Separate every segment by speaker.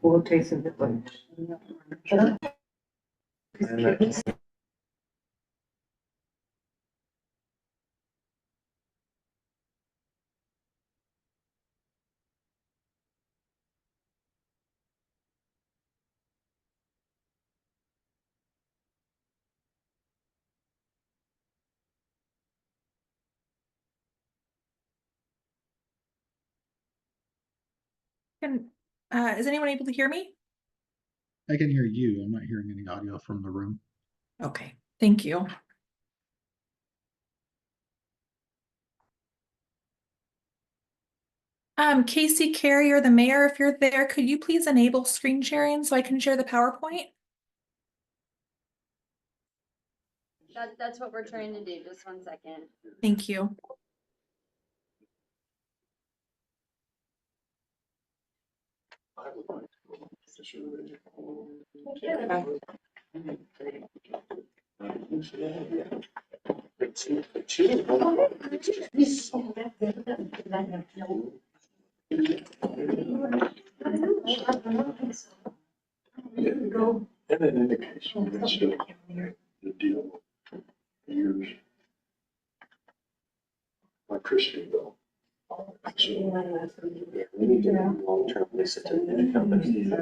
Speaker 1: We'll taste it.
Speaker 2: Is anyone able to hear me?
Speaker 3: I can hear you. I'm not hearing any audio from the room.
Speaker 2: Okay, thank you. Casey Carrier, the mayor, if you're there, could you please enable screen sharing so I can share the PowerPoint?
Speaker 4: That's what we're trying to do. Just 1 second.
Speaker 2: Thank you.
Speaker 5: And an indication that the deal years like Christianville. So, we need to long-term lease it to the company.
Speaker 1: Get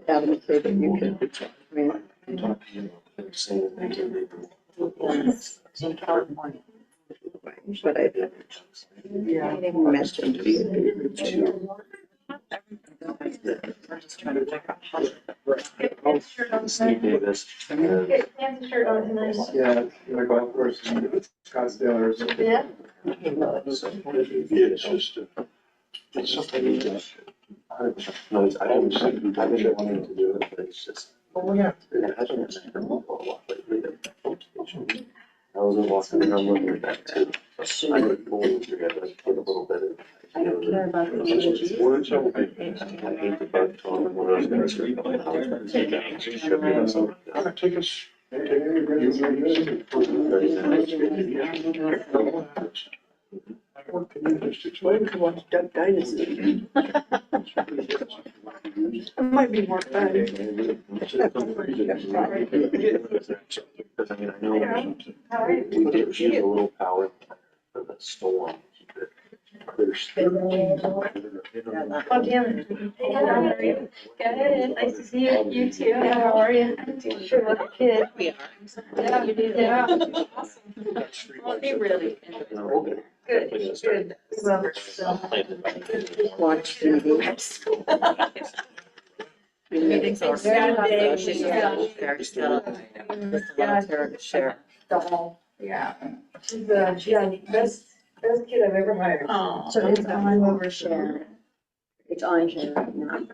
Speaker 1: out of the so that you can. But I mentioned to you.
Speaker 5: Steve Davis.
Speaker 6: Yeah, the golf course in Scottsdale or something.
Speaker 4: Yeah.
Speaker 5: It's just, it's something that, no, I haven't seen, I've been wanting to do it, but it's just.
Speaker 6: Oh, yeah.
Speaker 5: It hasn't been a lot lately. I was walking around looking at that too. I would pull it together, put a little bit of.
Speaker 1: I don't care about the
Speaker 5: Words are big. I hate the bug on one of those.
Speaker 6: I'm gonna take us. What can you just explain to watch Duck Dynasty? It might be more fun.
Speaker 5: Because I mean, I know we did use a little power for the storm. There's.
Speaker 4: Oh, damn. Hey, how are you? Good. Nice to see you. You too. How are you? Sure, like a kid. We are. Yeah, you do. Yeah. Awesome. Well, they really. Good. Good. Well,
Speaker 1: watch TV.
Speaker 4: Meetings are
Speaker 1: Saturday.
Speaker 4: She's
Speaker 1: Share.
Speaker 4: the whole. Yeah.
Speaker 1: She's the best kid I've ever hired.
Speaker 4: Oh.
Speaker 1: So it's on over Sharon. It's on here right now.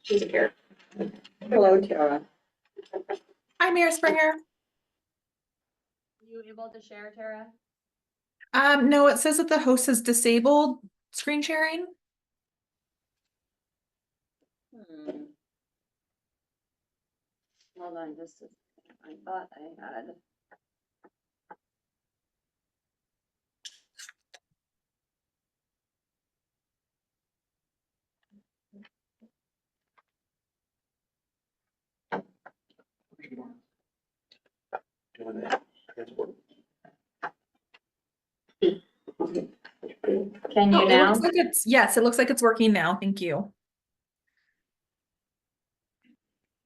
Speaker 4: She's a character.
Speaker 1: Hello, Tara.
Speaker 2: Hi, Mayor Springer.
Speaker 4: You able to share, Tara?
Speaker 2: No, it says that the host has disabled screen sharing.
Speaker 4: Hold on just a second. I thought I had. Can you
Speaker 2: Oh, it
Speaker 4: now?
Speaker 2: looks like yes, it looks like it's working now. Thank you.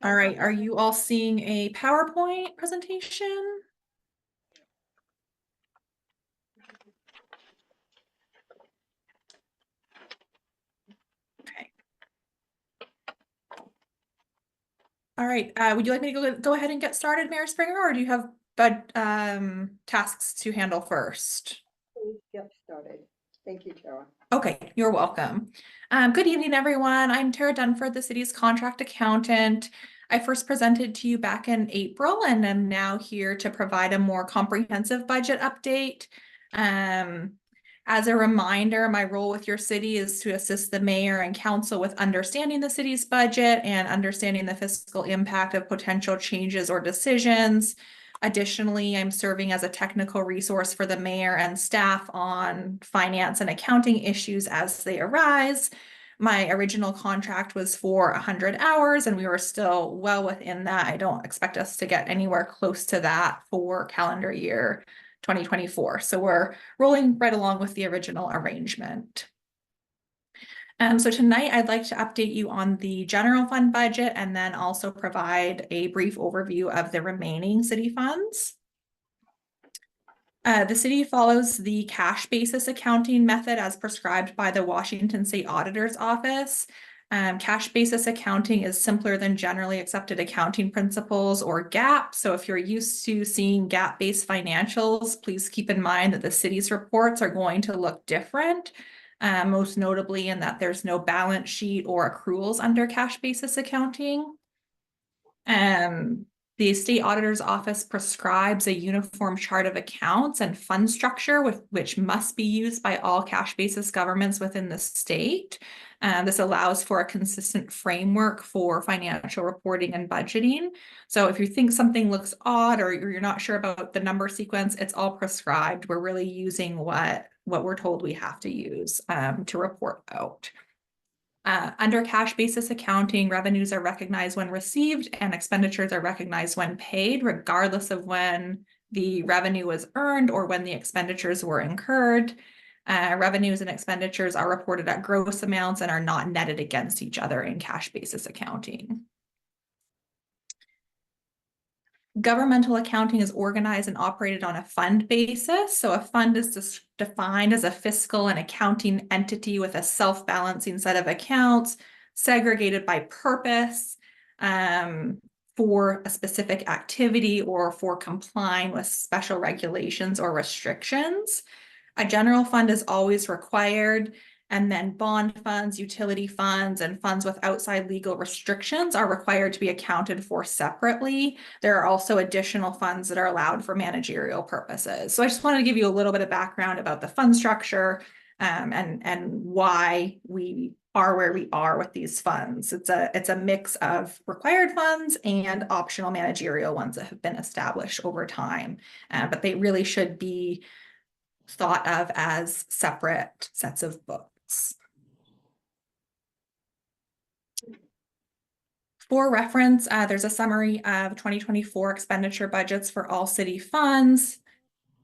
Speaker 2: All right, are you all seeing a PowerPoint presentation? Okay. All right, would you like me to go ahead and get started, Mayor Springer, or do you have tasks to handle first?
Speaker 1: Please get started. Thank you, Tara.
Speaker 2: Okay, you're welcome. Good evening, everyone. I'm Tara Dunford, the city's contract accountant. I first presented to you back in April and am now here to provide a more comprehensive budget update. As a reminder, my role with your city is to assist the mayor and council with understanding the city's budget and understanding the fiscal impact of potential changes or decisions. Additionally, I'm serving as a technical resource for the mayor and staff on finance and accounting issues as they arise. My original contract was for 100 hours and we were still well within that. I don't expect us to get anywhere close to that for calendar year 2024. So we're rolling right along with the original arrangement. So tonight I'd like to update you on the general fund budget and then also provide a brief overview of the remaining city funds. The city follows the cash basis accounting method as prescribed by the Washington State Auditor's Office. Cash basis accounting is simpler than generally accepted accounting principles or GAAP. So if you're used to seeing GAAP-based financials, please keep in mind that the city's reports are going to look different. Most notably in that there's no balance sheet or accruals under cash basis accounting. The state auditor's office prescribes a uniform chart of accounts and fund structure which must be used by all cash basis governments within the state. This allows for a consistent framework for financial reporting and budgeting. So if you think something looks odd or you're not sure about the number sequence, it's all prescribed. We're really using what we're told we have to use to report out. Under cash basis accounting, revenues are recognized when received and expenditures are recognized when paid, regardless of when the revenue was earned or when the expenditures were incurred. Revenues and expenditures are reported at gross amounts and are not netted against each other in cash basis accounting. Governmental accounting is organized and operated on a fund basis. So a fund is defined as a fiscal and accounting entity with a self-balancing set of accounts segregated by purpose for a specific activity or for complying with special regulations or restrictions. A general fund is always required. And then bond funds, utility funds, and funds with outside legal restrictions are required to be accounted for separately. There are also additional funds that are allowed for managerial purposes. So I just wanted to give you a little bit of background about the fund structure and why we are where we are with these funds. It's a mix of required funds and optional managerial ones that have been established over time, but they really should be thought of as separate sets of books. For reference, there's a summary of 2024 expenditure budgets for all city funds.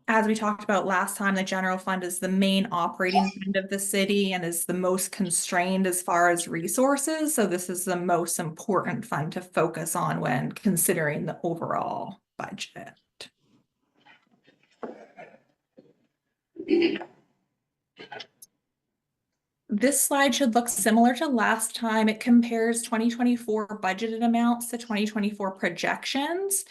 Speaker 2: As we talked about last time, the general fund is the main operating fund of the city and is the most constrained as far as resources. So this is the most important fund to focus on when considering the overall budget. This slide should look similar to last time. It compares 2024 budgeted amounts to 2024 projections.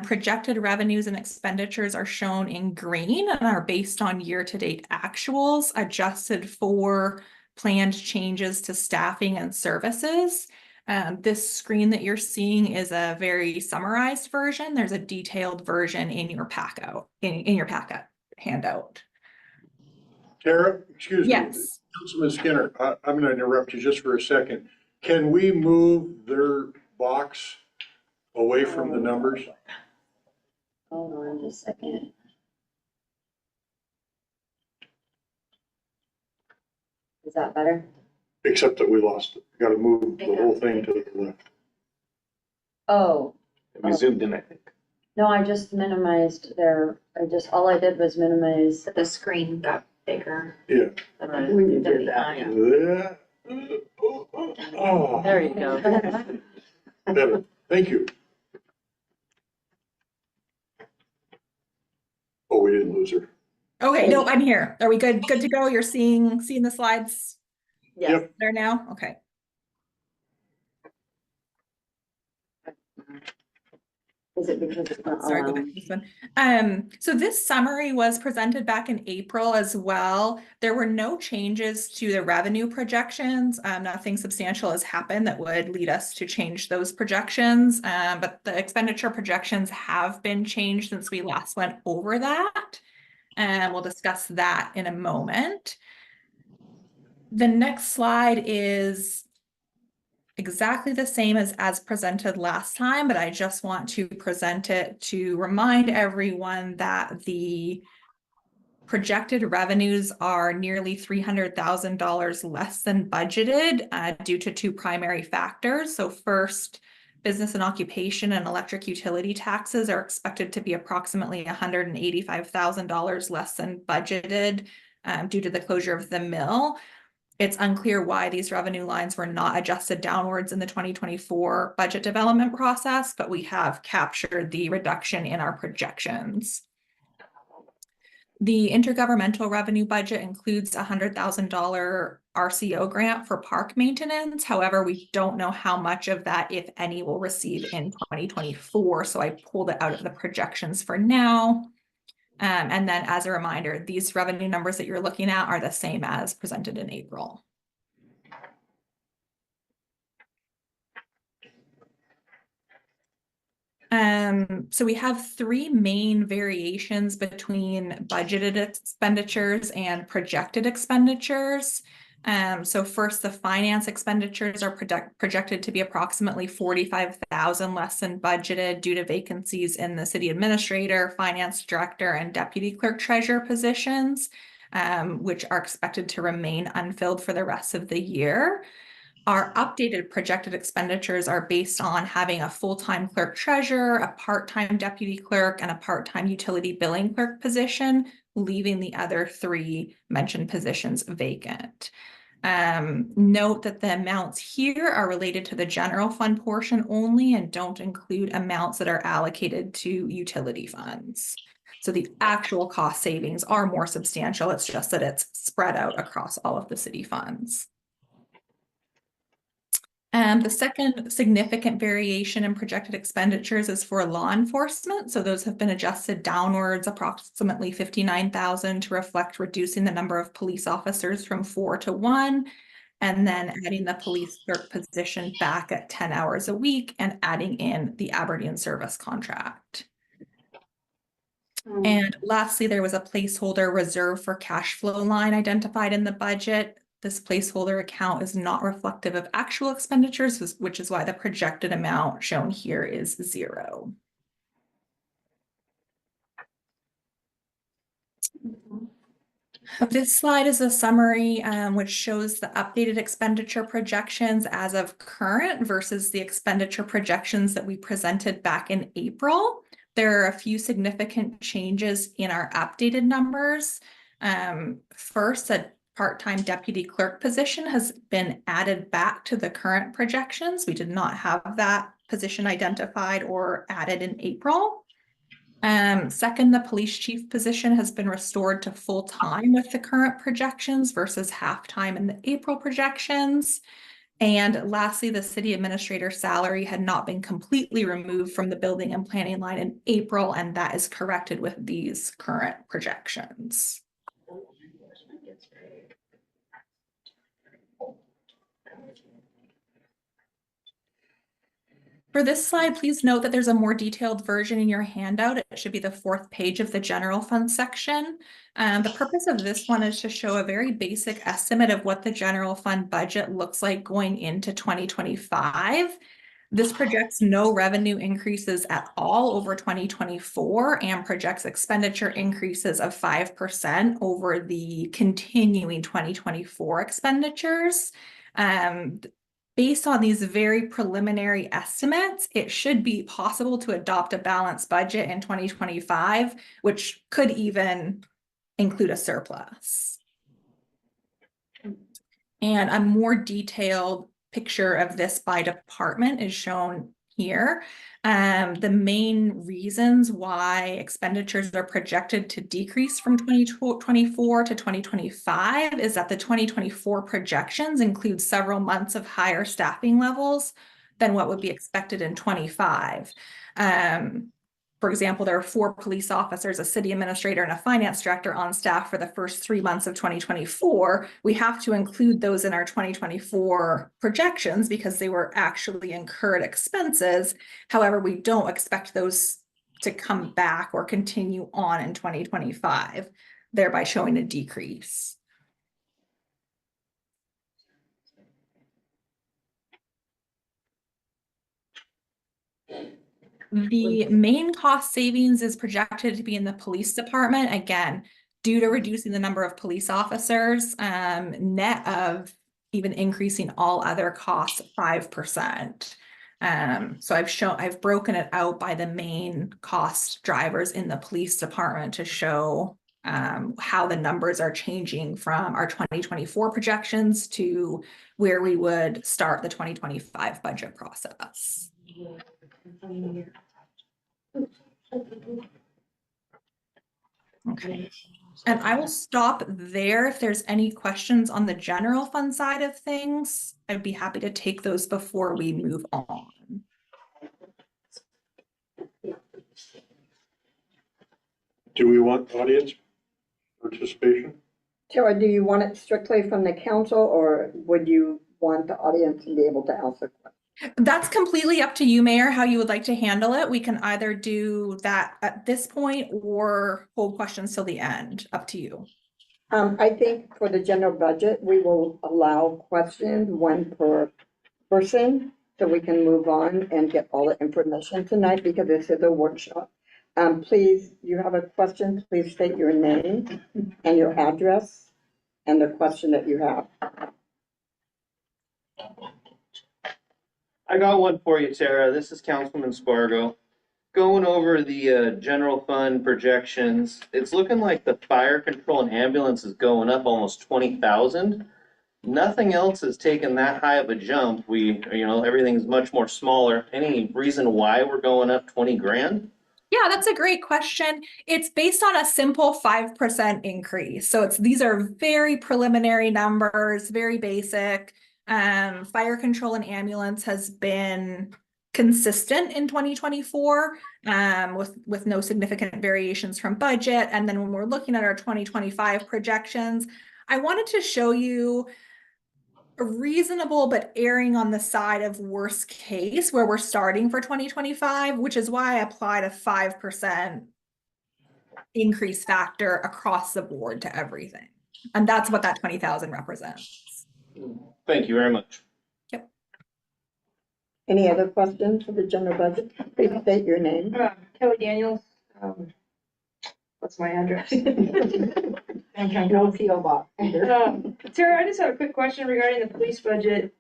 Speaker 2: Projected revenues and expenditures are shown in green and are based on year-to-date actuals adjusted for planned changes to staffing and services. This screen that you're seeing is a very summarized version. There's a detailed version in your packet, in your packet handout.
Speaker 7: Tara, excuse me.
Speaker 2: Yes.
Speaker 7: Councilman Skinner, I'm going to interrupt you just for a second. Can we move their box away from the numbers?
Speaker 1: Hold on just a second. Is that better?
Speaker 7: Except that we lost it. Got to move the whole thing to the left.
Speaker 1: Oh,
Speaker 5: We zoomed in, I think.
Speaker 1: no, I just minimized all I did was minimize.
Speaker 4: The screen got bigger.
Speaker 7: Yeah.
Speaker 4: When you did that,
Speaker 7: Yeah. Oh,
Speaker 4: There you go.
Speaker 7: better. Thank you. Oh, we didn't lose her.
Speaker 2: Okay, no, I'm here. Are we good? Good to go? You're seeing the slides
Speaker 7: Yep.
Speaker 2: there now? Okay.
Speaker 1: Is it because it's not
Speaker 2: Sorry, go back to this one. So this summary was presented back in April as well. There were no changes to the revenue projections. Nothing substantial has happened that would lead us to change those projections. But the expenditure projections have been changed since we last went over that. And we'll discuss that in a moment. The next slide is exactly the same as presented last time, but I just want to present it to remind everyone that the projected revenues are nearly $300,000 less than budgeted due to two primary factors. So first, business and occupation and electric utility taxes are expected to be approximately $185,000 less than budgeted due to the closure of the mill. It's unclear why these revenue lines were not adjusted downwards in the 2024 budget development process, but we have captured the reduction in our projections. The intergovernmental revenue budget includes a $100,000 RCO grant for park maintenance. However, we don't know how much of that, if any, we'll receive in 2024. So I pulled it out of the projections for now. And then as a reminder, these revenue numbers that you're looking at are the same as presented in April. So we have three main variations between budgeted expenditures and projected expenditures. So first, the finance expenditures are projected to be approximately $45,000 less than budgeted due to vacancies in the city administrator, finance director, and deputy clerk treasurer positions, which are expected to remain unfilled for the rest of the year. Our updated projected expenditures are based on having a full-time clerk treasurer, a part-time deputy clerk, and a part-time utility billing clerk position, leaving the other three mentioned positions vacant. Note that the amounts here are related to the general fund portion only and don't include amounts that are allocated to utility funds. So the actual cost savings are more substantial. It's just that it's spread out across all of the city funds. The second significant variation in projected expenditures is for law enforcement. So those have been adjusted downwards approximately $59,000 to reflect reducing the number of police officers from 4 to 1, and then adding the police clerk position back at 10 hours a week and adding in the Aberdeen service contract. And lastly, there was a placeholder reserve for cash flow line identified in the budget. This placeholder account is not reflective of actual expenditures, which is why the projected amount shown here is 0. This slide is a summary which shows the updated expenditure projections as of current versus the expenditure projections that we presented back in April. There are a few significant changes in our updated numbers. First, a part-time deputy clerk position has been added back to the current projections. We did not have that position identified or added in April. Second, the police chief position has been restored to full-time with the current projections versus half-time in the April projections. And lastly, the city administrator salary had not been completely removed from the building and planning line in April, and that is corrected with these current projections. For this slide, please note that there's a more detailed version in your handout. It should be the 4th page of the general fund section. The purpose of this one is to show a very basic estimate of what the general fund budget looks like going into 2025. This projects no revenue increases at all over 2024 and projects expenditure increases of 5% over the continuing 2024 expenditures. Based on these very preliminary estimates, it should be possible to adopt a balanced budget in 2025, which could even include a surplus. And a more detailed picture of this by department is shown here. The main reasons why expenditures are projected to decrease from 2024 to 2025 is that the 2024 projections include several months of higher staffing levels than what would be expected in 25. For example, there are 4 police officers, a city administrator, and a finance director on staff for the first 3 months of 2024. We have to include those in our 2024 projections because they were actually incurred expenses. However, we don't expect those to come back or continue on in 2025, thereby showing a decrease. The main cost savings is projected to be in the police department, again, due to reducing the number of police officers, net of even increasing all other costs 5%. So I've broken it out by the main cost drivers in the police department to show how the numbers are changing from our 2024 projections to where we would start the 2025 budget process. Okay, and I will stop there. If there's any questions on the general fund side of things, I'd be happy to take those before we move on.
Speaker 7: Do we want audience participation?
Speaker 8: Tara, do you want it strictly from the council, or would you want the audience to be able to answer questions?
Speaker 2: That's completely up to you, Mayor, how you would like to handle it. We can either do that at this point or hold questions till the end, up to you.
Speaker 8: I think for the general budget, we will allow questions, one per person, so we can move on and get all the information tonight, because this is a workshop. Please, you have a question, please state your name and your address and the question that you have.
Speaker 5: I got one for you, Tara. This is Councilman Spargo. Going over the general fund projections, it's looking like the fire control and ambulance is going up almost 20,000. Nothing else has taken that high of a jump. Everything's much more smaller. Any reason why we're going up 20 grand?
Speaker 2: Yeah, that's a great question. It's based on a simple 5% increase. So these are very preliminary numbers, very basic. Fire control and ambulance has been consistent in 2024, with no significant variations from budget. And then when we're looking at our 2025 projections, I wanted to show you a reasonable but erring on the side of worst case where we're starting for 2025, which is why I applied a 5% increase factor across the board to everything. And that's what that 20,000 represents.
Speaker 5: Thank you very much.
Speaker 2: Yep.
Speaker 8: Any other questions for the general budget? Please state your name.
Speaker 4: Kelly Daniels, what's my address?
Speaker 8: No PO box.
Speaker 4: Tara, I just have a quick question regarding the police budget.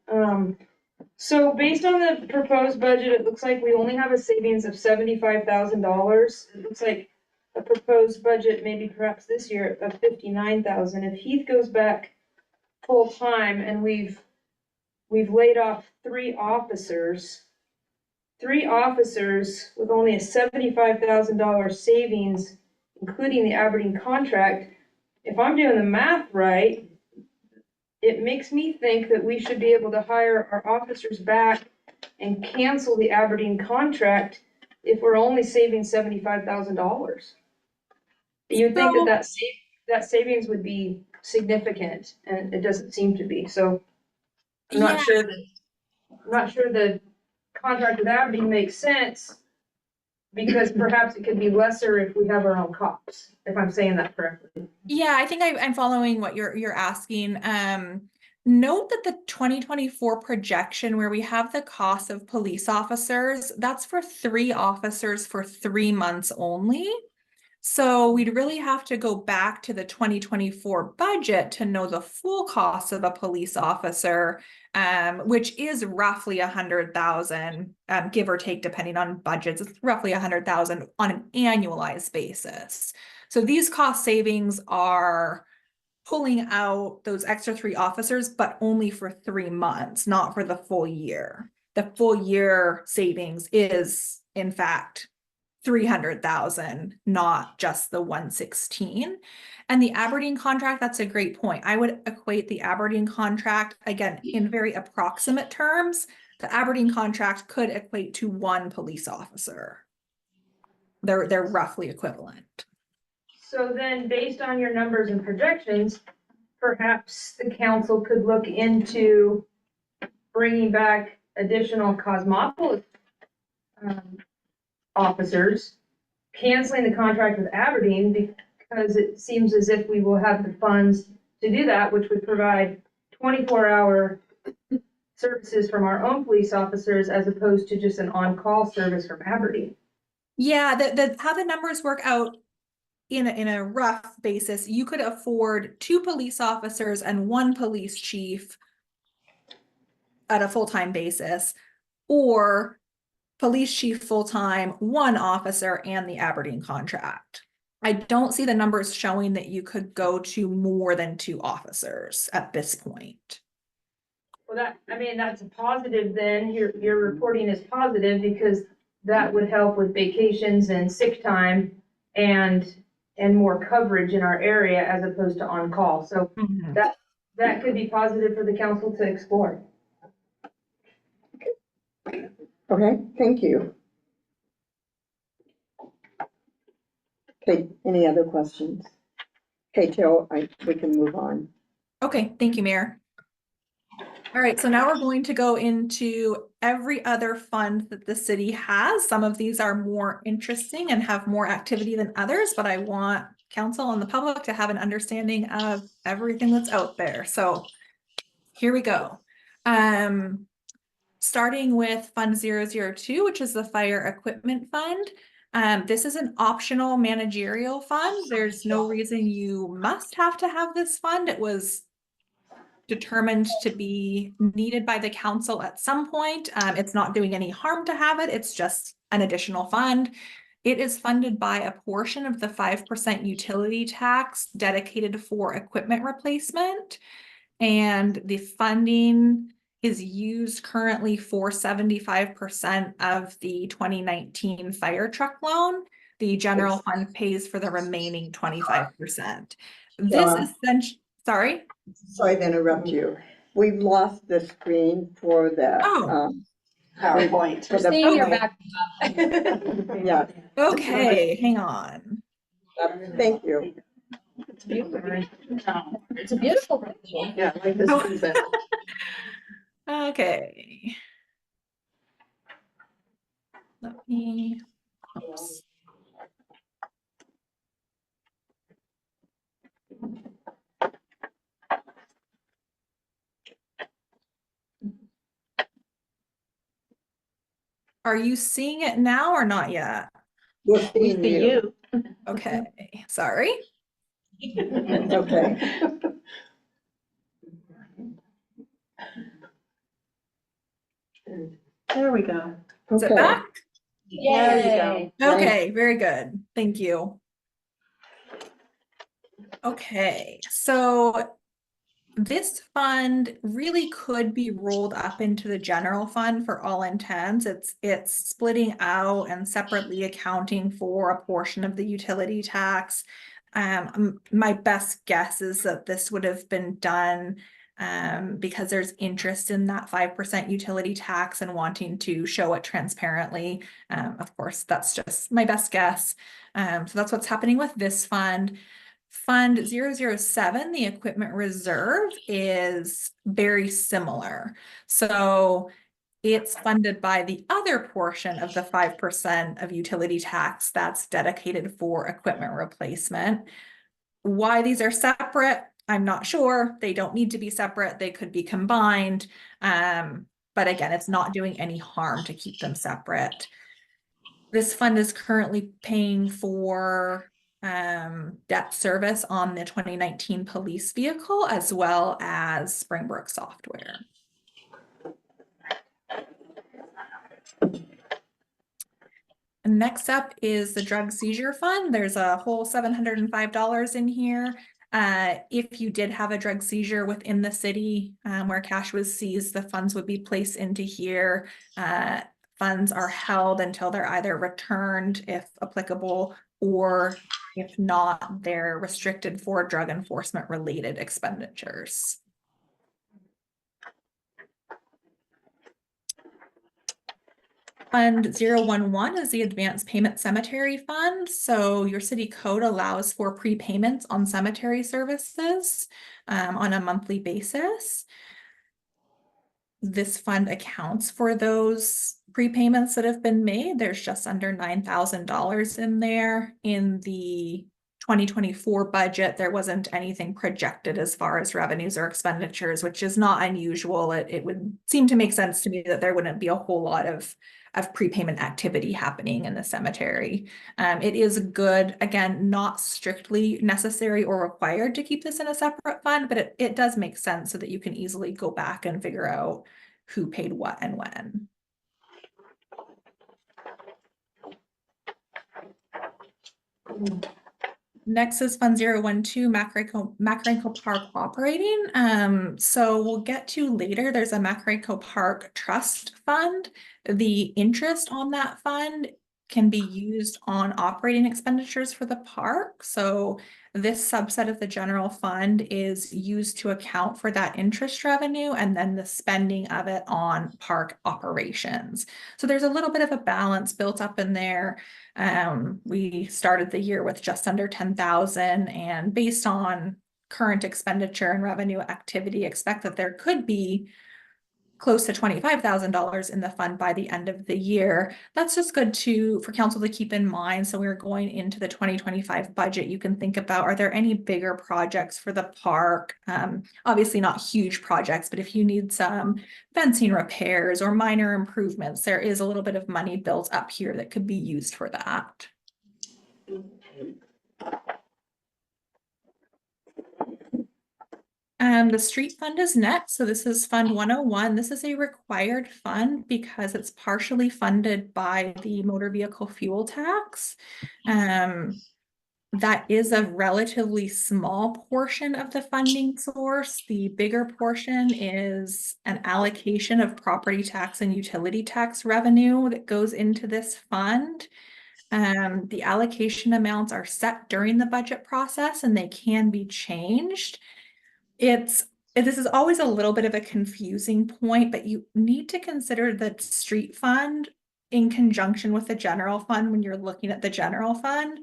Speaker 4: So based on the proposed budget, it looks like we only have a savings of $75,000. It looks like a proposed budget, maybe perhaps this year, of $59,000. If Heath goes back full time and we've laid off three officers with only a $75,000 savings, including the Aberdeen contract. If I'm doing the math right, it makes me think that we should be able to hire our officers back and cancel the Aberdeen contract if we're only saving $75,000. You'd think that savings would be significant, and it doesn't seem to be. So I'm not sure the contract with Aberdeen makes sense, because perhaps it could be lesser if we have our own cops, if I'm saying that correctly.
Speaker 2: Yeah, I think I'm following what you're asking. Note that the 2024 projection where we have the cost of police officers, that's for 3 officers for 3 months only. So we'd really have to go back to the 2024 budget to know the full cost of a police officer, which is roughly 100,000, give or take, depending on budgets. It's roughly 100,000 on an annualized basis. So these cost savings are pulling out those extra 3 officers, but only for 3 months, not for the full year. The full year savings is, in fact, 300,000, not just the 116. And the Aberdeen contract, that's a great point. I would equate the Aberdeen contract, again, in very approximate terms, the Aberdeen contract could equate to 1 police officer. They're roughly equivalent.
Speaker 4: So then, based on your numbers and projections, perhaps the council could look into bringing back additional Cosmopolis officers, canceling the contract with Aberdeen, because it seems as if we will have the funds to do that, which would provide 24-hour services from our own police officers as opposed to just an on-call service from Aberdeen.
Speaker 2: Yeah, how the numbers work out in a rough basis, you could afford 2 police officers and 1 police chief at a full-time basis, or police chief full-time, 1 officer and the Aberdeen contract. I don't see the numbers showing that you could go to more than 2 officers at this point.
Speaker 4: Well, that's a positive then. Your reporting is positive because that would help with vacations and sick time and more coverage in our area as opposed to on call. So that could be positive for the council to explore.
Speaker 8: Okay, thank you. Okay, any other questions? Okay, Jill, we can move on.
Speaker 2: Okay, thank you, Mayor. All right, so now we're going to go into every other fund that the city has. Some of these are more interesting and have more activity than others, but I want council and the public to have an understanding of everything that's out there. So here we go. Starting with Fund 002, which is the Fire Equipment Fund. This is an optional managerial fund. There's no reason you must have to have this fund. It was determined to be needed by the council at some point. It's not doing any harm to have it. It's just an additional fund. It is funded by a portion of the 5% utility tax dedicated for equipment replacement. And the funding is used currently for 75% of the 2019 fire truck loan. The general fund pays for the remaining 25%. This is essentially, sorry
Speaker 8: to interrupt you. We've lost the screen for the
Speaker 9: PowerPoint.
Speaker 8: for the
Speaker 1: Seeing your back.
Speaker 8: Yeah,
Speaker 2: Okay, hang on.
Speaker 8: thank you.
Speaker 1: It's beautiful. It's a beautiful picture.
Speaker 9: Yeah, like this one's better.
Speaker 2: Okay. Let me, oops. Are you seeing it now or not yet?
Speaker 8: We're seeing you.
Speaker 2: Okay, sorry.
Speaker 8: Okay.
Speaker 9: There we go.
Speaker 2: Is it
Speaker 8: Okay.
Speaker 2: back?
Speaker 9: There you go.
Speaker 2: Okay, very good. Thank you. Okay, so this fund really could be rolled up into the general fund for all intents. It's splitting out and separately accounting for a portion of the utility tax. My best guess is that this would have been done because there's interest in that 5% utility tax and wanting to show it transparently. Of course, that's just my best guess. So that's what's happening with this fund. Fund 007, the equipment reserve, is very similar. So it's funded by the other portion of the 5% of utility tax that's dedicated for equipment replacement. Why these are separate, I'm not sure. They don't need to be separate. They could be combined. But again, it's not doing any harm to keep them separate. This fund is currently paying for debt service on the 2019 police vehicle, as well as Springbrook software. And next up is the drug seizure fund. There's a whole $705 in here. If you did have a drug seizure within the city where cash was seized, the funds would be placed into here. Funds are held until they're either returned, if applicable, or if not, they're restricted for drug enforcement related expenditures. Fund 011 is the Advanced Payment Cemetery Fund. So your city code allows for prepayments on cemetery services on a monthly basis. This fund accounts for those prepayments that have been made. There's just under $9,000 in there. In the 2024 budget, there wasn't anything projected as far as revenues or expenditures, which is not unusual. It would seem to make sense to me that there wouldn't be a whole lot of of prepayment activity happening in the cemetery. It is good, again, not strictly necessary or required to keep this in a separate fund, but it does make sense so that you can easily go back and figure out who paid what and when. Next is Fund 012, Macraco Park operating. So we'll get to later, there's a Macraco Park Trust Fund. The interest on that fund can be used on operating expenditures for the park. So this subset of the general fund is used to account for that interest revenue and then the spending of it on park operations. So there's a little bit of a balance built up in there. We started the year with just under 10,000, and based on current expenditure and revenue activity, expect that there could be close to $25,000 in the fund by the end of the year. That's just good for council to keep in mind. So we're going into the 2025 budget. You can think about, are there any bigger projects for the park? Obviously not huge projects, but if you need some fencing repairs or minor improvements, there is a little bit of money built up here that could be used for that. The street fund is next. So this is Fund 101. This is a required fund because it's partially funded by the motor vehicle fuel tax. That is a relatively small portion of the funding source. The bigger portion is an allocation of property tax and utility tax revenue that goes into this fund. The allocation amounts are set during the budget process and they can be changed. This is always a little bit of a confusing point, but you need to consider the street fund in conjunction with the general fund when you're looking at the general fund.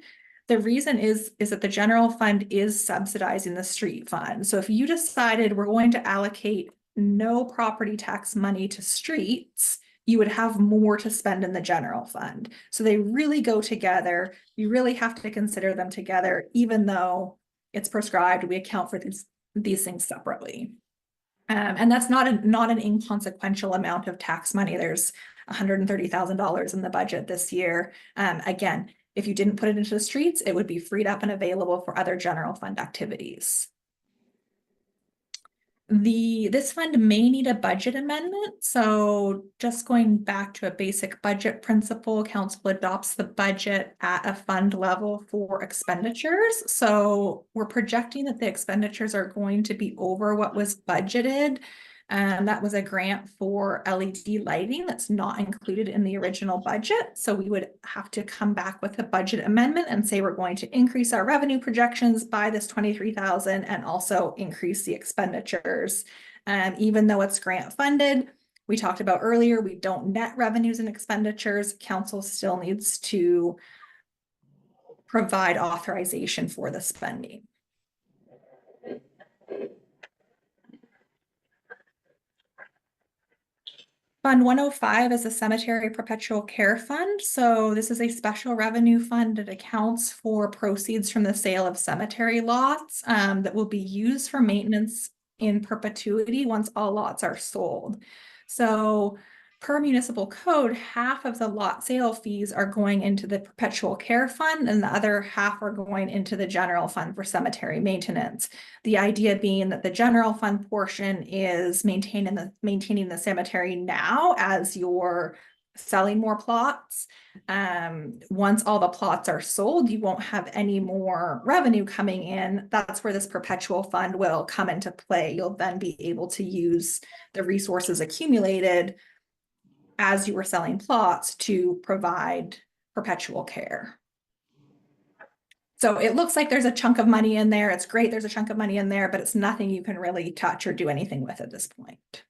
Speaker 2: The reason is that the general fund is subsidizing the street fund. So if you decided we're going to allocate no property tax money to streets, you would have more to spend in the general fund. So they really go together. You really have to consider them together, even though it's prescribed, we account for these things separately. And that's not an inconsequential amount of tax money. There's $130,000 in the budget this year. Again, if you didn't put it into the streets, it would be freed up and available for other general fund activities. This fund may need a budget amendment. So just going back to a basic budget principle, council adopts the budget at a fund level for expenditures. So we're projecting that the expenditures are going to be over what was budgeted. That was a grant for LED lighting that's not included in the original budget. So we would have to come back with a budget amendment and say we're going to increase our revenue projections by this 23,000 and also increase the expenditures. Even though it's grant funded, we talked about earlier, we don't net revenues and expenditures. Council still needs to provide authorization for the spending. Fund 105 is a cemetery perpetual care fund. So this is a special revenue fund that accounts for proceeds from the sale of cemetery lots that will be used for maintenance in perpetuity once all lots are sold. So per municipal code, half of the lot sale fees are going into the perpetual care fund and the other half are going into the general fund for cemetery maintenance. The idea being that the general fund portion is maintaining the cemetery now as you're selling more plots. Once all the plots are sold, you won't have any more revenue coming in. That's where this perpetual fund will come into play. You'll then be able to use the resources accumulated as you were selling plots to provide perpetual care. So it looks like there's a chunk of money in there. It's great there's a chunk of money in there, but it's nothing you can really touch or do anything with at this point.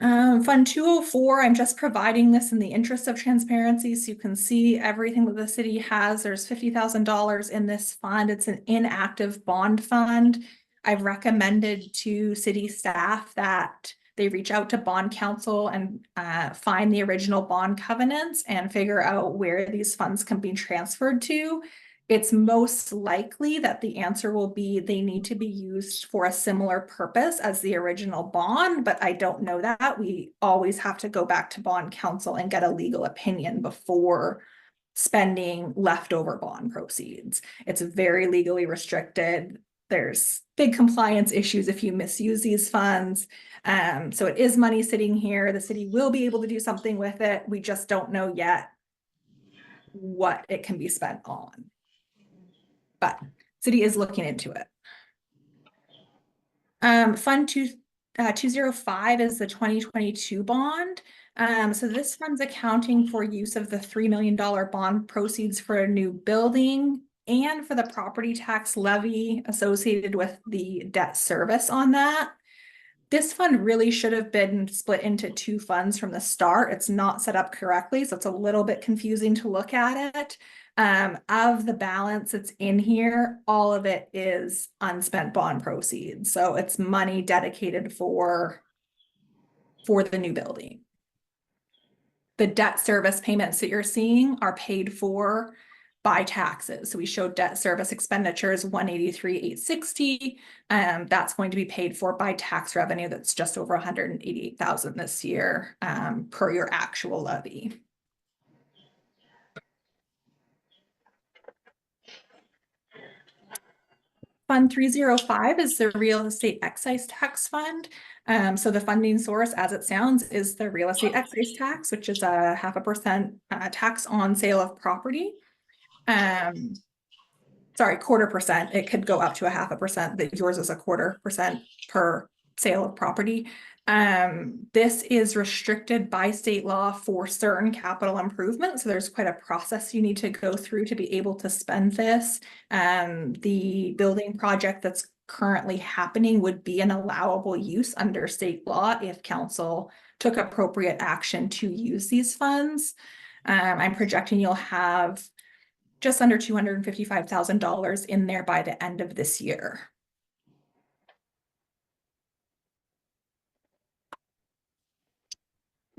Speaker 2: Fund 204, I'm just providing this in the interest of transparency so you can see everything that the city has. There's $50,000 in this fund. It's an inactive bond fund. I've recommended to city staff that they reach out to bond counsel and find the original bond covenants and figure out where these funds can be transferred to. It's most likely that the answer will be they need to be used for a similar purpose as the original bond, but I don't know that. We always have to go back to bond counsel and get a legal opinion before spending leftover bond proceeds. It's very legally restricted. There's big compliance issues if you misuse these funds. So it is money sitting here. The city will be able to do something with it. We just don't know yet what it can be spent on. But city is looking into it. Fund 205 is the 2022 bond. So this fund's accounting for use of the $3 million bond proceeds for a new building and for the property tax levy associated with the debt service on that. This fund really should have been split into two funds from the start. It's not set up correctly, so it's a little bit confusing to look at it. Of the balance that's in here, all of it is unspent bond proceeds. So it's money dedicated for the new building. The debt service payments that you're seeing are paid for by taxes. So we showed debt service expenditures 183,860. That's going to be paid for by tax revenue. That's just over 188,000 this year per your actual levy. Fund 305 is the real estate excise tax fund. So the funding source, as it sounds, is the real estate excise tax, which is a 0.5% tax on sale of property. Sorry, 0.25%. It could go up to 0.5%. That yours is 0.25% per sale of property. This is restricted by state law for certain capital improvements. So there's quite a process you need to go through to be able to spend this. The building project that's currently happening would be an allowable use under state law if council took appropriate action to use these funds. I'm projecting you'll have just under $255,000 in there by the end of this year.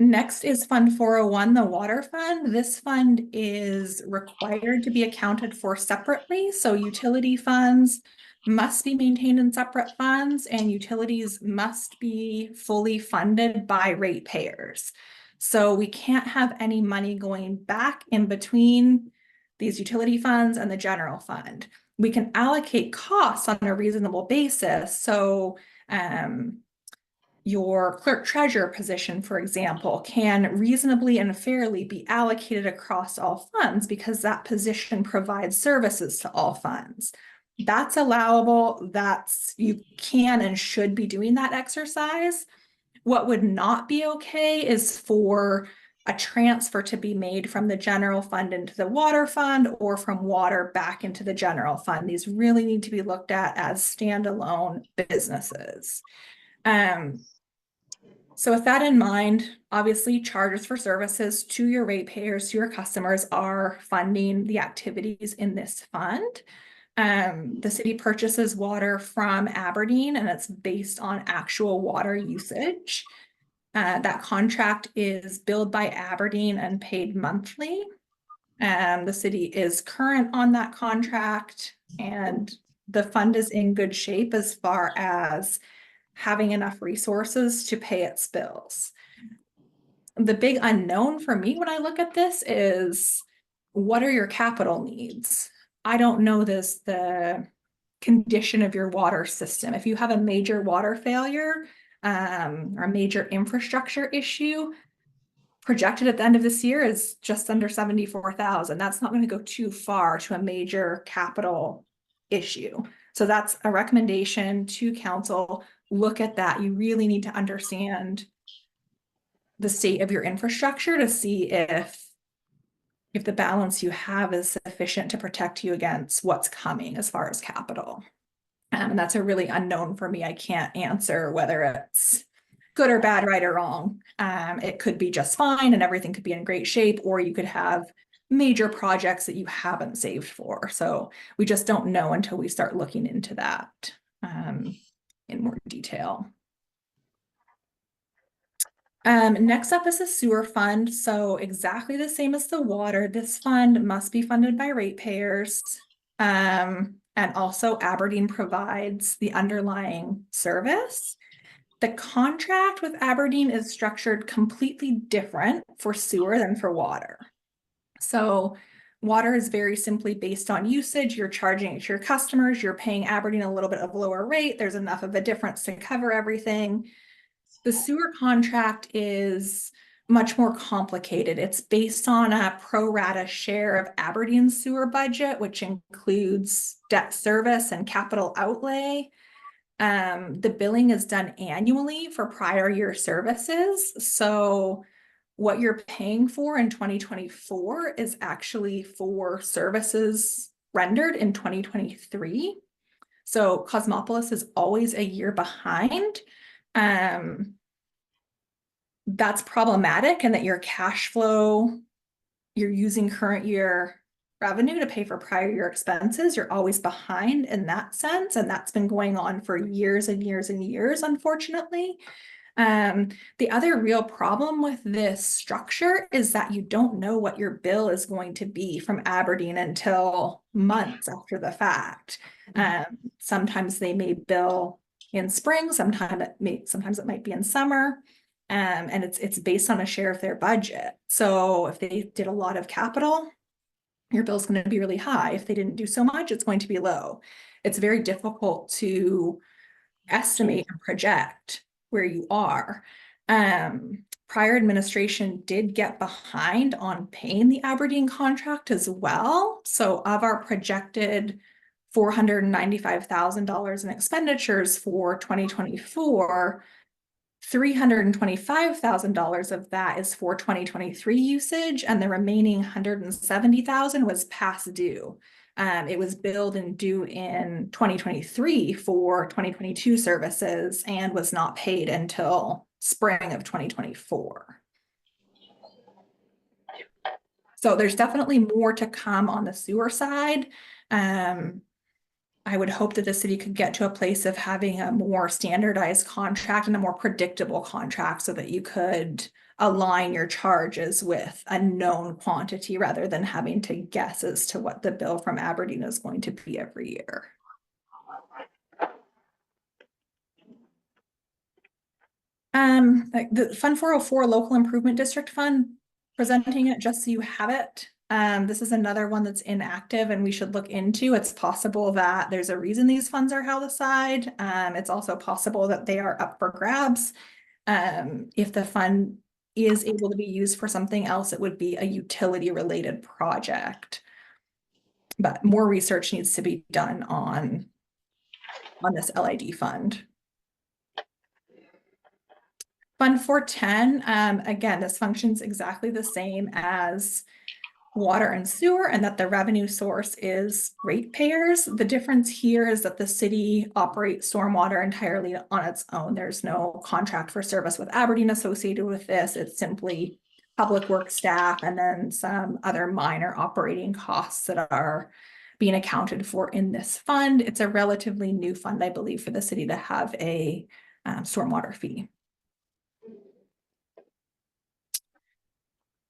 Speaker 2: Next is Fund 401, the water fund. This fund is required to be accounted for separately. So utility funds must be maintained in separate funds and utilities must be fully funded by ratepayers. So we can't have any money going back in between these utility funds and the general fund. We can allocate costs on a reasonable basis. So your clerk treasurer position, for example, can reasonably and fairly be allocated across all funds because that position provides services to all funds. That's allowable. You can and should be doing that exercise. What would not be okay is for a transfer to be made from the general fund into the water fund or from water back into the general fund. These really need to be looked at as standalone businesses. So with that in mind, obviously charges for services to your ratepayers, to your customers are funding the activities in this fund. The city purchases water from Aberdeen and it's based on actual water usage. That contract is billed by Aberdeen and paid monthly. The city is current on that contract and the fund is in good shape as far as having enough resources to pay its bills. The big unknown for me when I look at this is, what are your capital needs? I don't know the condition of your water system. If you have a major water failure or a major infrastructure issue, projected at the end of this year is just under 74,000. That's not going to go too far to a major capital issue. So that's a recommendation to council. Look at that. You really need to understand the state of your infrastructure to see if the balance you have is sufficient to protect you against what's coming as far as capital. And that's a really unknown for me. I can't answer whether it's good or bad, right or wrong. It could be just fine and everything could be in great shape, or you could have major projects that you haven't saved for. So we just don't know until we start looking into that in more detail. Next up is the sewer fund. So exactly the same as the water. This fund must be funded by ratepayers. And also Aberdeen provides the underlying service. The contract with Aberdeen is structured completely different for sewer than for water. So water is very simply based on usage. You're charging it to your customers. You're paying Aberdeen a little bit of a lower rate. There's enough of a difference to cover everything. The sewer contract is much more complicated. It's based on a pro rata share of Aberdeen's sewer budget, which includes debt service and capital outlay. The billing is done annually for prior year services. So what you're paying for in 2024 is actually for services rendered in 2023. So Cosmopolis is always a year behind. That's problematic, and that your cash flow, you're using current year revenue to pay for prior year expenses. You're always behind in that sense. And that's been going on for years and years and years, unfortunately. The other real problem with this structure is that you don't know what your bill is going to be from Aberdeen until months after the fact. Sometimes they may bill in spring, sometimes it might be in summer. And it's based on a share of their budget. So if they did a lot of capital, your bill's going to be really high. If they didn't do so much, it's going to be low. It's very difficult to estimate and project where you are. Prior administration did get behind on paying the Aberdeen contract as well. So of our projected $495,000 in expenditures for 2024, $325,000 of that is for 2023 usage, and the remaining $170,000 was past due. It was billed and due in 2023 for 2022 services and was not paid until spring of 2024. So there's definitely more to come on the sewer side. I would hope that the city could get to a place of having a more standardized contract and a more predictable contract so that you could align your charges with a known quantity rather than having to guess as to what the bill from Aberdeen is going to be every year. Like the Fund 404 Local Improvement District Fund, presenting it just so you have it. This is another one that's inactive and we should look into. It's possible that there's a reason these funds are held aside. It's also possible that they are up for grabs. If the fund is able to be used for something else, it would be a utility related project. But more research needs to be done on this LID fund. Fund 410, again, this functions exactly the same as water and sewer, and that the revenue source is ratepayers. The difference here is that the city operates stormwater entirely on its own. There's no contract for service with Aberdeen associated with this. It's simply public works staff and then some other minor operating costs that are being accounted for in this fund. It's a relatively new fund, I believe, for the city to have a stormwater fee.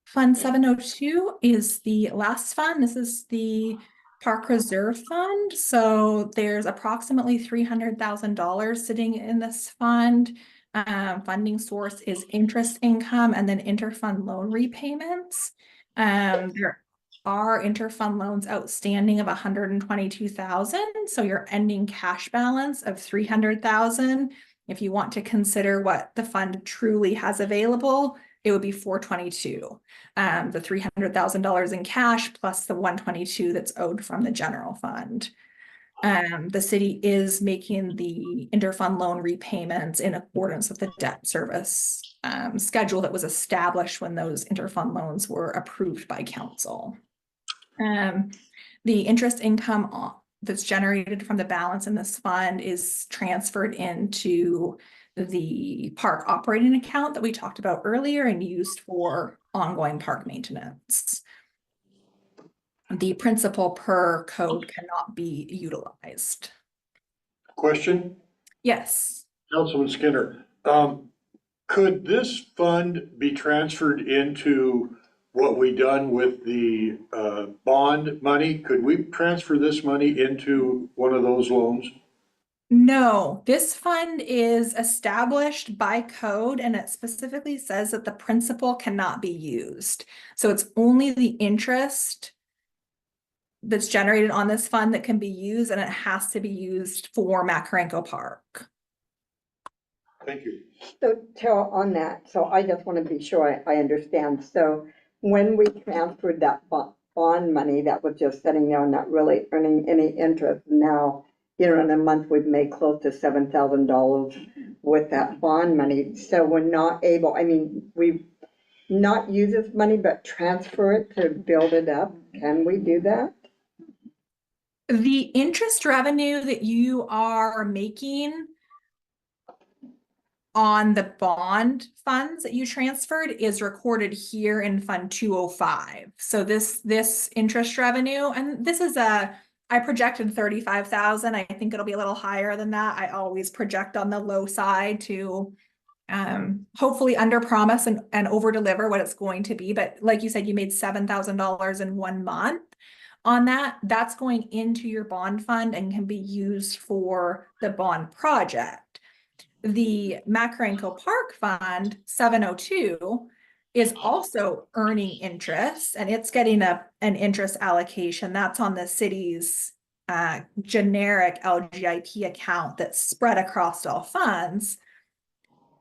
Speaker 2: Fund 702 is the last fund. This is the Park Reserve Fund. So there's approximately $300,000 sitting in this fund. Funding source is interest income and then interfund loan repayments. There are interfund loans outstanding of $122,000. So your ending cash balance of $300,000. If you want to consider what the fund truly has available, it would be $422,000. The $300,000 in cash plus the $122,000 that's owed from the general fund. The city is making the interfund loan repayments in accordance with the debt service schedule that was established when those interfund loans were approved by council. The interest income that's generated from the balance in this fund is transferred into the park operating account that we talked about earlier and used for ongoing park maintenance. The principal per code cannot be utilized.
Speaker 7: Question?
Speaker 2: Yes.
Speaker 7: Councilman Skinner, could this fund be transferred into what we done with the bond money? Could we transfer this money into one of those loans?
Speaker 2: No, this fund is established by code and it specifically says that the principal cannot be used. So it's only the interest that's generated on this fund that can be used, and it has to be used for Makarenko Park.
Speaker 7: Thank you.
Speaker 8: So Tara, on that, so I just want to be sure I understand. So when we transferred that bond money that was just sitting there and not really earning any interest, now, you know, in a month, we've made close to $7,000 with that bond money. So we're not able, I mean, we've not used this money, but transfer it to build it up. Can we do that?
Speaker 2: The interest revenue that you are making on the bond funds that you transferred is recorded here in Fund 205. So this interest revenue, and this is I projected 35,000. I think it'll be a little higher than that. I always project on the low side to hopefully under promise and over deliver what it's going to be. But like you said, you made $7,000 in 1 month on that. That's going into your bond fund and can be used for the bond project. The Makarenko Park Fund 702 is also earning interest, and it's getting an interest allocation. That's on the city's generic LGIP account that's spread across all funds.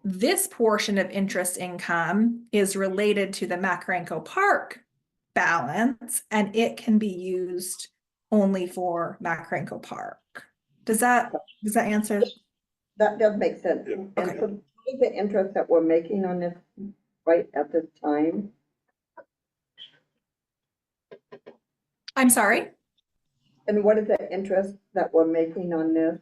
Speaker 2: This portion of interest income is related to the Makarenko Park balance, and it can be used only for Makarenko Park. Does that answer?
Speaker 8: That does make sense.
Speaker 7: Yeah.
Speaker 8: And
Speaker 2: Okay.
Speaker 8: so what is the interest that we're making on this right at this time?
Speaker 2: I'm sorry?
Speaker 8: And what is the interest that we're making on this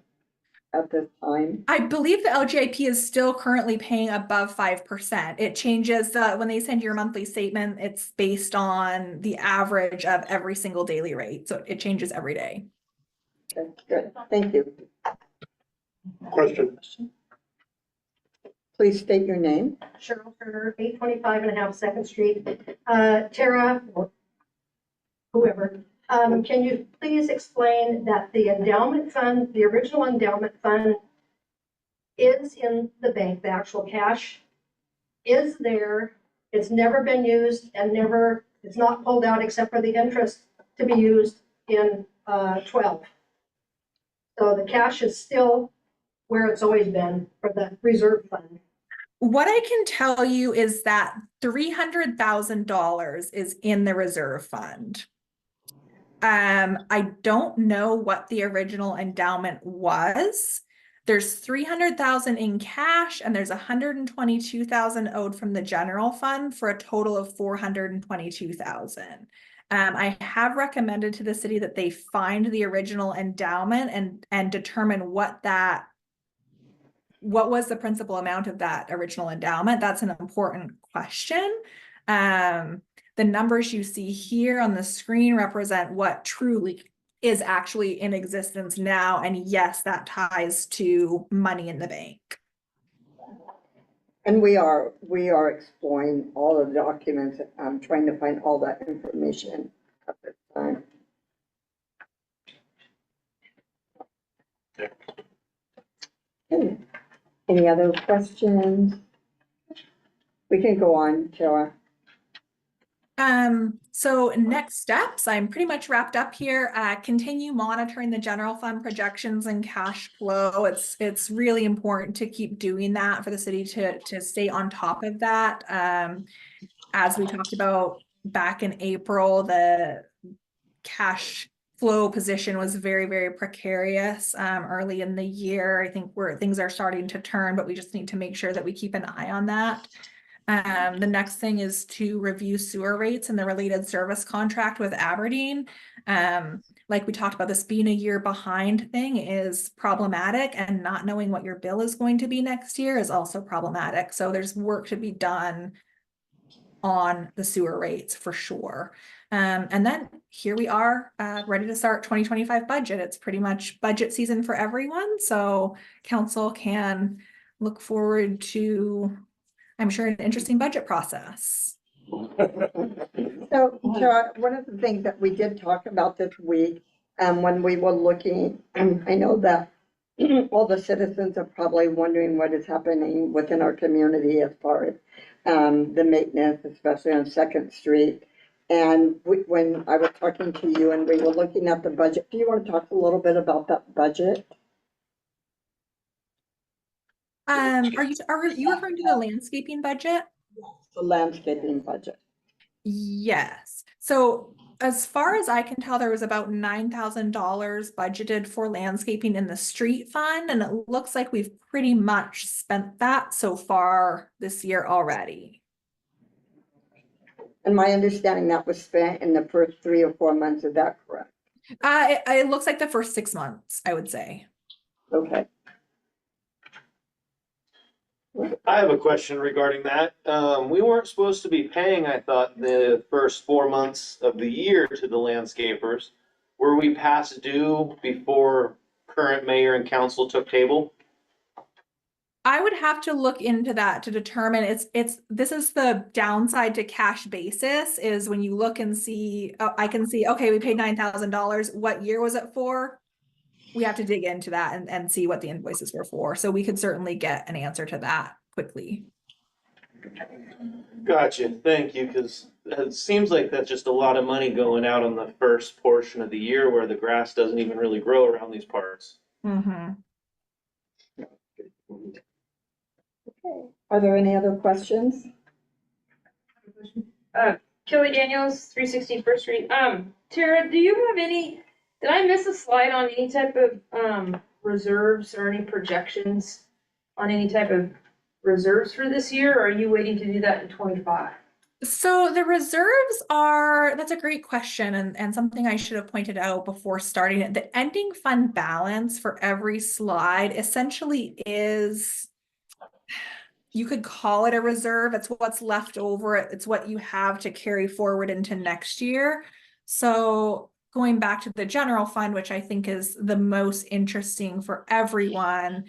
Speaker 8: at this time?
Speaker 2: I believe the LGIP is still currently paying above 5%. It changes when they send your monthly statement, it's based on the average of every single daily rate. So it changes every day.
Speaker 8: Okay, good, thank you.
Speaker 7: Question.
Speaker 8: Please state your name.
Speaker 10: Cheryl Turner, 825.5 Second Street. Tara, or whoever, can you please explain that the endowment fund, the original endowment fund is in the bank, the actual cash is there. It's never been used and it's not pulled out except for the interest to be used in 12. So the cash is still where it's always been for the reserve fund.
Speaker 2: What I can tell you is that $300,000 is in the reserve fund. I don't know what the original endowment was. There's 300,000 in cash and there's 122,000 owed from the general fund for a total of 422,000. I have recommended to the city that they find the original endowment and determine what was the principal amount of that original endowment. That's an important question. The numbers you see here on the screen represent what truly is actually in existence now. And yes, that ties to money in the bank.
Speaker 8: And we are exploring all of the documents. I'm trying to find all that information at this time. Okay. Any other questions? We can go on, Tara.
Speaker 2: So next steps, I'm pretty much wrapped up here. Continue monitoring the general fund projections and cash flow. It's really important to keep doing that for the city to stay on top of that. As we talked about back in April, the cash flow position was very, very precarious early in the year. I think things are starting to turn, but we just need to make sure that we keep an eye on that. The next thing is to review sewer rates and the related service contract with Aberdeen. Like we talked about, this being a year behind thing is problematic, and not knowing what your bill is going to be next year is also problematic. So there's work to be done on the sewer rates for sure. And then here we are, ready to start 2025 budget. It's pretty much budget season for everyone. So council can look forward to, I'm sure, an interesting budget process.
Speaker 8: So, Tara, one of the things that we did talk about this week, when we were looking, I know that all the citizens are probably wondering what is happening within our community as far as the maintenance, especially on Second Street. And when I was talking to you and we were looking at the budget, do you want to talk a little bit about that budget?
Speaker 2: Are you referring to the landscaping budget?
Speaker 8: The landscaping budget.
Speaker 2: Yes. So as far as I can tell, there was about $9,000 budgeted for landscaping in the street fund, and it looks like we've pretty much spent that so far this year already.
Speaker 8: And my understanding that was spent in the first 3 or 4 months, is that correct?
Speaker 2: It looks like the first 6 months, I would say.
Speaker 8: Okay.
Speaker 5: I have a question regarding that. We weren't supposed to be paying, I thought, the first 4 months of the year to the landscapers. Were we past due before current mayor and council took table?
Speaker 2: I would have to look into that to determine this is the downside to cash basis is when you look and see, oh, I can see, okay, we paid $9,000. What year was it for? We have to dig into that and see what the invoices were for. So we could certainly get an answer to that quickly.
Speaker 5: Gotcha, thank you, because it seems like that's just a lot of money going out on the first portion of the year where the grass doesn't even really grow around these parts.
Speaker 2: Mm-hmm.
Speaker 8: Okay. Are there any other questions?
Speaker 4: Kelly Daniels, 360 First Street. Tara, do you have any, did I miss a slide on any type of reserves or any projections on any type of reserves for this year, or are you waiting to do that in 25?
Speaker 2: So the reserves that's a great question and something I should have pointed out before starting it. The ending fund balance for every slide essentially is, you could call it a reserve. It's what's left over. It's what you have to carry forward into next year. So going back to the general fund, which I think is the most interesting for everyone,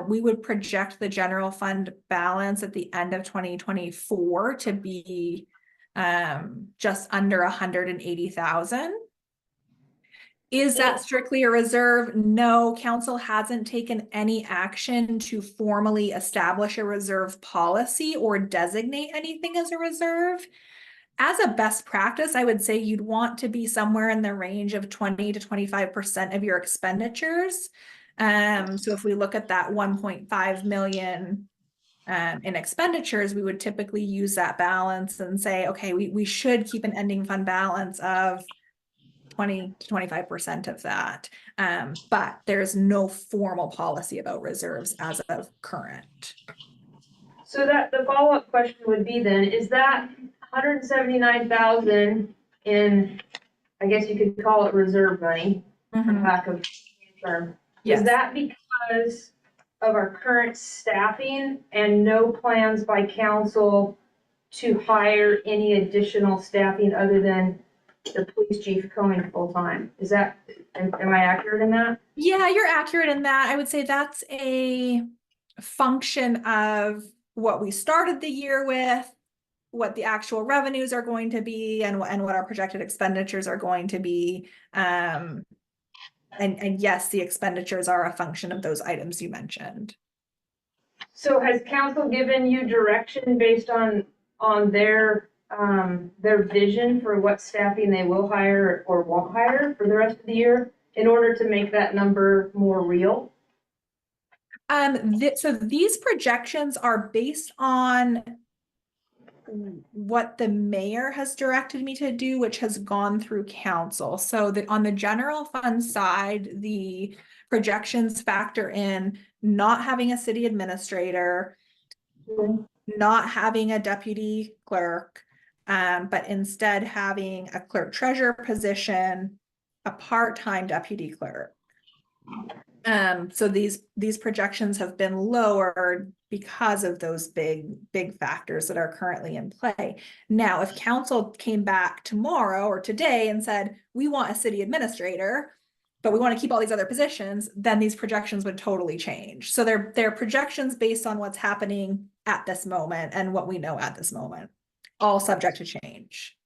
Speaker 2: we would project the general fund balance at the end of 2024 to be just under 180,000. Is that strictly a reserve? No, council hasn't taken any action to formally establish a reserve policy or designate anything as a reserve. As a best practice, I would say you'd want to be somewhere in the range of 20 to 25% of your expenditures. So if we look at that 1.5 million in expenditures, we would typically use that balance and say, okay, we should keep an ending fund balance of 20 to 25% of that. But there's no formal policy about reserves as of current.
Speaker 4: So that the follow-up question would be then, is that 179,000 in, I guess you could call it reserve money, for lack of term.
Speaker 2: Yes.
Speaker 4: Is that because of our current staffing and no plans by council to hire any additional staffing other than the police chief going full-time? Is that, am I accurate in that?
Speaker 2: Yeah, you're accurate in that. I would say that's a function of what we started the year with, what the actual revenues are going to be, and what our projected expenditures are going to be. And yes, the expenditures are a function of those items you mentioned.
Speaker 4: So has council given you direction based on their vision for what staffing they will hire or won't hire for the rest of the year in order to make that number more real?
Speaker 2: So these projections are based on what the mayor has directed me to do, which has gone through council. So on the general fund side, the projections factor in not having a city administrator, not having a deputy clerk, but instead having a clerk treasurer position, a part-time deputy clerk. So these projections have been lowered because of those big factors that are currently in play. Now, if council came back tomorrow or today and said, we want a city administrator, but we want to keep all these other positions, then these projections would totally change. So they're projections based on what's happening at this moment and what we know at this moment. all subject to change.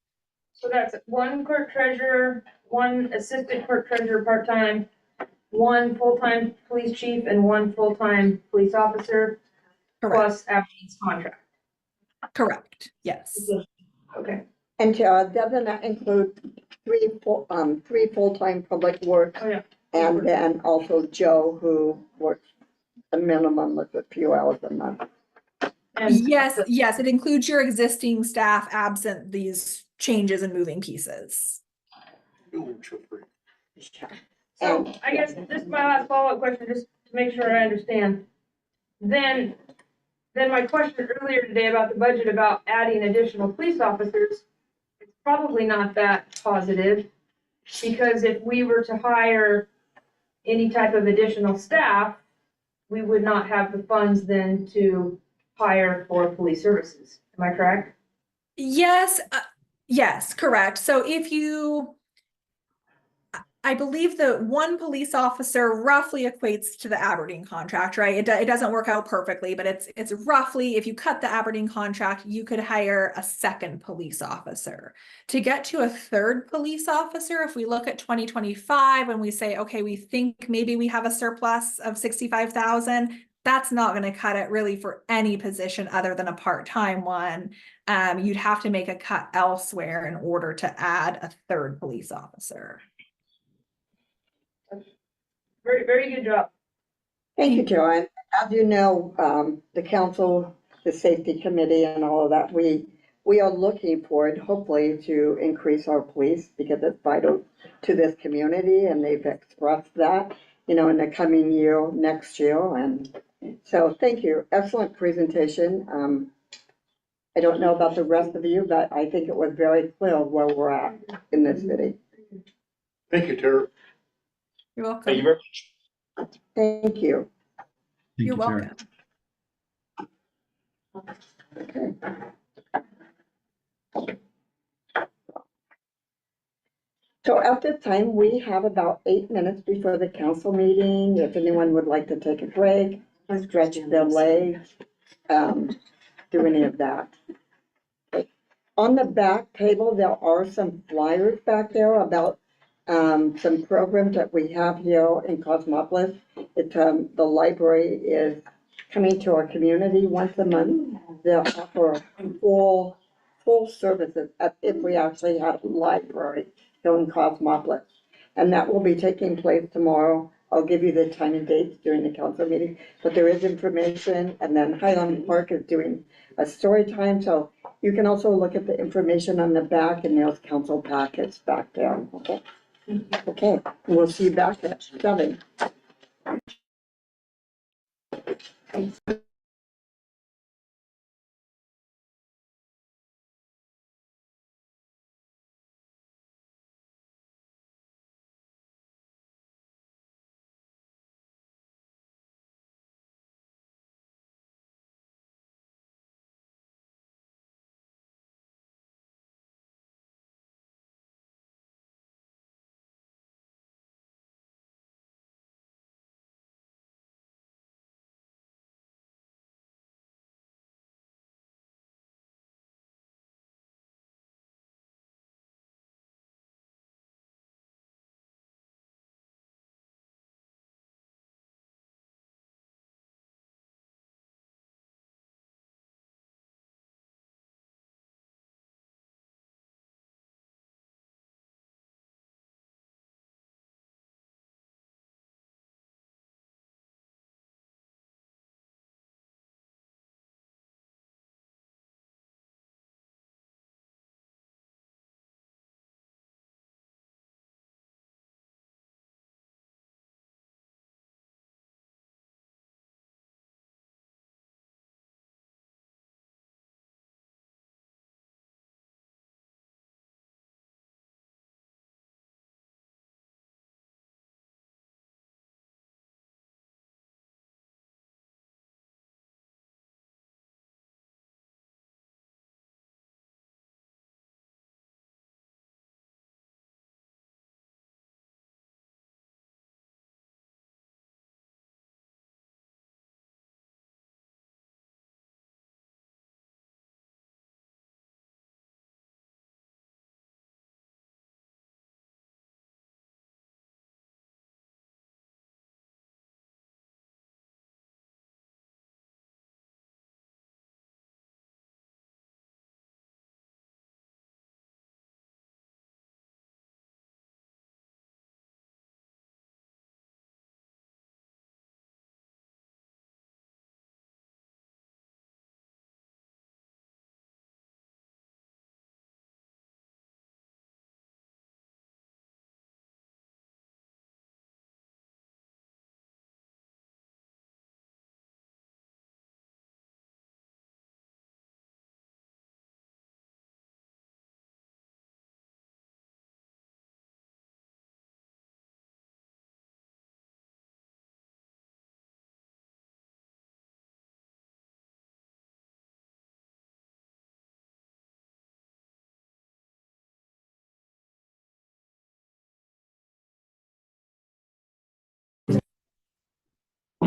Speaker 4: So that's one clerk treasurer, one assistant clerk treasurer part-time, one full-time police chief, and one full-time police officer,
Speaker 2: Correct.
Speaker 4: plus Aberdeen's contract.
Speaker 2: Correct. Yes.
Speaker 4: Okay.
Speaker 8: And doesn't that include three full-time public works?
Speaker 4: Oh, yeah.
Speaker 8: And then also Joe, who works a minimum of a few hours a month.
Speaker 4: And
Speaker 2: Yes, yes, it includes your existing staff absent these changes and moving pieces.
Speaker 4: so I guess this is my last follow-up question, just to make sure I understand. Then my question earlier today about the budget about adding additional police officers, it's probably not that positive. Because if we were to hire any type of additional staff, we would not have the funds then to hire for police services. Am I correct?
Speaker 2: Yes, yes, correct. So if you, I believe that one police officer roughly equates to the Aberdeen contract, right? It doesn't work out perfectly, but it's roughly, if you cut the Aberdeen contract, you could hire a second police officer. To get to a third police officer, if we look at 2025 and we say, okay, we think maybe we have a surplus of 65,000, that's not going to cut it really for any position other than a part-time one. You'd have to make a cut elsewhere in order to add a third police officer.
Speaker 4: Very, very good job.
Speaker 8: Thank you, Joanne. As you know, the council, the safety committee and all of that, we are looking for it, hopefully, to increase our police because it's vital to this community and they've expressed that, in the coming year, next year. And so thank you. Excellent presentation. I don't know about the rest of you, but I think it was very clear where we're at in this city.
Speaker 7: Thank you, Tara.
Speaker 2: You're welcome.
Speaker 5: Thank you very much.
Speaker 8: Thank you.
Speaker 3: Thank
Speaker 2: You're
Speaker 3: you, Tara.
Speaker 2: welcome.
Speaker 8: Okay. So at this time, we have about 8 minutes before the council meeting. If anyone would like to take a break, stretch their legs, do any of that. On the back table, there are some flyers back there about some programs that we have here in Cosmopolis. The library is coming to our community once a month. They'll offer full services as if we actually had a library here in Cosmopolis. And that will be taking place tomorrow. I'll give you the time and dates during the council meeting, but there is information. And then Highland Park is doing a story time. So you can also look at the information on the back and there's council packets back there. Okay. Okay, we'll see you back at 7.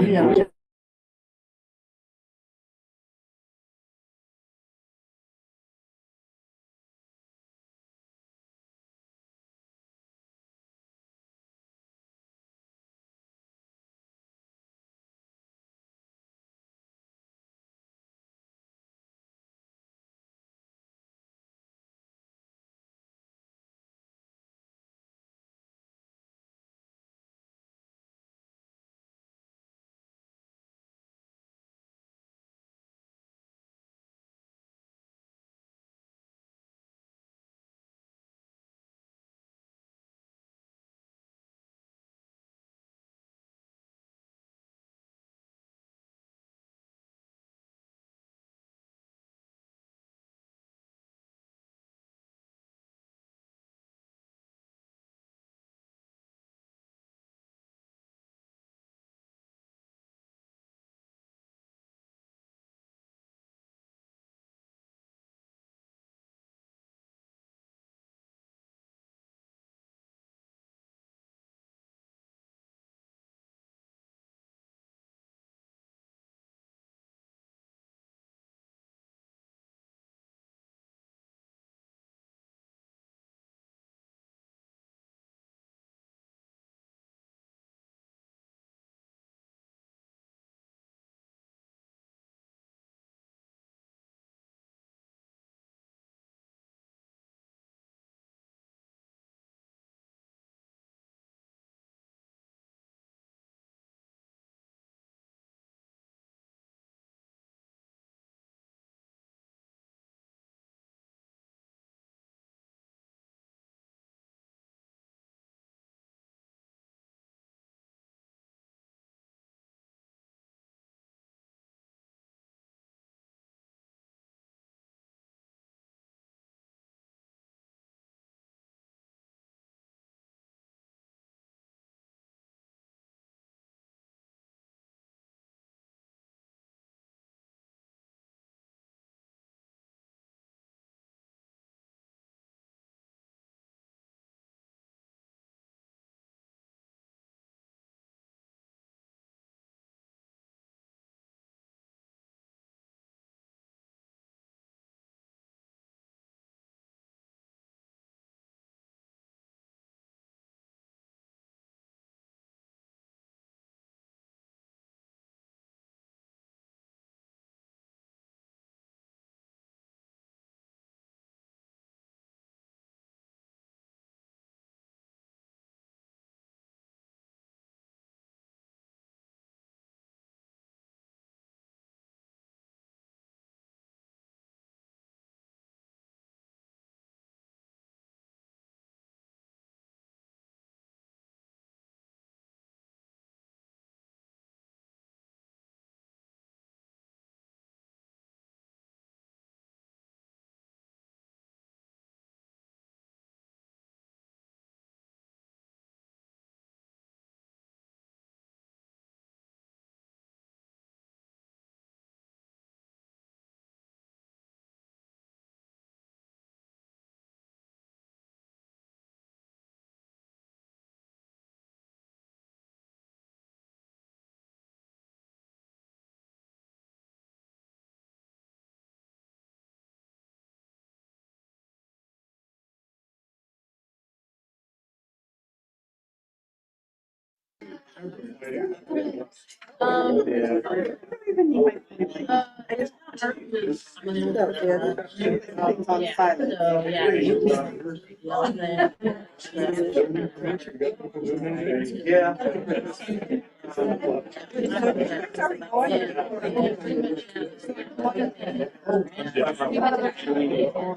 Speaker 9: Yeah.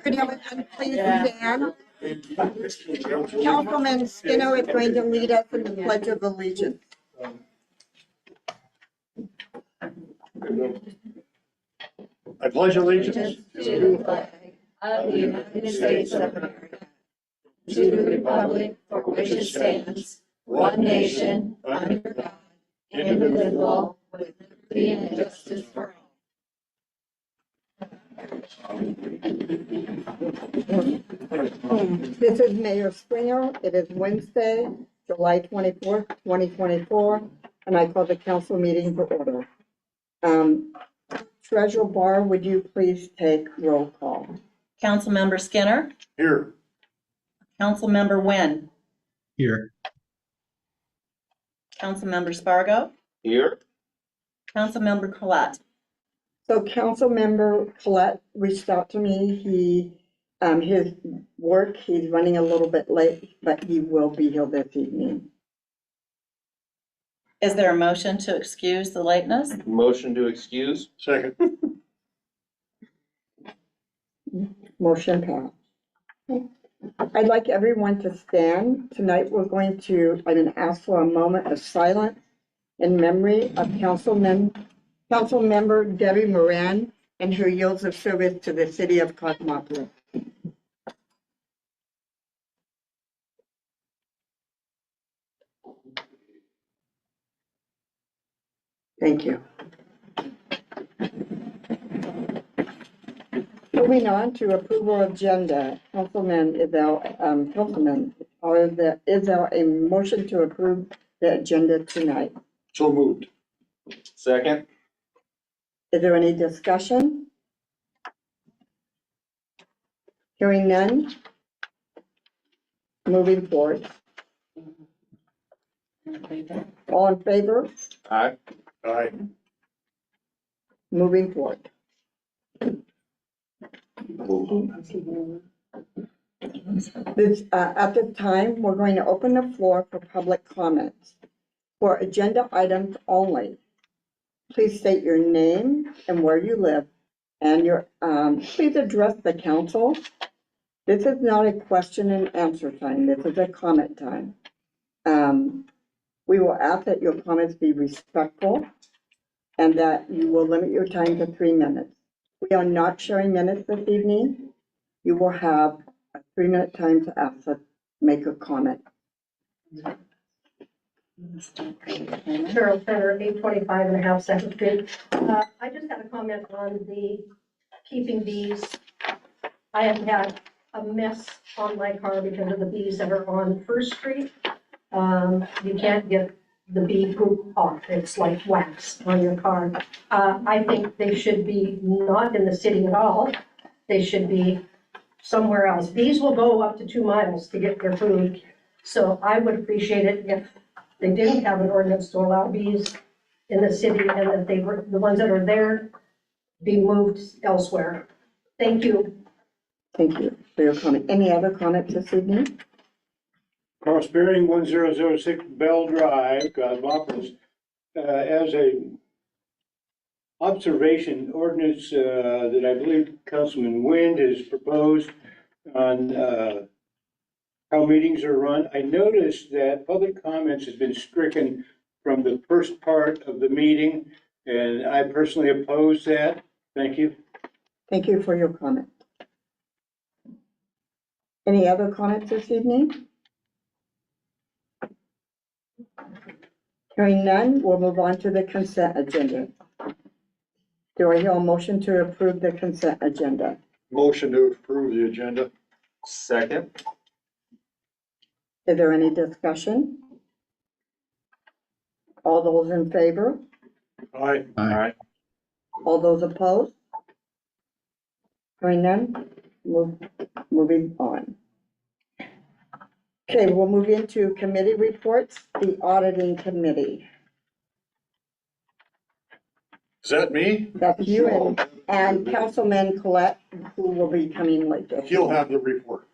Speaker 8: Could you please stand? Councilman Skinner is going to lead us in the Pledge of Allegiance.
Speaker 7: I pledge allegiance
Speaker 9: To the flag of the United States of America, to the republic for which it stands, one nation, under God, indivisible, with liberty and justice for all.
Speaker 8: This is Mayor Springer. It is Wednesday, July 24th, 2024. and I call the council meeting to order. Treasurer Barr, would you please take roll call?
Speaker 9: Councilmember Skinner,
Speaker 7: Here,
Speaker 9: Councilmember Wynn,
Speaker 3: Here,
Speaker 9: Councilmember Spargo,
Speaker 5: Here?
Speaker 9: Councilmember Colette.
Speaker 8: So Councilmember Collette reached out to me. His work, he's running a little bit late, but he will be here this evening.
Speaker 9: Is there a motion to excuse the lateness?
Speaker 5: Motion to excuse?
Speaker 7: second.
Speaker 8: Motion passed. I'd like everyone to stand. Tonight, I'm going to ask for a moment of silence in memory of Councilmember Debbie Moran and her years of service to the city of Cosmopolis. Thank you. Moving on to approval agenda, is there a motion to approve the agenda tonight?
Speaker 7: So moved.
Speaker 5: Second?
Speaker 8: Is there any discussion? Hearing none? Moving forward. All in favor?
Speaker 5: Aye.
Speaker 7: Aye.
Speaker 8: Moving forward. At this time, we're going to open the floor for public comments. For agenda items only, please state your name and where you live, and please address the council. This is not a question and answer time. This is a comment time. We will ask that your comments be respectful and that you will limit your time to 3 minutes. We are not sharing minutes this evening. You will have a 3-minute time to make a comment.
Speaker 10: Cheryl Fenner, 825 and a half Second Street. I just had a comment on the keeping bees. I have had a mess on my car because of the bees that are on First Street. You can't get the bee poop off. It's like wax on your car. I think they should be not in the city at all. They should be somewhere else. Bees will go up to 2 miles to get their food. So I would appreciate it if they didn't have an ordinance to allow bees in the city and that they were, the ones that are there, be moved elsewhere. Thank you.
Speaker 8: Thank you for your comment. Any other comments this evening?
Speaker 11: Cross bearing 1006 Bell Drive, Cosmopolis, as a observation ordinance that I believe Councilman Wind has proposed on how meetings are run. I noticed that public comments has been stricken from the first part of the meeting, and I personally oppose that. Thank you.
Speaker 8: Thank you for your comment. Any other comments this evening? Hearing none, we'll move on to the consent agenda. Do I hear a motion to approve the consent agenda?
Speaker 7: Motion to approve the agenda.
Speaker 5: Second?
Speaker 8: Is there any discussion? All those in favor?
Speaker 7: Aye.
Speaker 3: aye,
Speaker 8: All those opposed? Hearing none, moving on. Okay, we'll move into committee reports, the auditing committee.
Speaker 7: Is that me?
Speaker 8: That's you and Councilman Collette, who will be coming later.
Speaker 7: He'll have the report.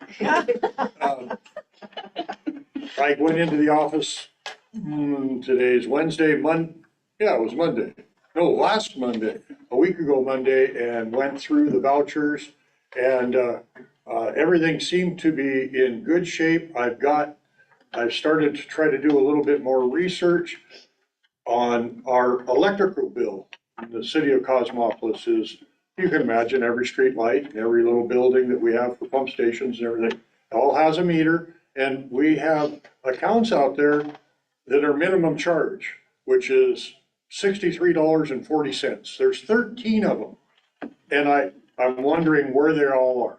Speaker 7: I went into the office, today's Wednesday, it was Monday. No, last Monday, a week ago Monday, and went through the vouchers, and everything seemed to be in good shape. I've started to try to do a little bit more research on our electrical bill. The city of Cosmopolis is, you can imagine, every street light and every little building that we have for pump stations and everything, all has a meter, and we have accounts out there that are minimum charge, which is $63.40. There's 13 of them, and I'm wondering where they all are.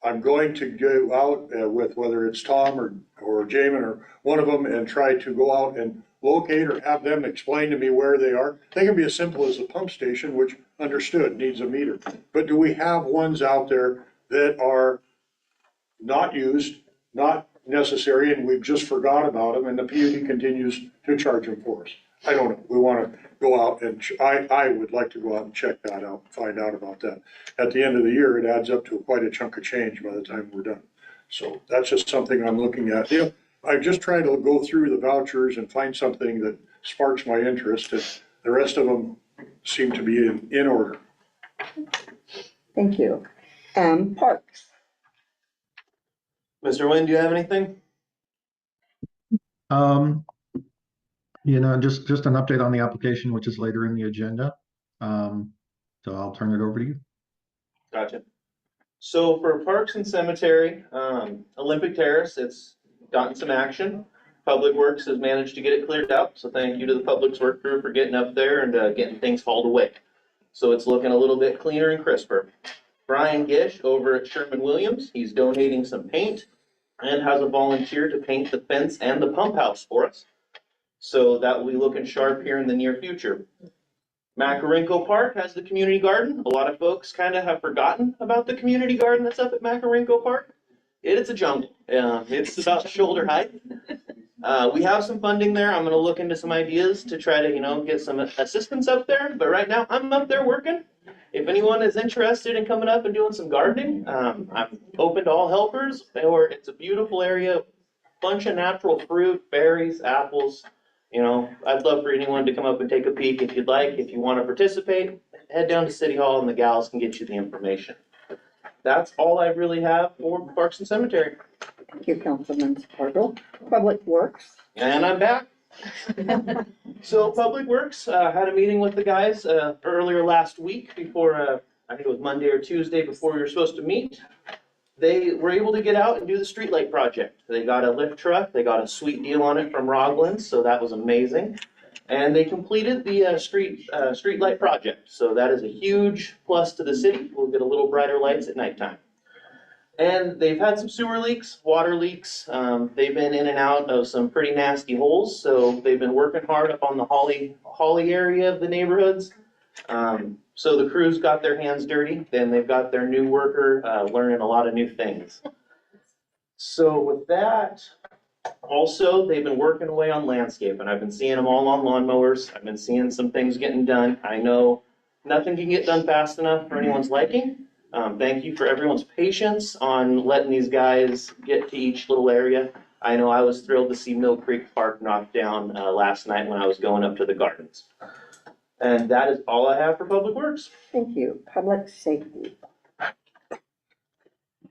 Speaker 7: I'm going to go out with whether it's Tom or Jamin or one of them and try to go out and locate or have them explain to me where they are. They can be as simple as a pump station, which understood needs a meter. But do we have ones out there that are not used, not necessary, and we've just forgot about them and the PUD continues to charge them for us? I don't know. We want to go out and, I would like to go out and check that out, find out about that. At the end of the year, it adds up to quite a chunk of change by the time we're done. So that's just something I'm looking at. Yeah, I just try to go through the vouchers and find something that sparks my interest, and the rest of them seem to be in order.
Speaker 8: Thank you. Parks.
Speaker 5: Mr. Nguyen, do you have anything?
Speaker 3: Just an update on the application, which is later in the agenda. So I'll turn it over to you.
Speaker 5: Gotcha. So for Parks and Cemetery, Olympic Terrace, it's gotten some action. Public Works has managed to get it cleared out, so thank you to the Public Works crew for getting up there and getting things hauled away. So it's looking a little bit cleaner and crisper. Brian Gish over at Sherman-Williams, he's donating some paint and has a volunteer to paint the fence and the pump house for us. So that will be looking sharp here in the near future. Macarinko Park has the community garden. A lot of folks kind of have forgotten about the community garden that's up at Macarinko Park. It's a jungle. It's about shoulder height. We have some funding there. I'm gonna look into some ideas to try to, get some assistance up there. But right now I'm up there working. If anyone is interested in coming up and doing some gardening, I'm open to all helpers. It's a beautiful area, bunch of natural fruit, berries, apples. I'd love for anyone to come up and take a peek if you'd like. If you want to participate, head down to City Hall and the gals can get you the information. That's all I really have for Parks and Cemetery.
Speaker 8: Thank you, Councilman Spargo. Public Works.
Speaker 5: And I'm back. So Public Works had a meeting with the guys earlier last week before, I think it was Monday or Tuesday before we were supposed to meet. They were able to get out and do the streetlight project. They got a lift truck, they got a sweet deal on it from Roglin, so that was amazing. And they completed the streetlight project, so that is a huge plus to the city. We'll get a little brighter lights at nighttime. And they've had some sewer leaks, water leaks. They've been in and out of some pretty nasty holes, so they've been working hard up on the Holly area of the neighborhoods. So the crew's got their hands dirty, then they've got their new worker learning a lot of new things. So with that, also, they've been working away on landscape, and I've been seeing them all on lawnmowers. I've been seeing some things getting done. I know nothing can get done fast enough for anyone's liking. Thank you for everyone's patience on letting these guys get to each little area. I know I was thrilled to see Mill Creek Park knocked down last night when I was going up to the gardens. And that is all I have for Public Works.
Speaker 8: Thank you. Public Safety.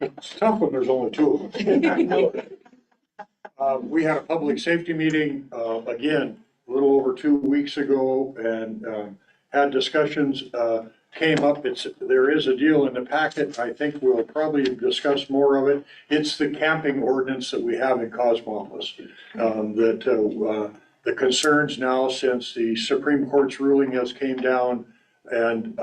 Speaker 7: It's tough when there's only two of them. We had a public safety meeting, again, a little over 2 weeks ago, and had discussions, came up. There is a deal in the packet. I think we'll probably discuss more of it. It's the camping ordinance that we have in Cosmopolis. The concerns now, since the Supreme Court's ruling has came down, and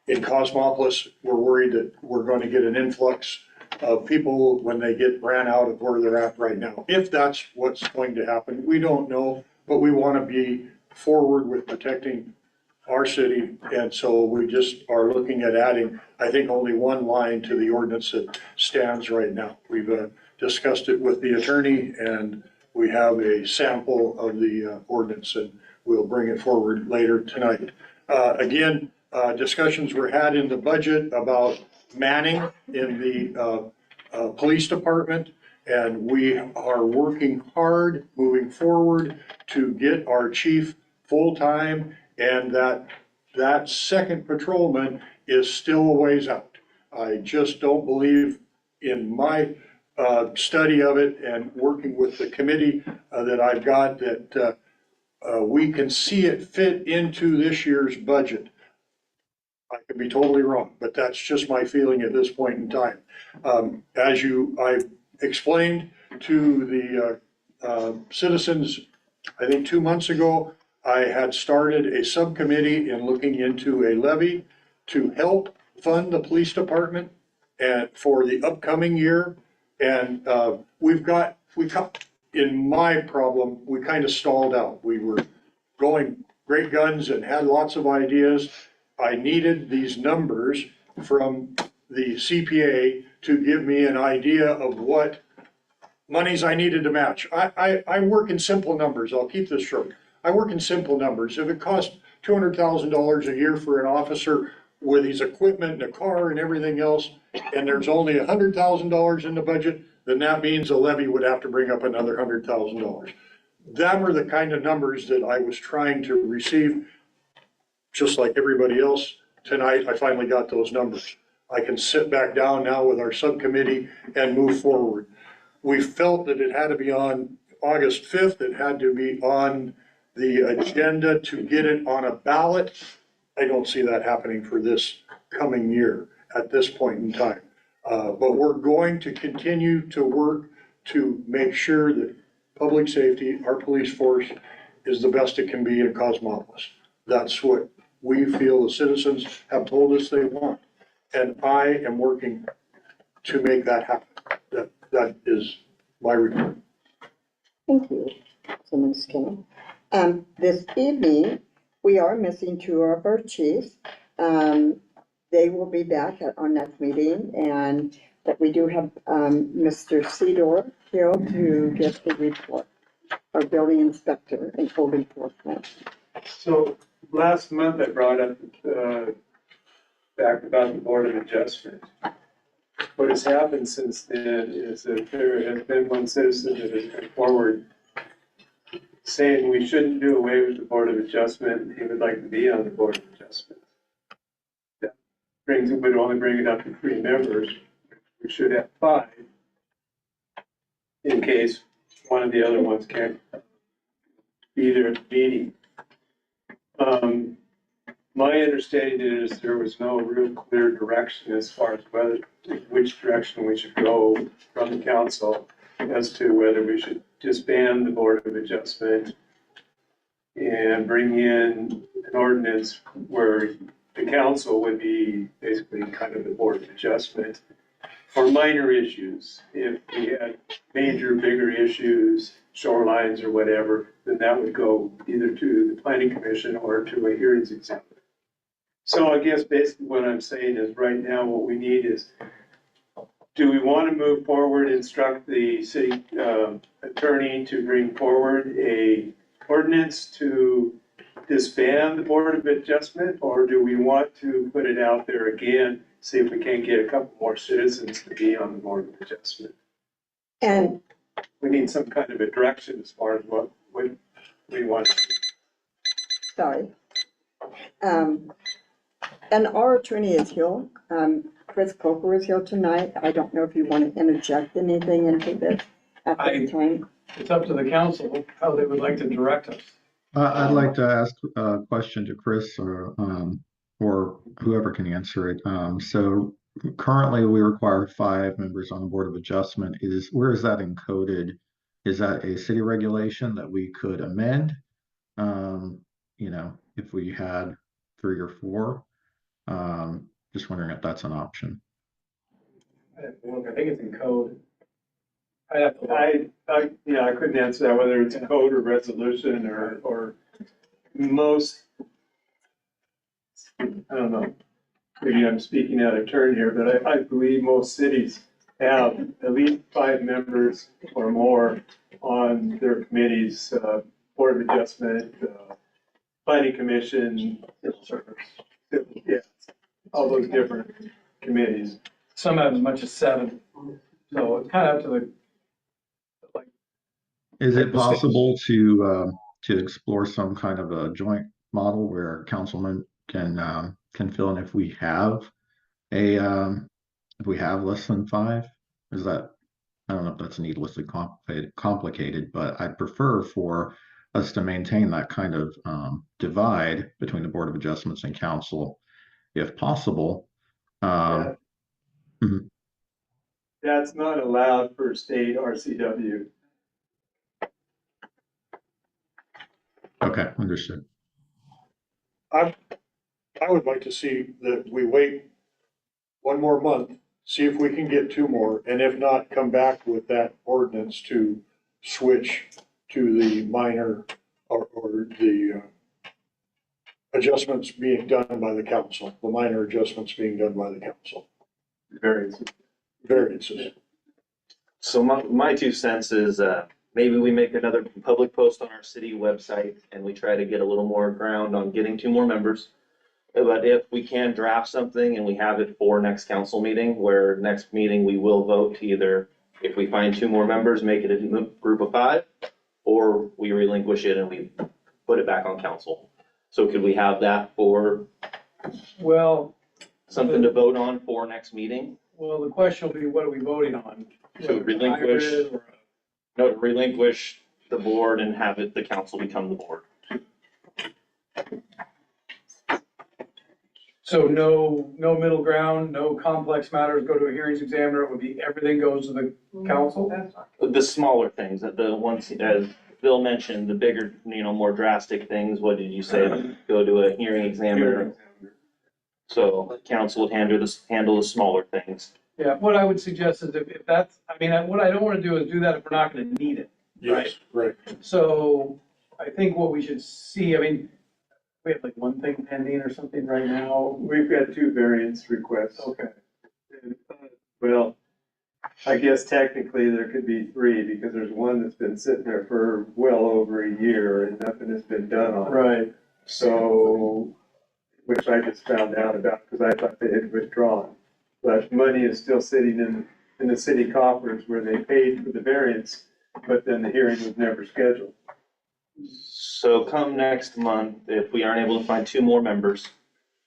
Speaker 7: in Cosmopolis, we're worried that we're going to get an influx of people when they get ran out of where they're at right now. If that's what's going to happen, we don't know, but we want to be forward with protecting our city. And so we just are looking at adding, I think, only one line to the ordinance that stands right now. We've discussed it with the attorney, and we have a sample of the ordinance, and we'll bring it forward later tonight. Again, discussions were had in the budget about manning in the police department, and we are working hard moving forward to get our chief full-time, and that second patrolman is still a ways out. I just don't believe, in my study of it and working with the committee that I've got, that we can see it fit into this year's budget. I could be totally wrong, but that's just my feeling at this point in time. I explained to the citizens, I think 2 months ago, I had started a subcommittee in looking into a levy to help fund the police department. and for the upcoming year. And in my problem, we kind of stalled out. We were going great guns and had lots of ideas. I needed these numbers from the CPA to give me an idea of what monies I needed to match. I work in simple numbers. I'll keep this short. I work in simple numbers. If it costs $200,000 a year for an officer with his equipment and a car and everything else, and there's only $100,000 in the budget, then that means a levy would have to bring up another $100,000. That were the kind of numbers that I was trying to receive, just like everybody else. Tonight, I finally got those numbers. I can sit back down now with our subcommittee and move forward. We felt that it had to be on August 5th. It had to be on the agenda to get it on a ballot. I don't see that happening for this coming year at this point in time. But we're going to continue to work to make sure that public safety, our police force, is the best it can be in Cosmopolis. That's what we feel the citizens have told us they want. And I am working to make that happen. That is my report.
Speaker 8: Thank you, Councilman Skinner. This evening, we are missing two of our chiefs. They will be back at our next meeting, but we do have Mr. Cedar here to give the report, our building inspector and code enforcement.
Speaker 6: So last month I brought up back about the Board of Adjustment. What has happened since then is that there has been one citizen that has come forward saying we shouldn't do away with the Board of Adjustment. He would like to be on the Board of Adjustment. That would only bring it up to 3 members. We should have 5 in case one of the other ones can't be there at the meeting. My understanding is there was no real clear direction as far as which direction we should go from the council as to whether we should disband the Board of Adjustment and bring in an ordinance where the council would be basically kind of the Board of Adjustment for minor issues. If we had major, bigger issues, shorelines or whatever, then that would go either to the Planning Commission or to a hearings examiner. So I guess basically what I'm saying is right now what we need is, do we want to move forward, instruct the city attorney to bring forward a ordinance to disband the Board of Adjustment, or do we want to put it out there again, see if we can't get a couple more citizens to be on the Board of Adjustment?
Speaker 8: And
Speaker 6: We need some kind of a direction as far as what we want to do.
Speaker 8: sorry. And our attorney is here. Chris Coker is here tonight. I don't know if you want to interject anything into this at this time.
Speaker 6: It's up to the council how they would like to direct us.
Speaker 3: I'd like to ask a question to Chris or whoever can answer it. So currently we require 5 members on the Board of Adjustment. Where is that encoded? Is that a city regulation that we could amend? If we had 3 or 4, just wondering if that's an option.
Speaker 6: I think it's in code. I couldn't answer that, whether it's a code or resolution or most, I don't know. Maybe I'm speaking out of turn here, but I believe most cities have at least 5 members or more on their committees, Board of Adjustment, Planning Commission, Civil Service. Yeah, all those different committees. Some have as much as 7. So it's kind of up to the.
Speaker 3: Is it possible to explore some kind of a joint model where councilmen can fill in if we have less than 5? Is that, I don't know if that's needlessly complicated, but I'd prefer for us to maintain that kind of divide between the Board of Adjustments and council, if possible.
Speaker 6: That's not allowed per state RCW.
Speaker 3: Okay, understood.
Speaker 7: I would like to see that we wait one more month see if we can get two more, and if not, come back with that ordinance to switch to the minor or the adjustments being done by the council, the minor adjustments being done by the council, variances.
Speaker 5: So my 2 cents is, maybe we make another public post on our city website and we try to get a little more ground on getting 2 more members. But if we can draft something and we have it for next council meeting, where next meeting we will vote to either, if we find 2 more members, make it a group of 5, or we relinquish it and we put it back on council. So could we have that for
Speaker 6: Well,
Speaker 5: something to vote on for next meeting?
Speaker 6: well, the question will be, what are we voting on?
Speaker 5: To relinquish,
Speaker 6: Hybrid or-
Speaker 5: no, relinquish the board and have it, the council become the board.
Speaker 6: So no middle ground, no complex matters go to a hearings examiner, it would be, everything goes to the council?
Speaker 5: The smaller things, the ones, as Bill mentioned, the bigger, more drastic things, what did you say? Go to a hearing examiner. So council would handle the smaller things.
Speaker 6: Yeah, what I would suggest is if that's, I mean, what I don't wanna do is do that if we're not gonna need it.
Speaker 7: Yes, right.
Speaker 6: So I think what we should see, I mean, we have like 1 thing pending or something right now.
Speaker 12: We've got 2 variance requests.
Speaker 6: Okay.
Speaker 12: Well, I guess technically there could be 3 because there's one that's been sitting there for well over a year and nothing has been done on it.
Speaker 6: Right.
Speaker 12: So, which I just found out about because I thought they had withdrawn. But money is still sitting in the city coffers where they paid for the variance, but then the hearing was never scheduled.
Speaker 5: So come next month, if we aren't able to find 2 more members,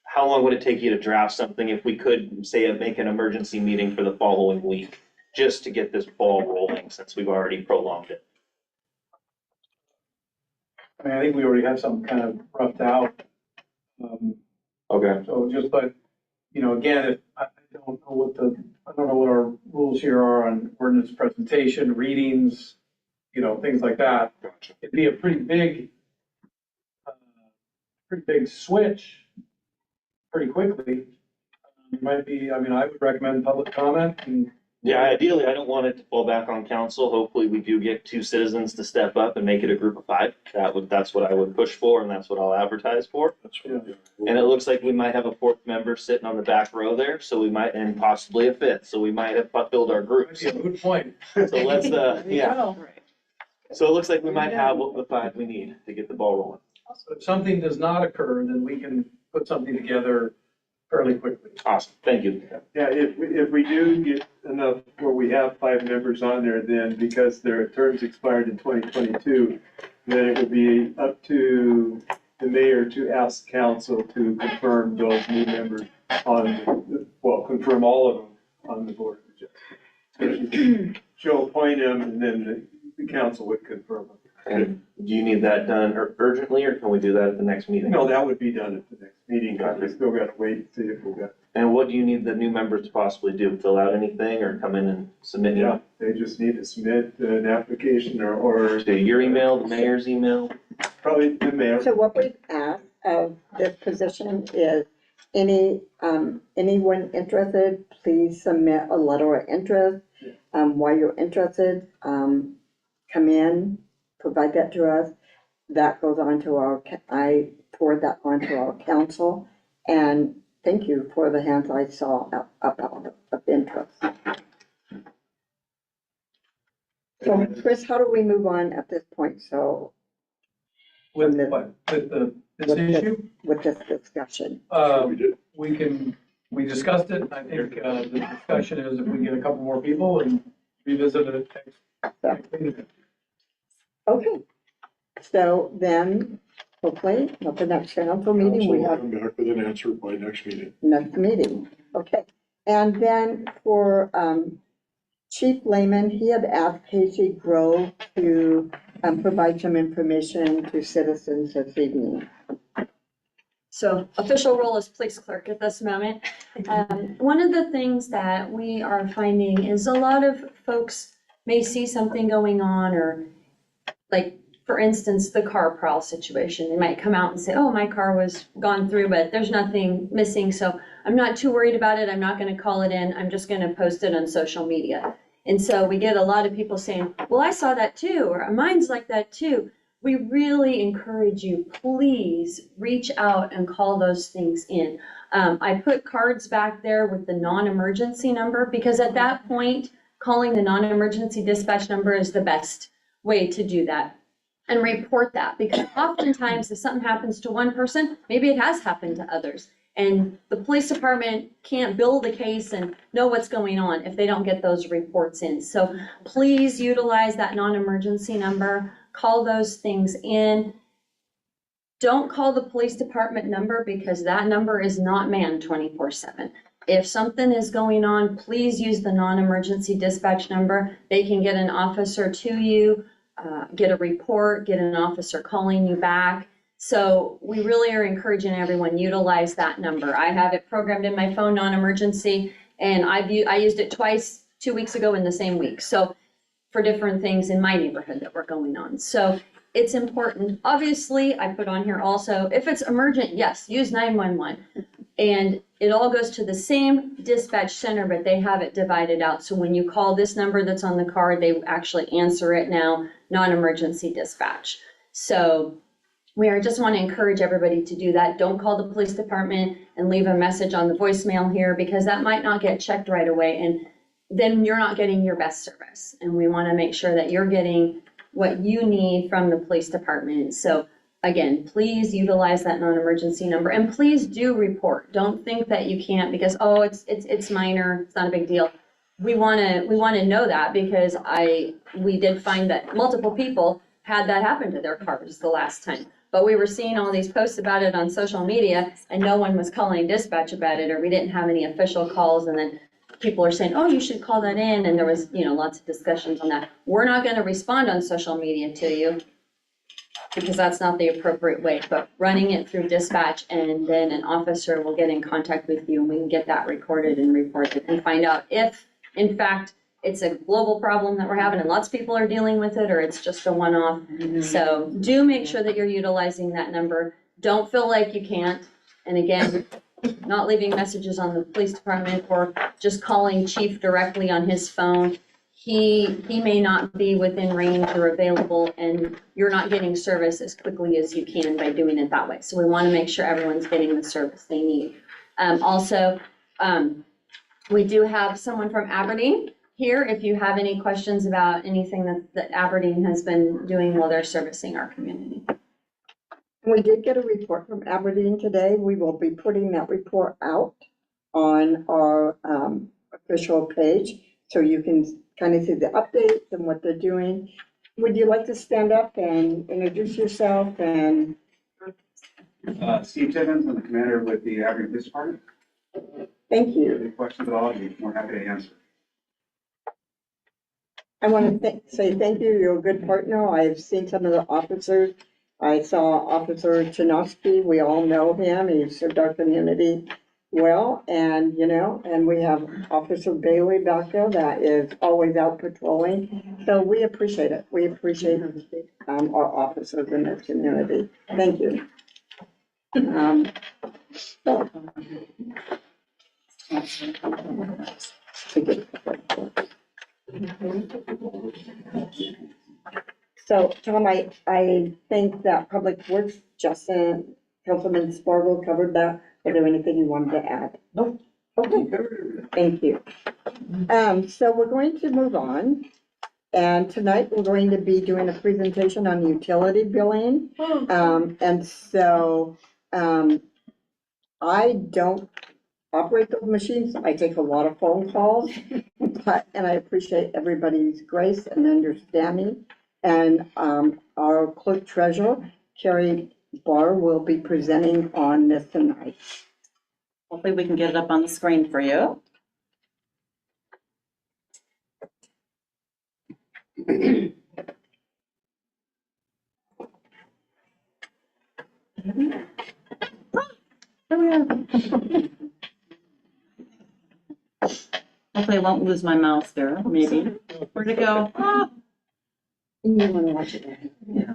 Speaker 5: how long would it take you to draft something if we could, say, make an emergency meeting for the following week? Just to get this ball rolling, since we've already prolonged it.
Speaker 6: I mean, I think we already have something kind of roughed out.
Speaker 5: Okay.
Speaker 6: So just, but, again, if, I don't know what our rules here are on ordinance presentation, readings, things like that. It'd be a pretty big switch pretty quickly. It might be, I would recommend public comment and.
Speaker 5: Yeah, ideally, I don't want it to fall back on council. Hopefully, we do get 2 citizens to step up and make it a group of 5. That's what I would push for, and that's what I'll advertise for.
Speaker 7: That's what.
Speaker 5: And it looks like we might have a 4th member sitting on the back row there, so we might, and possibly a 5th, so we might have filled our groups.
Speaker 6: Yeah, good point.
Speaker 5: So let's, yeah. So it looks like we might have the 5 we need to get the ball rolling.
Speaker 6: So if something does not occur, then we can put something together fairly quickly.
Speaker 5: Awesome, thank you.
Speaker 12: Yeah, if we do get enough where we have 5 members on there, then because their terms expired in 2022, then it would be up to the mayor to ask council to confirm those new members confirm all of them on the board of adjustment. She'll appoint them and then the council would confirm them.
Speaker 5: And do you need that done urgently, or can we do that at the next meeting?
Speaker 12: No, that would be done at the next meeting. We still gotta wait and see if we got.
Speaker 5: And what do you need the new members to possibly do? Fill out anything or come in and submit?
Speaker 12: Yeah, they just need to submit an application or
Speaker 5: To your email, the mayor's email?
Speaker 12: probably the mayor.
Speaker 8: So what we've asked of this position is anyone interested, please submit a letter of interest. Why you're interested, come in, provide that to us. That goes on to I forward that on to our council. And thank you for the hands I saw up of interest. So Chris, how do we move on at this point? So
Speaker 6: With what, with this issue?
Speaker 8: with this discussion.
Speaker 6: We discussed it, I think, the discussion is if we get a couple more people and revisit it next meeting.
Speaker 8: Okay, so then hopefully at the next council meeting,
Speaker 7: Council
Speaker 8: we
Speaker 7: will
Speaker 8: have
Speaker 7: come back with an answer by next meeting.
Speaker 8: next meeting. Okay, and then for Chief Lehman, he had asked Casey Grove to provide some information to citizens this evening.
Speaker 1: So official role is police clerk at this moment.
Speaker 9: One of the things that we are finding is a lot of folks may see something going on or like
Speaker 1: for instance, the car prowl situation. They might come out and say, oh, my car was gone through, but there's nothing missing, so I'm not too worried about it. I'm not gonna call it in. I'm just gonna post it on social media. And so we get a lot of people saying, well, I saw that too, or mine's like that too. We really encourage you, please reach out and call those things in. I put cards back there with the non-emergency number, because at that point, calling the non-emergency dispatch number is the best way to do that. And report that, because oftentimes if something happens to one person, maybe it has happened to others. And the police department can't build a case and know what's going on if they don't get those reports in. So please utilize that non-emergency number, call those things in. Don't call the police department number, because that number is not manned 24/7. If something is going on, please use the non-emergency dispatch number. They can get an officer to you, get a report, get an officer calling you back. So we really are encouraging everyone, utilize that number. I have it programmed in my phone, non-emergency, and I used it twice 2 weeks ago in the same week. So for different things in my neighborhood that were going on. So it's important. Obviously, I put on here also, if it's emergent, yes, use 911. And it all goes to the same dispatch center, but they have it divided out. So when you call this number that's on the card, they actually answer it now, non-emergency dispatch. So we just want to encourage everybody to do that. Don't call the police department and leave a message on the voicemail here, because that might not get checked right away. And then you're not getting your best service. And we want to make sure that you're getting what you need from the police department. So again, please utilize that non-emergency number, and please do report. Don't think that you can't because, oh, it's minor, it's not a big deal. We want to know that, because we did find that multiple people had that happen to their cars the last time. But we were seeing all these posts about it on social media, and no one was calling dispatch about it, or we didn't have any official calls. And then people are saying, oh, you should call that in. And there was, lots of discussions on that. We're not going to respond on social media to you, because that's not the appropriate way, but running it through dispatch, and then an officer will get in contact with you, and we can get that recorded and reported and find out if, in fact, it's a global problem that we're having and lots of people are dealing with it, or it's just a one-off. So do make sure that you're utilizing that number. Don't feel like you can't. And again, not leaving messages on the police department, or just calling chief directly on his phone. He may not be within range or available, and you're not getting service as quickly as you can by doing it that way. So we want to make sure everyone's getting the service they need. Also, we do have someone from Aberdeen here if you have any questions about anything that Aberdeen has been doing while they're servicing our community.
Speaker 8: We did get a report from Aberdeen today. We will be putting that report out on our official page, so you can kind of see the updates and what they're doing. Would you like to stand up and introduce yourself? And
Speaker 13: Steve Timmons, I'm the commander with the Aberdeen Police Department.
Speaker 8: thank you.
Speaker 13: Any questions at all, I'd be more happy to answer.
Speaker 8: I want to say thank you. You're a good partner. I've seen some of the officers. I saw Officer Chinosky. We all know him. He served our community well. And, and we have Officer Bailey back there that is always out patrolling. So we appreciate it. We appreciate our officers in this community. Thank you. So, Tom, I think that Public Works, Justin, Councilman Spargo covered that. Is there anything you wanted to add?
Speaker 13: Nope.
Speaker 8: Okay, thank you. So we're going to move on. And tonight we're going to be doing a presentation on utility billing. And so I don't operate those machines. I take a lot of phone calls, and I appreciate everybody's grace and understanding. And our clerk treasurer, Carrie Barr, will be presenting on this tonight.
Speaker 14: Hopefully we can get it up on the screen for you. Hopefully I won't lose my mouse there, maybe. Where'd it go? Ah.
Speaker 1: You want to watch it?
Speaker 14: Yeah.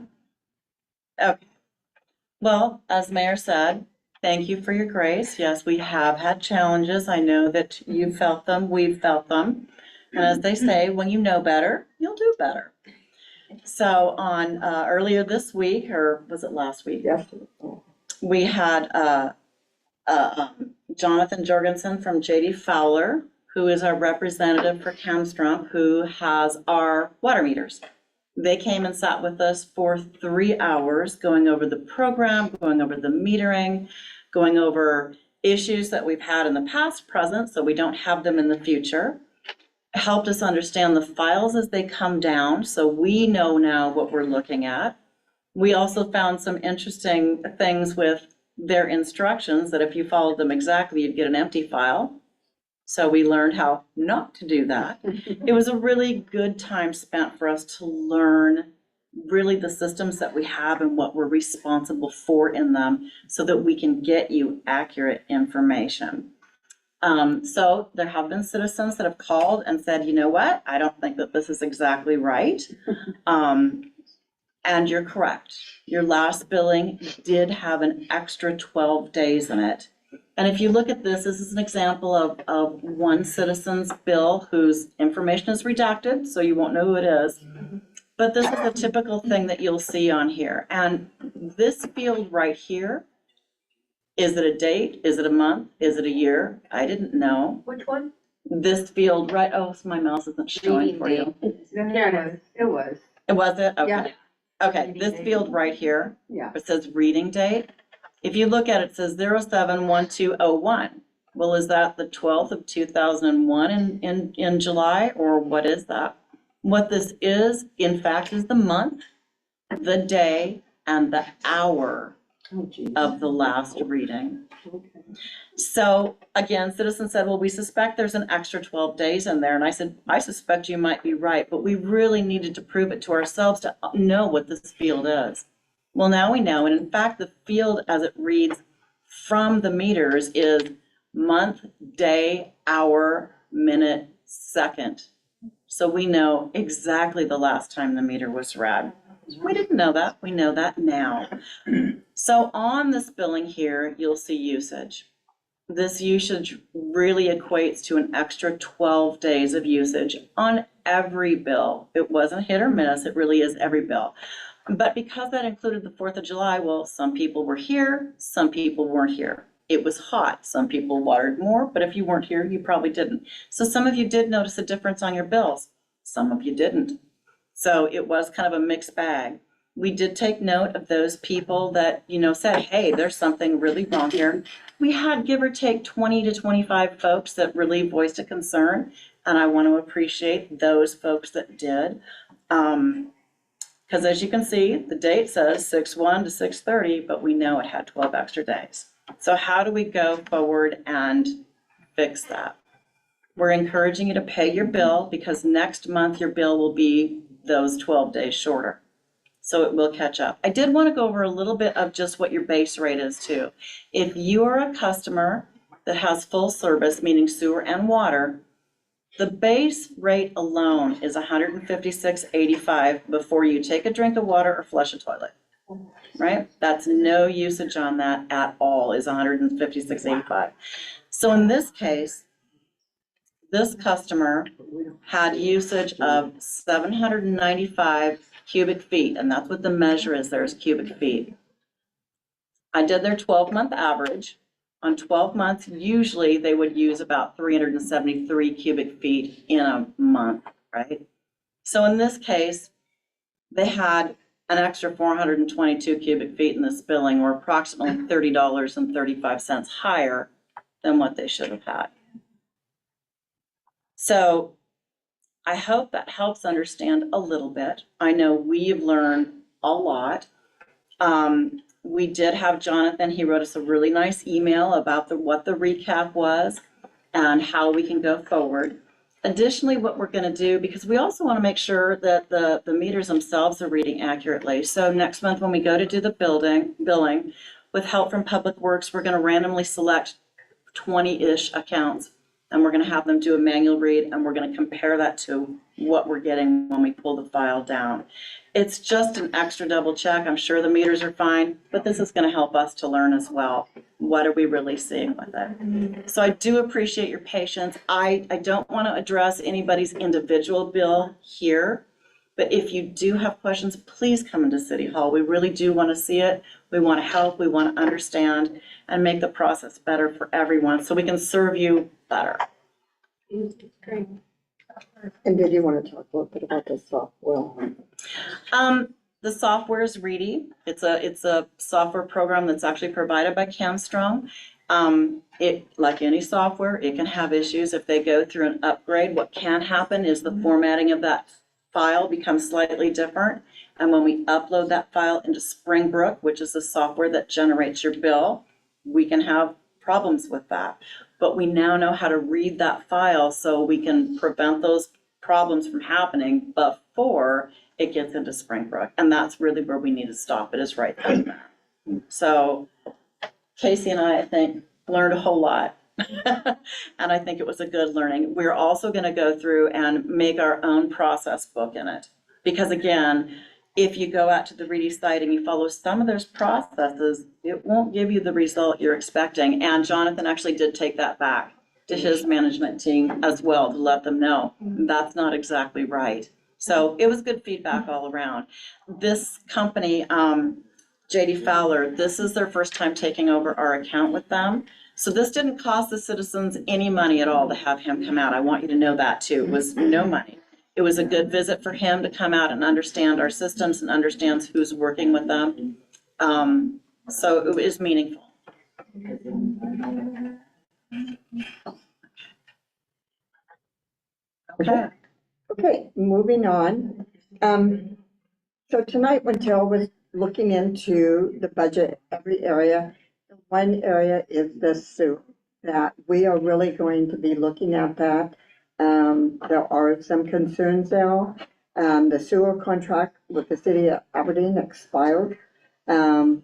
Speaker 14: Well, as Mayor said, thank you for your grace. Yes, we have had challenges. I know that you felt them, we've felt them. And as they say, when you know better, you'll do better. So on, earlier this week, or was it last week?
Speaker 8: Yes.
Speaker 14: We had, Jonathan Jorgensen from JD Fowler, who is our representative for Camstrump, who has our water meters. They came and sat with us for 3 hours, going over the program, going over the metering, going over issues that we've had in the past, present, so we don't have them in the future. Helped us understand the files as they come down, so we know now what we're looking at. We also found some interesting things with their instructions, that if you followed them exactly, you'd get an empty file. So we learned how not to do that. It was a really good time spent for us to learn really the systems that we have and what we're responsible for in them, so that we can get you accurate information. So there have been citizens that have called and said, you know what, I don't think that this is exactly right. And you're correct. Your last billing did have an extra 12 days in it. And if you look at this, this is an example of one citizen's bill whose information is redacted, so you won't know who it is. But this is a typical thing that you'll see on here. And this field right here, is it a date? Is it a month? Is it a year? I didn't know.
Speaker 10: Which one?
Speaker 14: This field, right, oh, so my mouse isn't showing for you.
Speaker 8: There it was.
Speaker 14: It was it?
Speaker 8: Yeah.
Speaker 14: Okay. Okay, this field right here,
Speaker 8: Yeah.
Speaker 14: it says reading date. If you look at it, it says 07/12/01. Well, is that the 12th of 2001 in July, or what is that? What this is, in fact, is the month, the day, and the hour of the last reading. So again, citizens said, well, we suspect there's an extra 12 days in there. And I said, I suspect you might be right, but we really needed to prove it to ourselves to know what this field is. Well, now we know. And in fact, the field as it reads from the meters is month, day, hour, minute, second. So we know exactly the last time the meter was read. We didn't know that. We know that now. So on this billing here, you'll see usage. This usage really equates to an extra 12 days of usage on every bill. It wasn't hit or miss. It really is every bill. But because that included the 4th of July, well, some people were here, some people weren't here. It was hot. Some people watered more, but if you weren't here, you probably didn't. So some of you did notice a difference on your bills. Some of you didn't. So it was kind of a mixed bag. We did take note of those people that, said, hey, there's something really wrong here. We had, give or take, 20 to 25 folks that really voiced a concern, and I want to appreciate those folks that did. Because as you can see, the date says 6/1 to 6/30, but we know it had 12 extra days. So how do we go forward and fix that? We're encouraging you to pay your bill, because next month your bill will be those 12 days shorter. So it will catch up. I did want to go over a little bit of just what your base rate is too. If you are a customer that has full service, meaning sewer and water, the base rate alone is $156.85 before you take a drink of water or flush a toilet, right? That's no usage on that at all, is $156.85. So in this case, this customer had usage of 795 cubic feet, and that's what the measure is, there's cubic feet. I did their 12-month average. On 12 months, usually they would use about 373 cubic feet in a month, right? So in this case, they had an extra 422 cubic feet in this billing, or approximately $30.35 higher than what they should have had. So I hope that helps understand a little bit. I know we've learned a lot. We did have Jonathan, he wrote us a really nice email about what the recap was and how we can go forward. Additionally, what we're going to do, because we also want to make sure that the meters themselves are reading accurately. So next month when we go to do the billing, with help from Public Works, we're going to randomly select 20-ish accounts. and we're gonna have them do a manual read, and we're gonna compare that to what we're getting when we pull the file down. It's just an extra double check. I'm sure the meters are fine, but this is gonna help us to learn as well. What are we really seeing with it? So I do appreciate your patience. I don't want to address anybody's individual bill here, but if you do have questions, please come into City Hall. We really do want to see it. We want to help, we want to understand, and make the process better for everyone, so we can serve you better.
Speaker 10: Great.
Speaker 8: And did you want to talk a little bit about the software?
Speaker 14: The software is Reedy. It's a software program that's actually provided by Camstrong. It, like any software, it can have issues if they go through an upgrade. What can happen is the formatting of that file becomes slightly different. And when we upload that file into Springbrook, which is the software that generates your bill, we can have problems with that. But we now know how to read that file so we can prevent those problems from happening before it gets into Springbrook. And that's really where we need to stop it, is right there. So Casey and I think, learned a whole lot. And I think it was a good learning. We're also gonna go through and make our own process book in it. Because again, if you go out to the Reedy site and you follow some of those processes, it won't give you the result you're expecting. And Jonathan actually did take that back to his management team as well, to let them know that's not exactly right. So it was good feedback all around. This company, JD Fowler, this is their first time taking over our account with them. So this didn't cost the citizens any money at all to have him come out. I want you to know that too. It was no money. It was a good visit for him to come out and understand our systems and understands who's working with them. So it is meaningful. Okay.
Speaker 8: Okay, moving on. So tonight, when Terrell was looking into the budget, every area, one area is the sewer, that we are really going to be looking at that. There are some concerns there. The sewer contract with the city of Aberdeen expired. I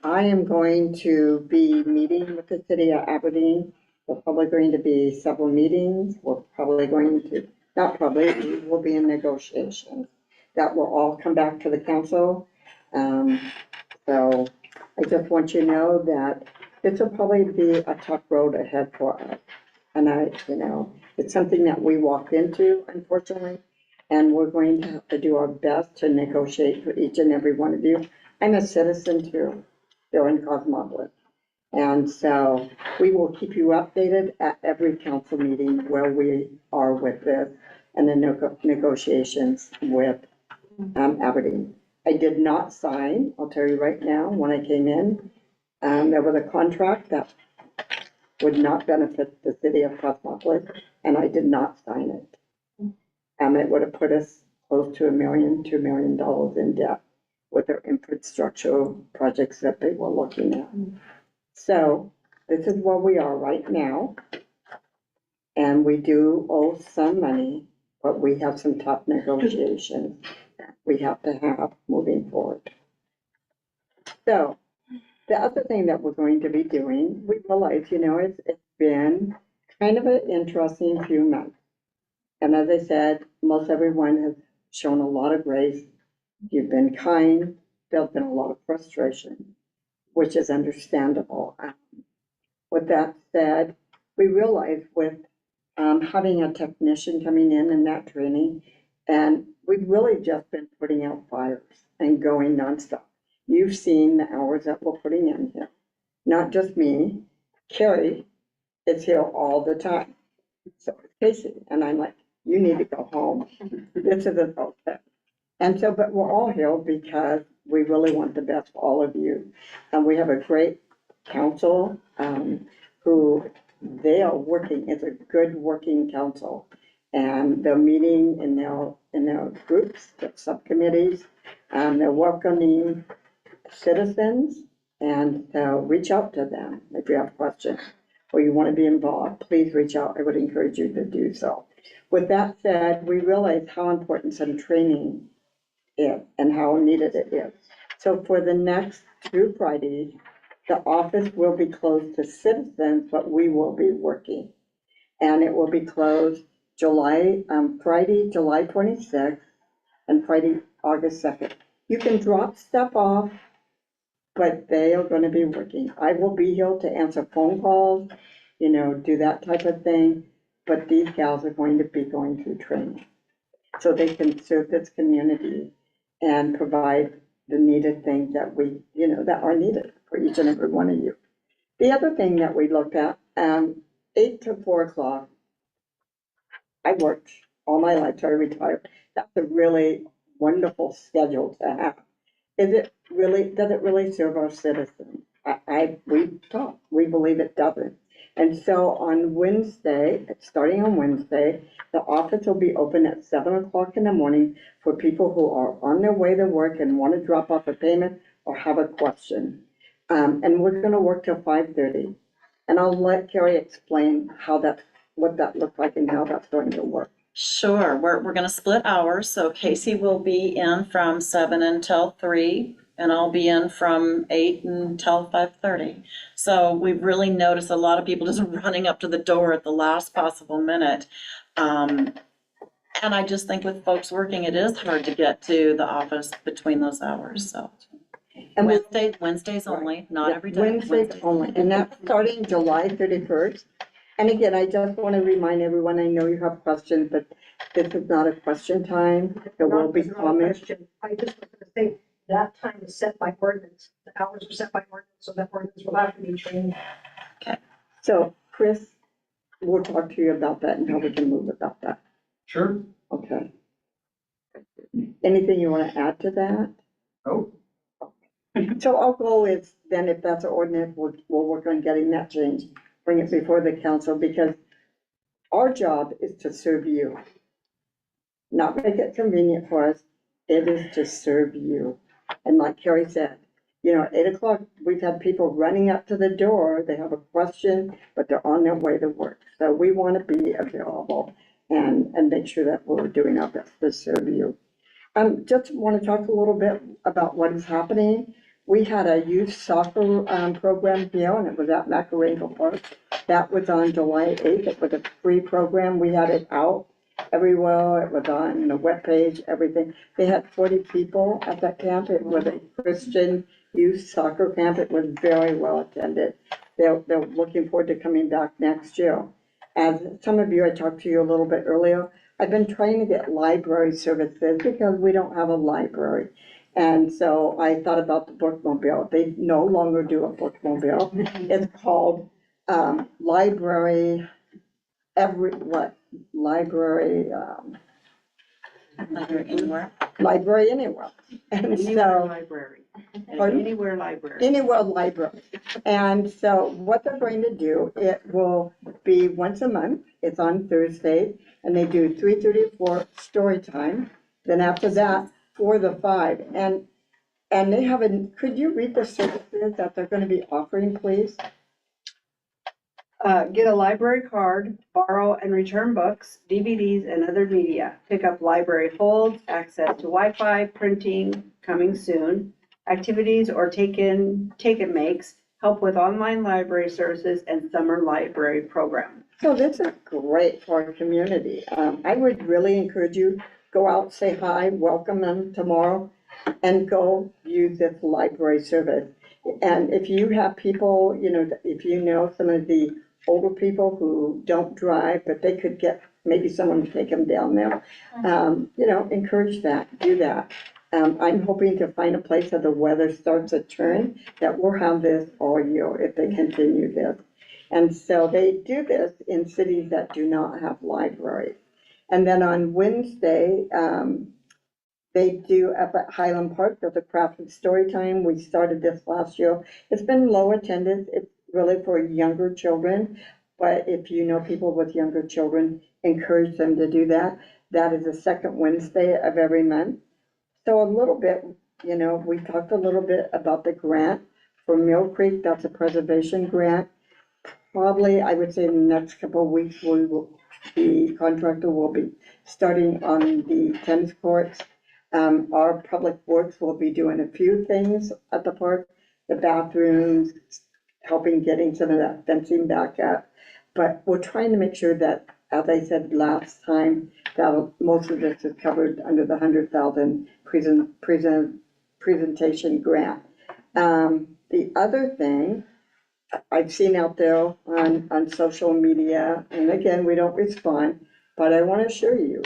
Speaker 8: am going to be meeting with the city of Aberdeen. There's probably going to be several meetings. We're probably going to, not probably, we will be in negotiations. That will all come back to the council. So I just want you to know that this will probably be a tough road ahead for us. And it's something that we walked into, unfortunately, and we're going to have to do our best to negotiate for each and every one of you. I'm a citizen too, here in Cosmopolis. And so we will keep you updated at every council meeting where we are with this and the negotiations with Aberdeen. I did not sign, I'll tell you right now, when I came in, there was a contract that would not benefit the city of Cosmopolis, and I did not sign it. It would have put us close to $2 million in debt with their infrastructure projects that they were looking at. So this is where we are right now. And we do owe some money, but we have some tough negotiations that we have to have moving forward. So the other thing that we're going to be doing, we realize, it's been kind of an interesting few months. And as I said, most everyone has shown a lot of grace. You've been kind. There's been a lot of frustration, which is understandable. With that said, we realize with having a technician coming in and that training, and we've really just been putting out fires and going nonstop. You've seen the hours that we're putting in here. Not just me, Carrie is here all the time. So it's Casey, and I'm like, you need to go home. This isn't okay. And so, but we're all here because we really want the best for all of you. And we have a great council who they are working, it's a good working council. And they're meeting in their groups, their subcommittees, they're welcoming citizens, and reach out to them if you have questions or you want to be involved. Please reach out. I would encourage you to do so. With that said, we realize how important some training is and how needed it is. So for the next 2 Fridays, The office will be closed to citizens, but we will be working. And it will be closed Friday, July 26th, and Friday, August 2nd. You can drop stuff off, but they are gonna be working. I will be here to answer phone calls, do that type of thing, but these gals are going to be going through training. So they can serve this community and provide the needed things that that are needed for each and every one of you. The other thing that we looked at, 8 to 4 o'clock, I worked all my life till I retired. That's a really wonderful schedule to have. Does it really serve our citizens? We believe it doesn't. And so on Wednesday, starting on Wednesday, the office will be open at 7 o'clock in the morning for people who are on their way to work and want to drop off a payment or have a question. And we're gonna work till 5:30. And I'll let Carrie explain what that looks like and how that's going to work.
Speaker 14: Sure, we're gonna split hours, so Casey will be in from 7 until 3, and I'll be in from 8 until 5:30. So we've really noticed a lot of people just running up to the door at the last possible minute. And I just think with folks working, it is hard to get to the office between those hours, so.
Speaker 8: And
Speaker 14: Wednesdays only, not every day.
Speaker 8: Wednesdays only, and that's starting July 31st. And again, I just want to remind everyone, I know you have questions, but this is not a question time. There will be
Speaker 10: It's not a
Speaker 8: comments.
Speaker 10: question. I just was gonna say, that time is set by ordinance. The hours are set by ordinance, so that ordinance will have to be changed.
Speaker 8: So Chris, we'll talk to you about that and how we can move about that.
Speaker 13: Sure.
Speaker 8: Okay. Anything you want to add to that?
Speaker 13: Oh.
Speaker 8: So our goal is then, if that's an ordinance, we'll work on getting that changed, bring it before the council, because our job is to serve you. Not make it convenient for us, it is to serve you. And like Carrie said, 8 o'clock, we've had people running up to the door, they have a question, but they're on their way to work. So we want to be available and make sure that we're doing our best to serve you. Just want to talk a little bit about what is happening. We had a youth soccer program here, and it was at Macarena Park. That was on July 8th. It was a free program. We had it out everywhere. It was on the webpage, everything. They had 40 people at that camp. It was a Christian youth soccer camp. It was very well attended. They're looking forward to coming back next year. As some of you, I talked to you a little bit earlier, I've been trying to get library services because we don't have a library. And so I thought about the bookmobile. They no longer do a bookmobile. It's called Library Anywhere. Library Anywhere. And so.
Speaker 4: Library.
Speaker 8: Pardon?
Speaker 4: Anywhere library.
Speaker 8: Anywhere library. And so what they're going to do, it will be once a month. It's on Thursday, and they do 3:30 for story time. Then after that, 4 to 5. And they have could you read the services that they're going to be offering, please?
Speaker 4: Get a library card, borrow and return books, DVDs, and other media. Pick up library holds, access to Wi-Fi, printing, coming soon. Activities or take-it makes, help with online library services and summer library program.
Speaker 8: So this is great for our community. I would really encourage you, go out, say hi, welcome them tomorrow, and go use this library service. And if you have people, if you know some of the older people who don't drive, but they could get maybe someone to take them down there, encourage that, do that. I'm hoping to find a place that the weather starts to turn, that we'll have this all year if they continue this. And so they do this in cities that do not have libraries. And then on Wednesday, they do up at Highland Park, there's a crafted story time. We started this last year. It's been low attendance. It's really for younger children. But if you know people with younger children, encourage them to do that. That is the second Wednesday of every month. So a little bit, we talked a little bit about the grant for Mill Creek. That's a preservation grant. Probably, I would say in the next couple of weeks, the contractor will be starting on the tennis courts. Our public works will be doing a few things at the park, the bathrooms, helping getting some of that fencing back up. But we're trying to make sure that, as I said last time, that most of this is covered under the 100,000 presentation grant. The other thing I've seen out there on social media, and again, we don't respond, but I want to assure you,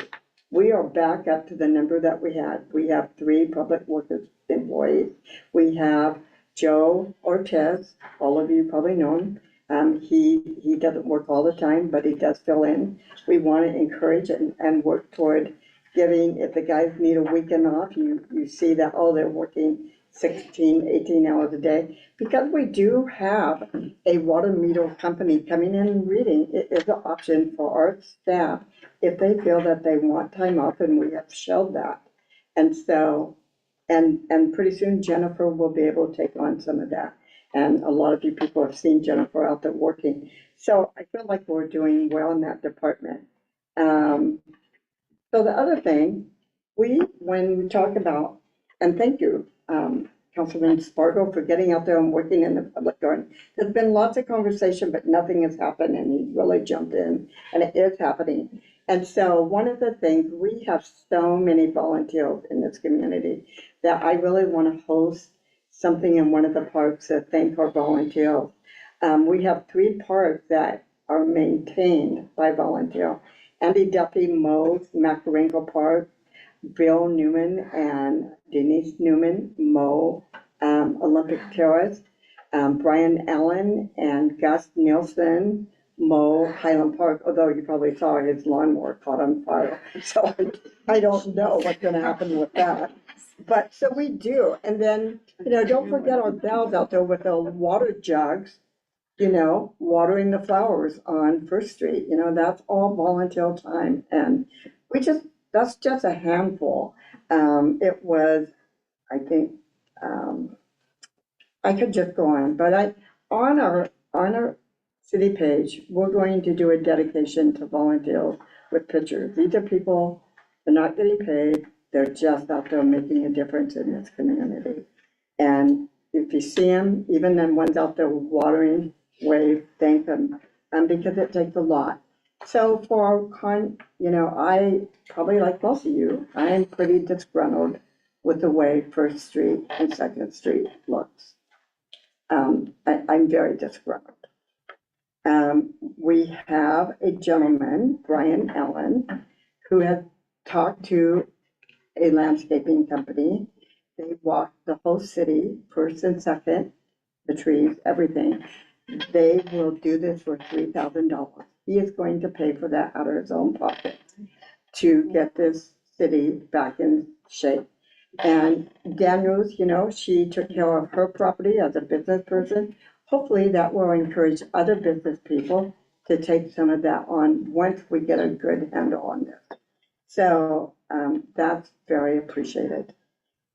Speaker 8: we are back up to the number that we had. We have 3 public workers employees. We have Joe Ortiz, all of you probably know him. He doesn't work all the time, but he does fill in. We want to encourage and work toward giving, if the guys need a weekend off, you see that, oh, they're working 16, 18 hours a day. Because we do have a water meter company coming in and reading, it is an option for our staff if they feel that they want time off, and we have shelled that. And so, and pretty soon Jennifer will be able to take on some of that. And a lot of you people have seen Jennifer out there working. So I feel like we're doing well in that department. So the other thing, when we talk about, and thank you, Councilman Spargo, for getting out there and working in the public garden. There's been lots of conversation, but nothing has happened, and he really jumped in, and it is happening. And so one of the things, we have so many volunteers in this community that I really want to host something in one of the parks to thank our volunteers. We have 3 parks that are maintained by volunteers. Andy Duffy mows Macarengo Park. Bill Newman and Denise Newman mow Olympic Terrace. Brian Allen and Gus Nielsen mow Highland Park, although you probably saw his lawnmower caught on fire. So I don't know what's gonna happen with that. But so we do. And then, don't forget our gals out there with the water jugs, watering the flowers on First Street. That's all volunteer time. And that's just a handful. It was, I think, I could just go on, but on our city page, we're going to do a dedication to volunteers with pictures. These are people, they're not getting paid, they're just out there making a difference in this community. And if you see them, even them ones out there watering, wave, thank them, because it takes a lot. So I probably like most of you, I am pretty disgruntled with the way First Street and Second Street looks. I'm very disgruntled. We have a gentleman, Brian Allen, who has talked to a landscaping company. They walked the whole city, first and second, the trees, everything. They will do this for $3,000. He is going to pay for that out of his own pocket to get this city back in shape. And Daniels, she took care of her property as a business person. Hopefully that will encourage other business people to take some of that on once we get a good handle on this. So that's very appreciated.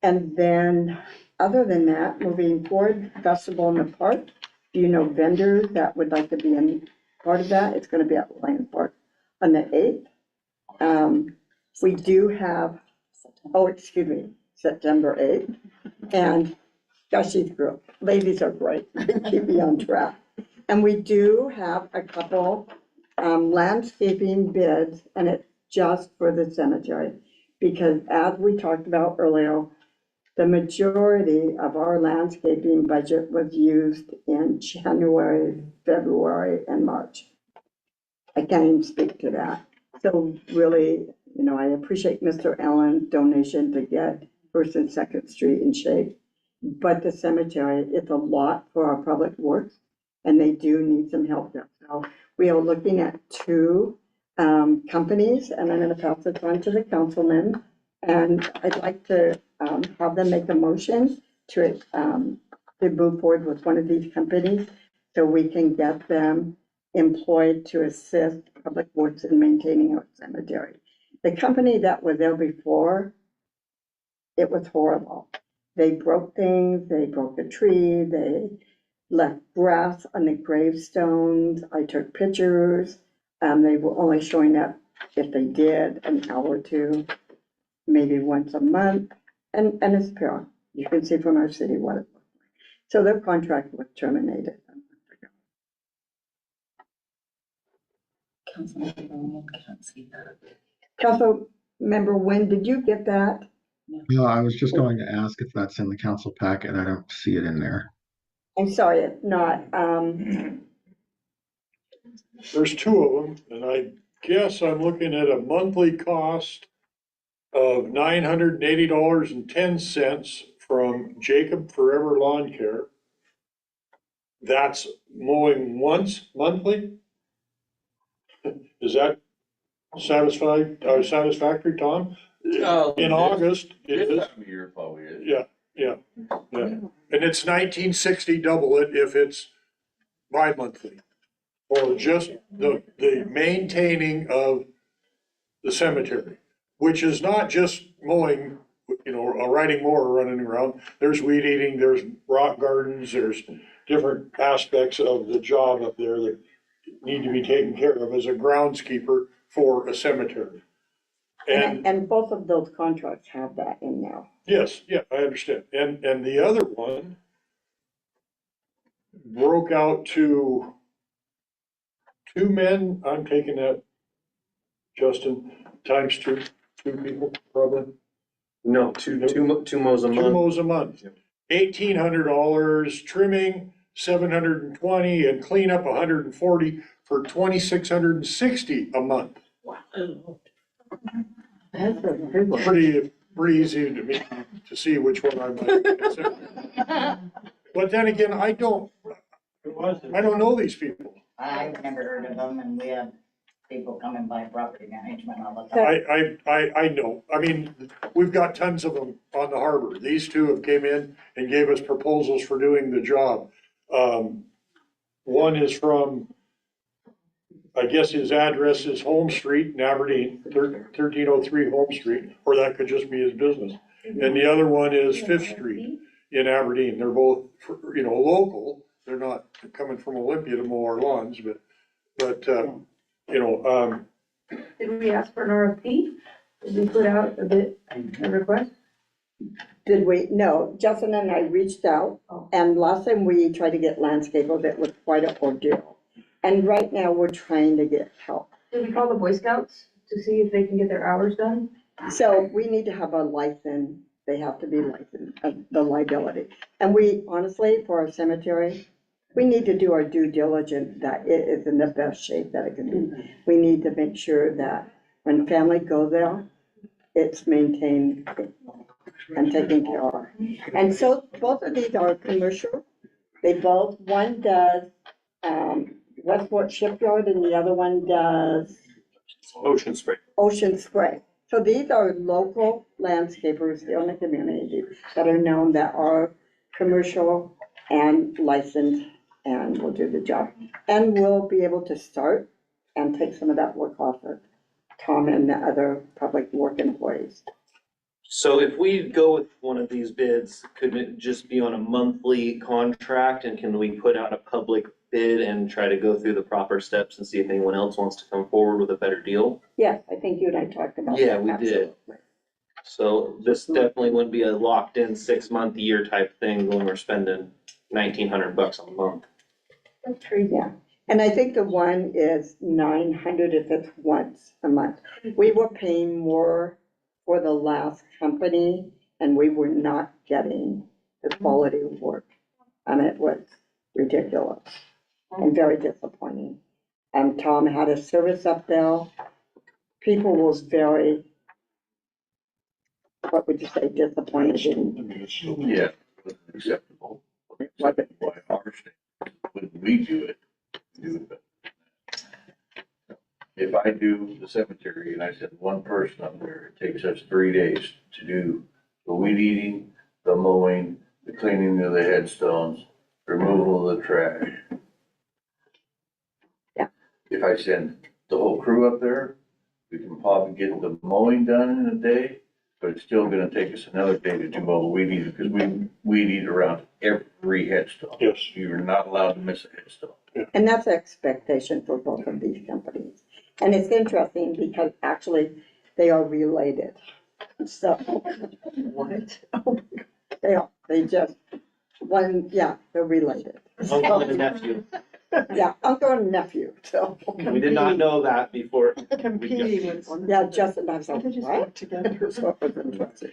Speaker 8: And then other than that, moving forward, Festival in the Park, vendors that would like to be in part of that? It's going to be at Lion Park on the 8th. We do have, September 8th. And gosh, these girls, ladies are great, keep me on track. And we do have a couple landscaping bids, and it's just for the cemetery. Because as we talked about earlier, the majority of our landscaping budget was used in January, February, and March. I can't even speak to that. So really, I appreciate Mr. Allen's donation to get First and Second Street in shape. But the cemetery, it's a lot for our public works, and they do need some help there. So we are looking at 2 companies, and I'm gonna pass this on to the councilman. And I'd like to have them make a motion to move forward with one of these companies so we can get them employed to assist public works in maintaining our cemetery. The company that was there before, it was horrible. They broke things, they broke a tree, they left grass on the gravestones. I took pictures. They were only showing up, if they did, an hour or 2. Maybe once a month, and it's pure. You can see from our city what it looks like. So their contract was terminated.
Speaker 14: Councilmember can't see that.
Speaker 8: Councilmember Nguyen, did you get that?
Speaker 3: No, I was just going to ask if that's in the council packet. I don't see it in there.
Speaker 8: I'm sorry, it's not.
Speaker 7: There's two of them, and I guess I'm looking at a monthly cost of $980.10 from Jacob Forever Lawn Care. That's mowing once monthly? Is that satisfactory, Tom? In August, it is.
Speaker 15: This time of year probably is.
Speaker 7: Yeah. And it's $19.60 double it if it's bi-monthly. Or just the maintaining of the cemetery, which is not just mowing, a riding mower running around. There's weed eating, there's rock gardens, there's different aspects of the job up there that need to be taken care of as a groundskeeper for a cemetery.
Speaker 8: And both of those contracts have that in now.
Speaker 7: Yes, yeah, I understand. And the other one broke out to two men, I'm taking that, Justin, times two people, probably.
Speaker 5: No, two mows a
Speaker 7: Two
Speaker 5: month.
Speaker 7: mows a month. $1,800, trimming $720, and cleanup $140 for $2,660 a month. Pretty easy to me to see which one I might consider. But then again, I don't know these people.
Speaker 9: I've never heard of them, and we have people coming by property management all the time.
Speaker 7: I know. I mean, we've got tons of them on the harbor. These two have came in and gave us proposals for doing the job. One is from, I guess his address is Holmes Street in Aberdeen, 1303 Holmes Street, or that could just be his business. And the other one is Fifth Street in Aberdeen. They're both, local. They're not coming from Olympia to mow our lawns, but
Speaker 4: Did we ask for an RFP? Did we put out a request?
Speaker 8: Did we? No, Justin and I reached out, and last time we tried to get landscapers, it was quite an ordeal. And right now, we're trying to get help.
Speaker 4: Did we call the Boy Scouts to see if they can get their hours done?
Speaker 8: So we need to have a license, they have to be licensed, the liability. And we, honestly, for our cemetery, we need to do our due diligence that it is in the best shape that it can be. We need to make sure that when family go there, it's maintained and taken care of. And so both of these are commercial. One does, Westport Shipyard, and the other one does
Speaker 5: Ocean Spray.
Speaker 8: Ocean Spray. So these are local landscapers here in the community that are known, that are commercial and licensed, and will do the job. And we'll be able to start and take some of that work off of Tom and the other public work employees.
Speaker 5: So if we go with one of these bids, could it just be on a monthly contract, and can we put out a public bid and try to go through the proper steps and see if anyone else wants to come forward with a better deal?
Speaker 8: Yes, I think you and I talked about that.
Speaker 5: Yeah, we did. So this definitely wouldn't be a locked in 6-month, year type thing when we're spending $1,900 a month.
Speaker 8: That's true, yeah. And I think the one is 900 if it's once a month. We were paying more for the last company, and we were not getting the quality of work. And it was ridiculous and very disappointing. And Tom had a service up there. People were very, what would you say, disappointed in.
Speaker 15: Yeah, acceptable.
Speaker 8: What it-
Speaker 15: Why our state, when we do it. If I do the cemetery and I send one person up there, it takes us 3 days to do the weed eating, the mowing, the cleaning of the headstones, removal of the trash.
Speaker 8: Yeah.
Speaker 15: If I send the whole crew up there, we can probably get the mowing done in a day, but it's still gonna take us another day to do all the weed eating, because we weed eat around every headstone.
Speaker 7: Yes.
Speaker 15: You're not allowed to miss a headstone.
Speaker 8: And that's the expectation for both of these companies. And it's interesting because actually they are related. So, what? They are, they just one, yeah, they're related.
Speaker 5: Uncle and nephew.
Speaker 8: Yeah, uncle and nephew, so.
Speaker 5: We did not know that before.
Speaker 8: Competing with. Yeah, Justin, I was like, what? So it was interesting.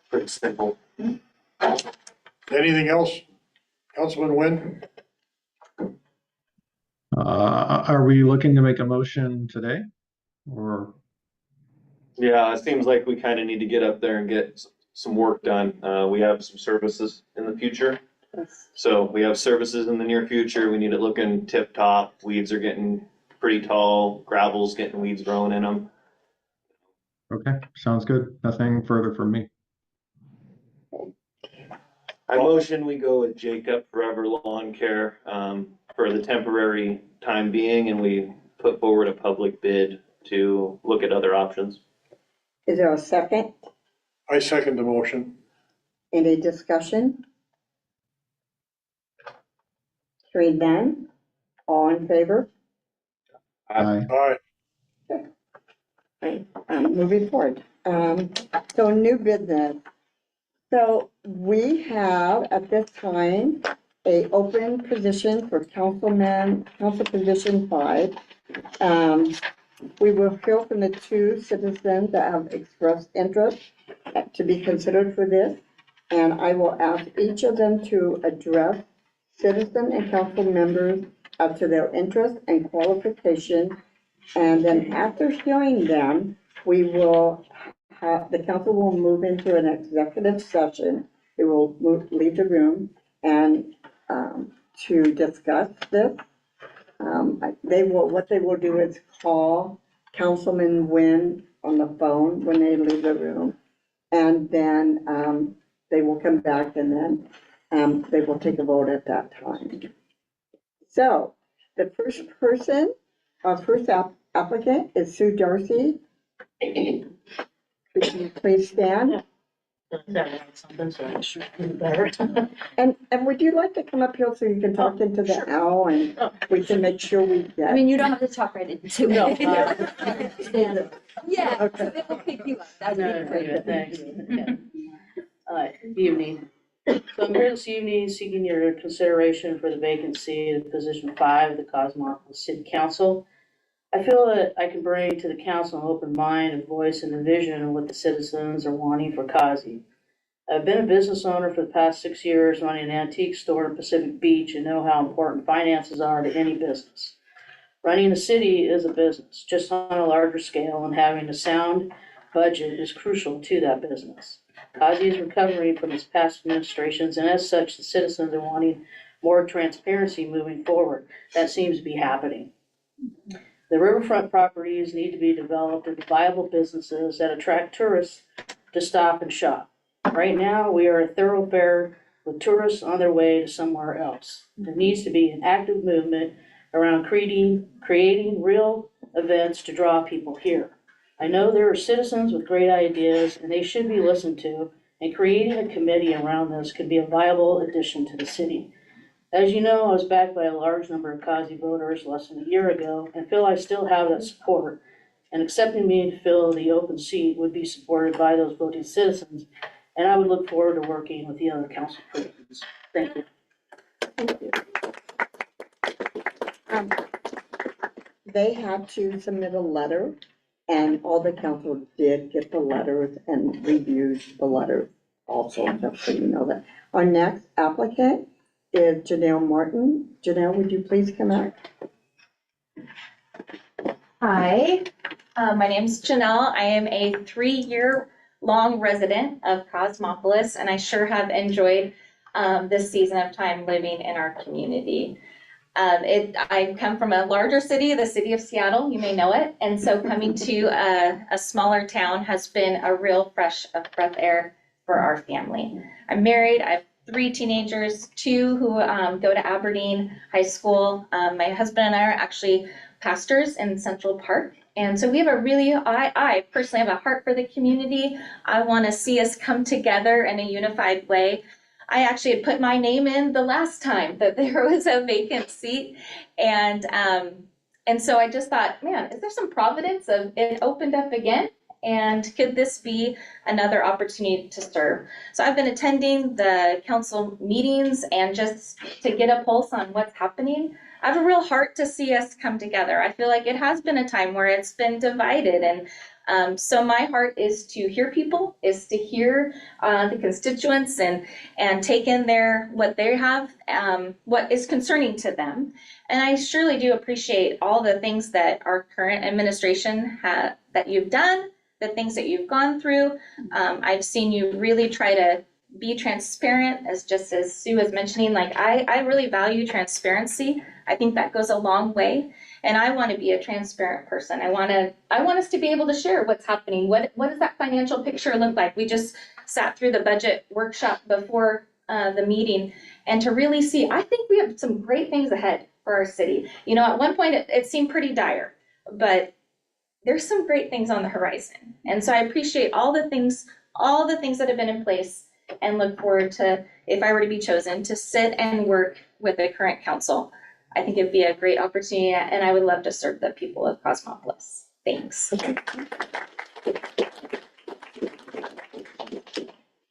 Speaker 5: Pretty simple.
Speaker 7: Anything else? Councilman Nguyen?
Speaker 3: Are we looking to make a motion today? Or,
Speaker 5: Yeah, it seems like we kind of need to get up there and get some work done. We have some services in the future. So we have services in the near future. We need it looking tip top. Weeds are getting pretty tall. Gravel's getting weeds growing in them.
Speaker 3: okay, sounds good. Nothing further from me.
Speaker 5: I motion we go with Jacob Forever Lawn Care, for the temporary time being, and we put forward a public bid to look at other options.
Speaker 8: Is there a second?
Speaker 7: I second the motion.
Speaker 8: Any discussion? Hearing none, all in favor?
Speaker 3: Aye.
Speaker 7: Aye.
Speaker 8: Moving forward. So new business. So we have at this time a open position for council position 5. We will hear from the 2 citizens that have expressed interest to be considered for this. And I will ask each of them to address citizen and council members up to their interest and qualification. And then after hearing them, we will the council will move into an executive session. They will leave the room and to discuss this. What they will do is call Councilman Nguyen on the phone when they leave the room. And then they will come back and then they will take a vote at that time. So the first person, our first applicant is Sue Darcy. Could you please stand? And would you like to come up here so you can talk into the owl and we can make sure we get?
Speaker 1: I mean, you don't have to talk right into
Speaker 8: No.
Speaker 1: it. Stand. Yeah,
Speaker 8: Okay.
Speaker 1: so they will pick you up. That would be great.
Speaker 16: Thanks. Good evening. So I'm here this evening seeking your consideration for the vacancy of position 5 of the Cosmopolis City Council. I feel that I can bring to the council an open mind, a voice, and a vision of what the citizens are wanting for Kazi. I've been a business owner for the past 6 years, running an antique store in Pacific Beach, and know how important finances are to any business. Running a city is a business, just on a larger scale, and having a sound budget is crucial to that business. Kazi is recovering from its past administrations, and as such, the citizens are wanting more transparency moving forward. That seems to be happening. The riverfront properties need to be developed into viable businesses that attract tourists to stop and shop. Right now, we are a thoroughfare with tourists on their way to somewhere else. There needs to be an active movement around creating real events to draw people here. I know there are citizens with great ideas and they should be listened to, and creating a committee around this could be a viable addition to the city. As you know, I was backed by a large number of Kazi voters less than a year ago and feel I still have that support. And accepting me to fill the open seat would be supported by those voting citizens. And I would look forward to working with the other council persons. Thank you.
Speaker 8: Thank you. They had to submit a letter, and all the council did get the letters and reviewed the letters also, just so you know that. Our next applicant is Janelle Martin. Janelle, would you please come out?
Speaker 17: Hi, my name's Janelle. I am a 3-year-long resident of Cosmopolis, and I sure have enjoyed this season of time living in our community. I come from a larger city, the city of Seattle, you may know it, and so coming to a smaller town has been a real breath of air for our family. I'm married, I have 3 teenagers, 2 who go to Aberdeen High School. My husband and I are actually pastors in Central Park. And so we have I personally have a heart for the community. I want to see us come together in a unified way. I actually had put my name in the last time that there was a vacant seat. And so I just thought, man, is there some providence of it opened up again? And could this be another opportunity to serve? So I've been attending the council meetings and just to get a pulse on what's happening. I have a real heart to see us come together. I feel like it has been a time where it's been divided, and so my heart is to hear people, is to hear the constituents and take in what they have, what is concerning to them. And I surely do appreciate all the things that our current administration that you've done, the things that you've gone through. I've seen you really try to be transparent, as Sue was mentioning. Like I really value transparency. I think that goes a long way. And I want to be a transparent person. I want us to be able to share what's happening. What does that financial picture look like? We just sat through the budget workshop before the meeting, and to really see, I think we have some great things ahead for our city. You know, at one point it seemed pretty dire, but there's some great things on the horizon. And so I appreciate all the things that have been in place, and look forward to, if I were to be chosen, to sit and work with the current council. I think it'd be a great opportunity, and I would love to serve the people of Cosmopolis. Thanks.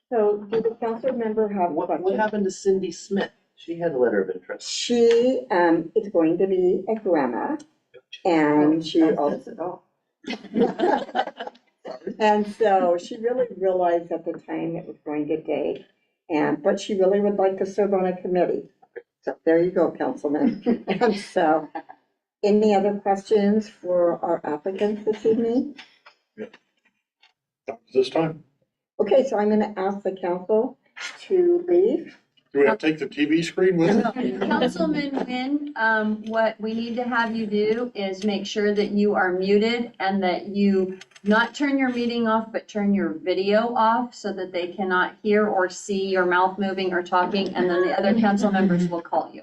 Speaker 8: So do the council member have questions?
Speaker 5: What happened to Cindy Smith? She had a letter of interest.
Speaker 8: She is going to be a grandma, and she also. And so she really realized at the time it was going to take, but she really would like to serve on a committee. So there you go, Councilman. And so, any other questions for our applicants this evening?
Speaker 7: This time,
Speaker 8: Okay, so I'm gonna ask the council to leave.
Speaker 7: do we have to take the TV screen with us?
Speaker 1: Councilman Wynn, what we need to have you do is make sure that you are muted and that you not turn your meeting off, but turn your video off so that they cannot hear or see your mouth moving or talking, and then the other council members will call you.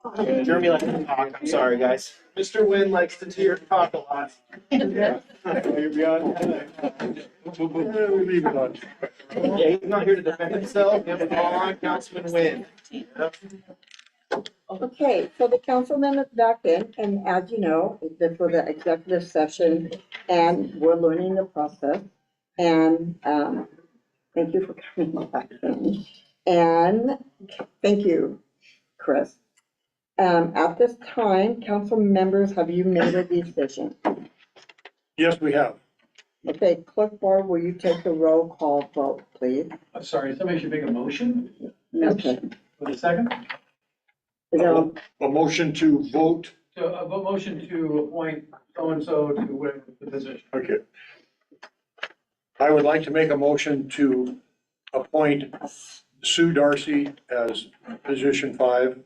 Speaker 5: Jeremy likes to talk, I'm sorry, guys. Mr. Wynn likes to talk a lot.
Speaker 7: You're beyond. We leave it on.
Speaker 5: Yeah, he's not here to defend himself, we have a call on Councilman Wynn.
Speaker 8: Okay, so the councilman is back in, and as you know, this was an executive session, and we're learning the process. And thank you for coming back in. And thank you, Chris. At this time, council members, have you made a decision?
Speaker 7: Yes, we have.
Speaker 8: Okay, Clerk Barr, will you take the roll call vote, please?
Speaker 6: I'm sorry, somebody should make a motion
Speaker 8: Okay.
Speaker 6: with a second.
Speaker 8: Is there a-
Speaker 7: A motion to vote.
Speaker 6: So a motion to appoint so-and-so to whatever the position.
Speaker 7: Okay. I would like to make a motion to appoint Sue Darcy as position 5.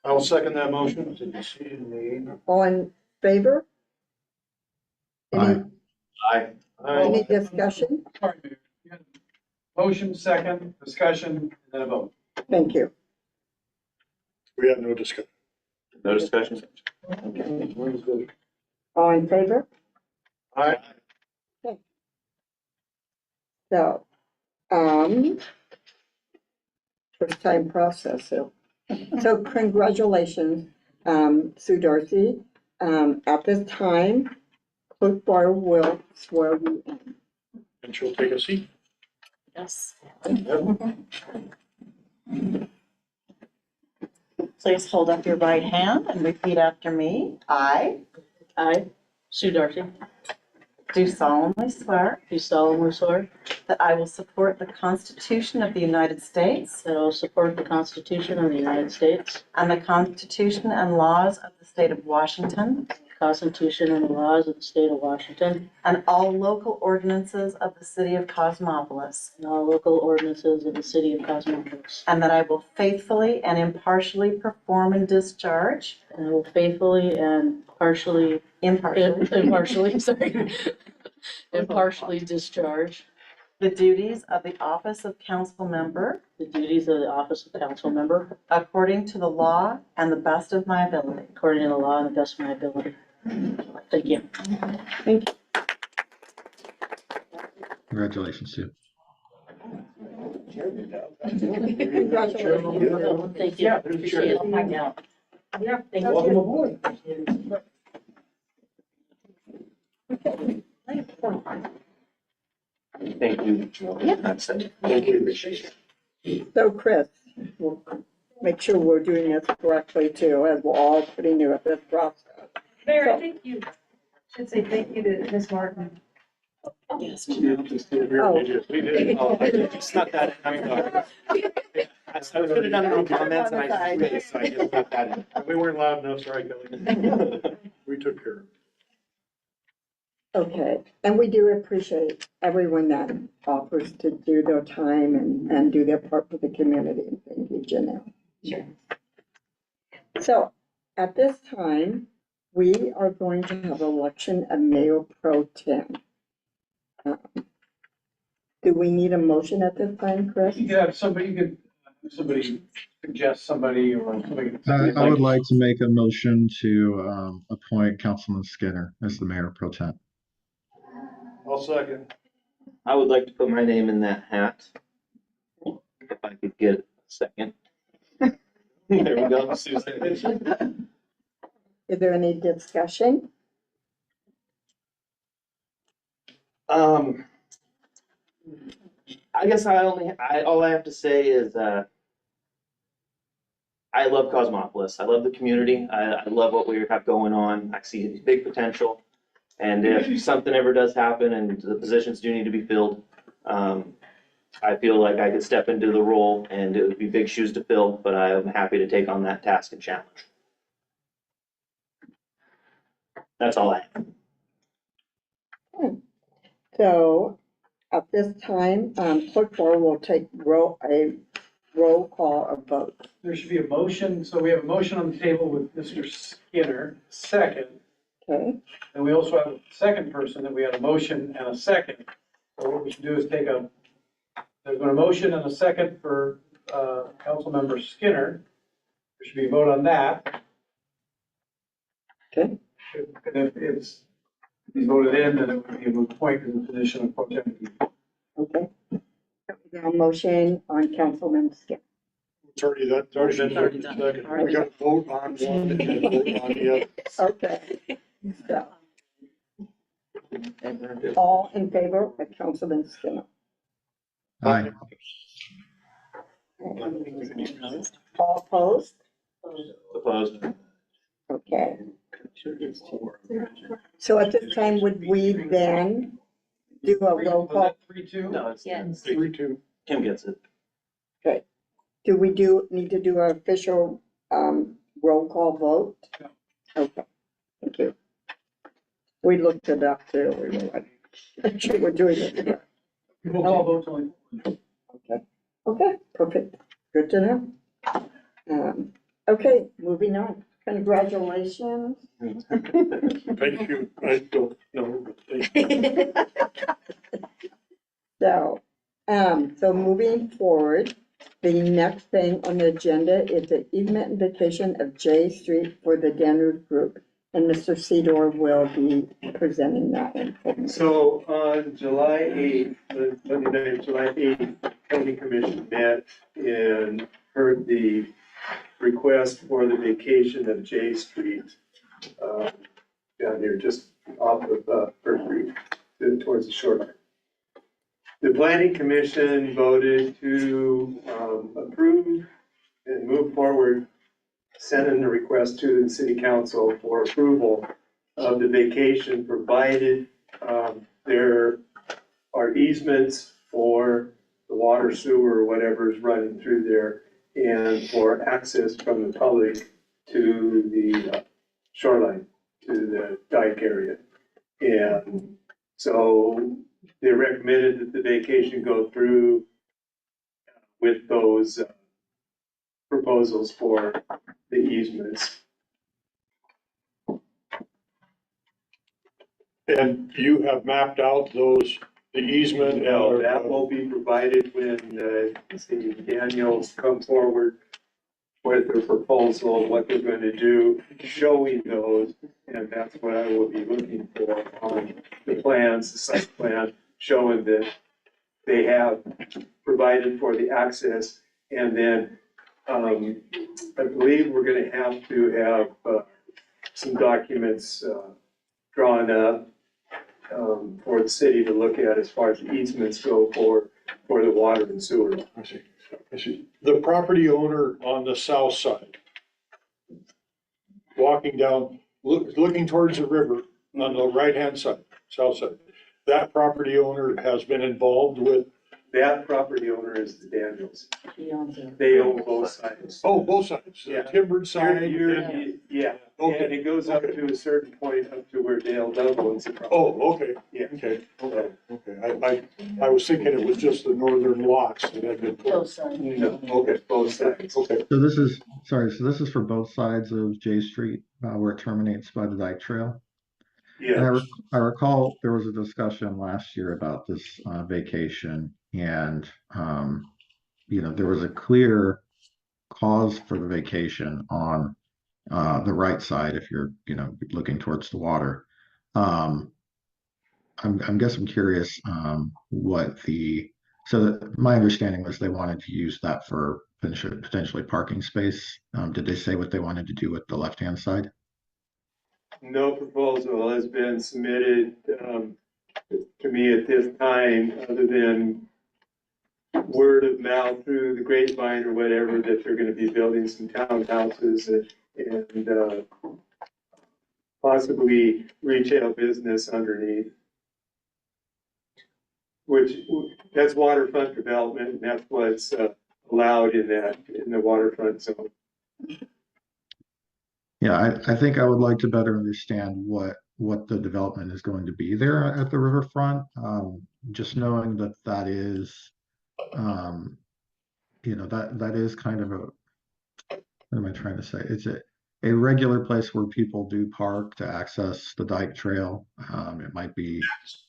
Speaker 7: I'll second that motion.
Speaker 8: All in favor? Any,
Speaker 3: Aye.
Speaker 8: any discussion?
Speaker 6: Sorry, Mayor. You had a motion, second, discussion, and then a vote.
Speaker 8: Thank you.
Speaker 7: We have no discussion.
Speaker 5: No discussion?
Speaker 8: All in favor?
Speaker 7: Aye.
Speaker 8: So, first time process, so congratulations, Sue Darcy. At this time, Clerk Barr will swear you in.
Speaker 7: And she'll take a seat.
Speaker 14: Yes. Please hold up your right hand and repeat after me. I
Speaker 16: Sue Darcy,
Speaker 14: do solemnly swear
Speaker 16: do solemnly swear
Speaker 14: that I will support the Constitution of the United States
Speaker 16: that I will support the Constitution of the United States,
Speaker 14: and the Constitution and laws of the state of Washington,
Speaker 16: the Constitution and the laws of the state of Washington,
Speaker 14: and all local ordinances of the city of Cosmopolis,
Speaker 16: and all local ordinances of the city of Cosmopolis.
Speaker 14: and that I will faithfully and impartially perform and discharge,
Speaker 16: And I will faithfully and impartially, sorry, impartially discharge
Speaker 14: the duties of the office of council member
Speaker 16: the duties of the office of council member
Speaker 14: according to the law and the best of my ability.
Speaker 16: according to the law and the best of my ability. Thank you.
Speaker 8: Thank you.
Speaker 3: Congratulations, Sue.
Speaker 8: Congratulations.
Speaker 16: Thank you. Appreciate it.
Speaker 10: Yeah.
Speaker 16: Thank you.
Speaker 7: Welcome aboard.
Speaker 5: Thank you. That's it.
Speaker 7: Thank you.
Speaker 8: So Chris, we'll make sure we're doing this correctly too, as we're all pretty new at this process.
Speaker 4: Mayor, I think you should say thank you to Ms. Martin.
Speaker 14: Yes.
Speaker 7: We did.
Speaker 5: Oh, I just snuck that in, I'm sorry. I could have done it in the comments and I just, so I just snuck that in.
Speaker 7: We weren't loud enough, sorry, Kelly. We took care of it.
Speaker 8: Okay, and we do appreciate everyone that offers to do their time and do their part for the community. Thank you, Janelle.
Speaker 14: Sure.
Speaker 8: So at this time, we are going to have election of mayor pro tem. Do we need a motion at this time, Chris?
Speaker 6: You could have somebody, suggest somebody or somebody.
Speaker 3: I would like to make a motion to appoint Councilman Skinner as the mayor pro tem.
Speaker 7: I'll second.
Speaker 5: I would like to put my name in that hat. If I could get a second. There we go, Susan.
Speaker 8: Is there any discussion?
Speaker 5: I guess all I have to say is, I love Cosmopolis. I love the community. I love what we have going on. I see big potential. And if something ever does happen and the positions do need to be filled, I feel like I could step into the role and it would be big shoes to fill, but I am happy to take on that task and challenge. That's all I have.
Speaker 8: So at this time, Clerk Barr will take a roll call of vote.
Speaker 6: There should be a motion, so we have a motion on the table with Mr. Skinner, second.
Speaker 8: Okay,
Speaker 6: And we also have a second person that we had a motion and a second. So what we should do is there's been a motion and a second for Councilmember Skinner.
Speaker 12: should be a vote on that.
Speaker 8: Okay.
Speaker 12: And if it's, he's voted in, then it would be a moot point in the position of pro tem.
Speaker 8: Okay. Now motion on Councilman Skinner.
Speaker 7: It's already, that's already been
Speaker 14: Already
Speaker 7: second.
Speaker 14: done.
Speaker 7: We got to vote on one and then vote on the other.
Speaker 8: Okay. So, all in favor of Councilman Skinner?
Speaker 3: Aye.
Speaker 8: All opposed?
Speaker 5: Opposed?
Speaker 8: Okay. So at this time, would we then do a roll call?
Speaker 12: 3-2?
Speaker 5: No, it's,
Speaker 1: Yes.
Speaker 7: 3-2.
Speaker 5: Kim gets it.
Speaker 8: Do we need to do an official, roll call vote? Okay, thank you. We looked it up too, we were like, actually, we're doing it.
Speaker 12: Roll call vote only.
Speaker 8: Okay, perfect, good to know. Okay, moving on, congratulations.
Speaker 7: Thank you. I don't know, but thank you.
Speaker 8: So moving forward, the next thing on the agenda is the easement invitation of J Street for the Danube Group. And Mr. Sedor will be presenting that information.
Speaker 12: So on July 8th, Monday night, July 8th, County Commission met and heard the request for the vacation of J Street down here, just off of First Street, towards the shoreline. The Planning Commission voted to approve and move forward, send in a request to the City Council for approval of the vacation, provided there are easements for the water, sewer, or whatever is running through there, and for access from the public to the shoreline, to the dike area. And so they recommended that the vacation go through with those proposals for the easements.
Speaker 7: And you have mapped out those, the easement.
Speaker 12: No, that will be provided when the Daniels come forward with their proposal, what they're going to do, showing those. And that's what I will be looking for on the plans, the site plan, showing that they have provided for the access. And then I believe we're going to have some documents drawn up for the city to look at as far as the easements go for the water and sewer.
Speaker 7: I see. The property owner on the south side, walking down, looking towards the river on the right-hand side, south side, that property owner has been involved with.
Speaker 12: That property owner is the Daniels. They own both sides.
Speaker 7: Oh, both sides, the
Speaker 12: Yeah.
Speaker 7: timbered side.
Speaker 12: Yeah,
Speaker 7: Okay.
Speaker 12: and it goes up to a certain point, up to where Dale Dove owns the property.
Speaker 7: Oh, okay,
Speaker 12: Yeah.
Speaker 7: okay. I was thinking it was just the northern lots that had been.
Speaker 12: No,
Speaker 7: Okay,
Speaker 12: both sides.
Speaker 7: okay.
Speaker 3: So this is, sorry, so this is for both sides of J Street, where it terminates by the Dyke Trail? And
Speaker 12: Yeah,
Speaker 3: I recall there was a discussion last year about this vacation and, there was a clear cause for the vacation on the right side if you're, looking towards the water. I'm curious so my understanding was they wanted to use that for potentially parking space. Did they say what they wanted to do with the left-hand side?
Speaker 12: no proposal has been submitted to me at this time, other than word of mouth through the grapevine or whatever, that they're gonna be building some townhouses and possibly retail business underneath. Which, that's waterfront development, and that's what's allowed in the waterfront zone.
Speaker 3: Yeah, I think I would like to better understand what the development is going to be there at the riverfront. Just knowing that is, that is kind of what am I trying to say? It's a regular place where people do park to access the Dyke Trail. It might be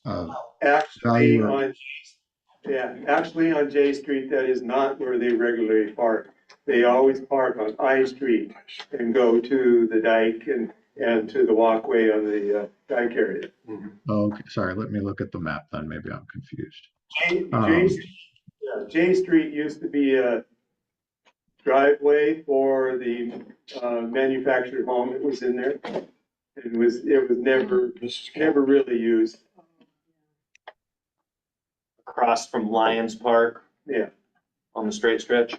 Speaker 3: of
Speaker 12: Actually,
Speaker 3: value.
Speaker 12: actually on J Street, that is not where they regularly park. they always park on I Street and go to the dike and to the walkway on the dike area.
Speaker 3: Oh, okay, sorry, let me look at the map then, maybe I'm confused.
Speaker 12: J Street used to be a driveway for the manufactured home that was in there. It was never really used.
Speaker 5: Across from Lions Park
Speaker 12: Yeah.
Speaker 5: on the straight stretch.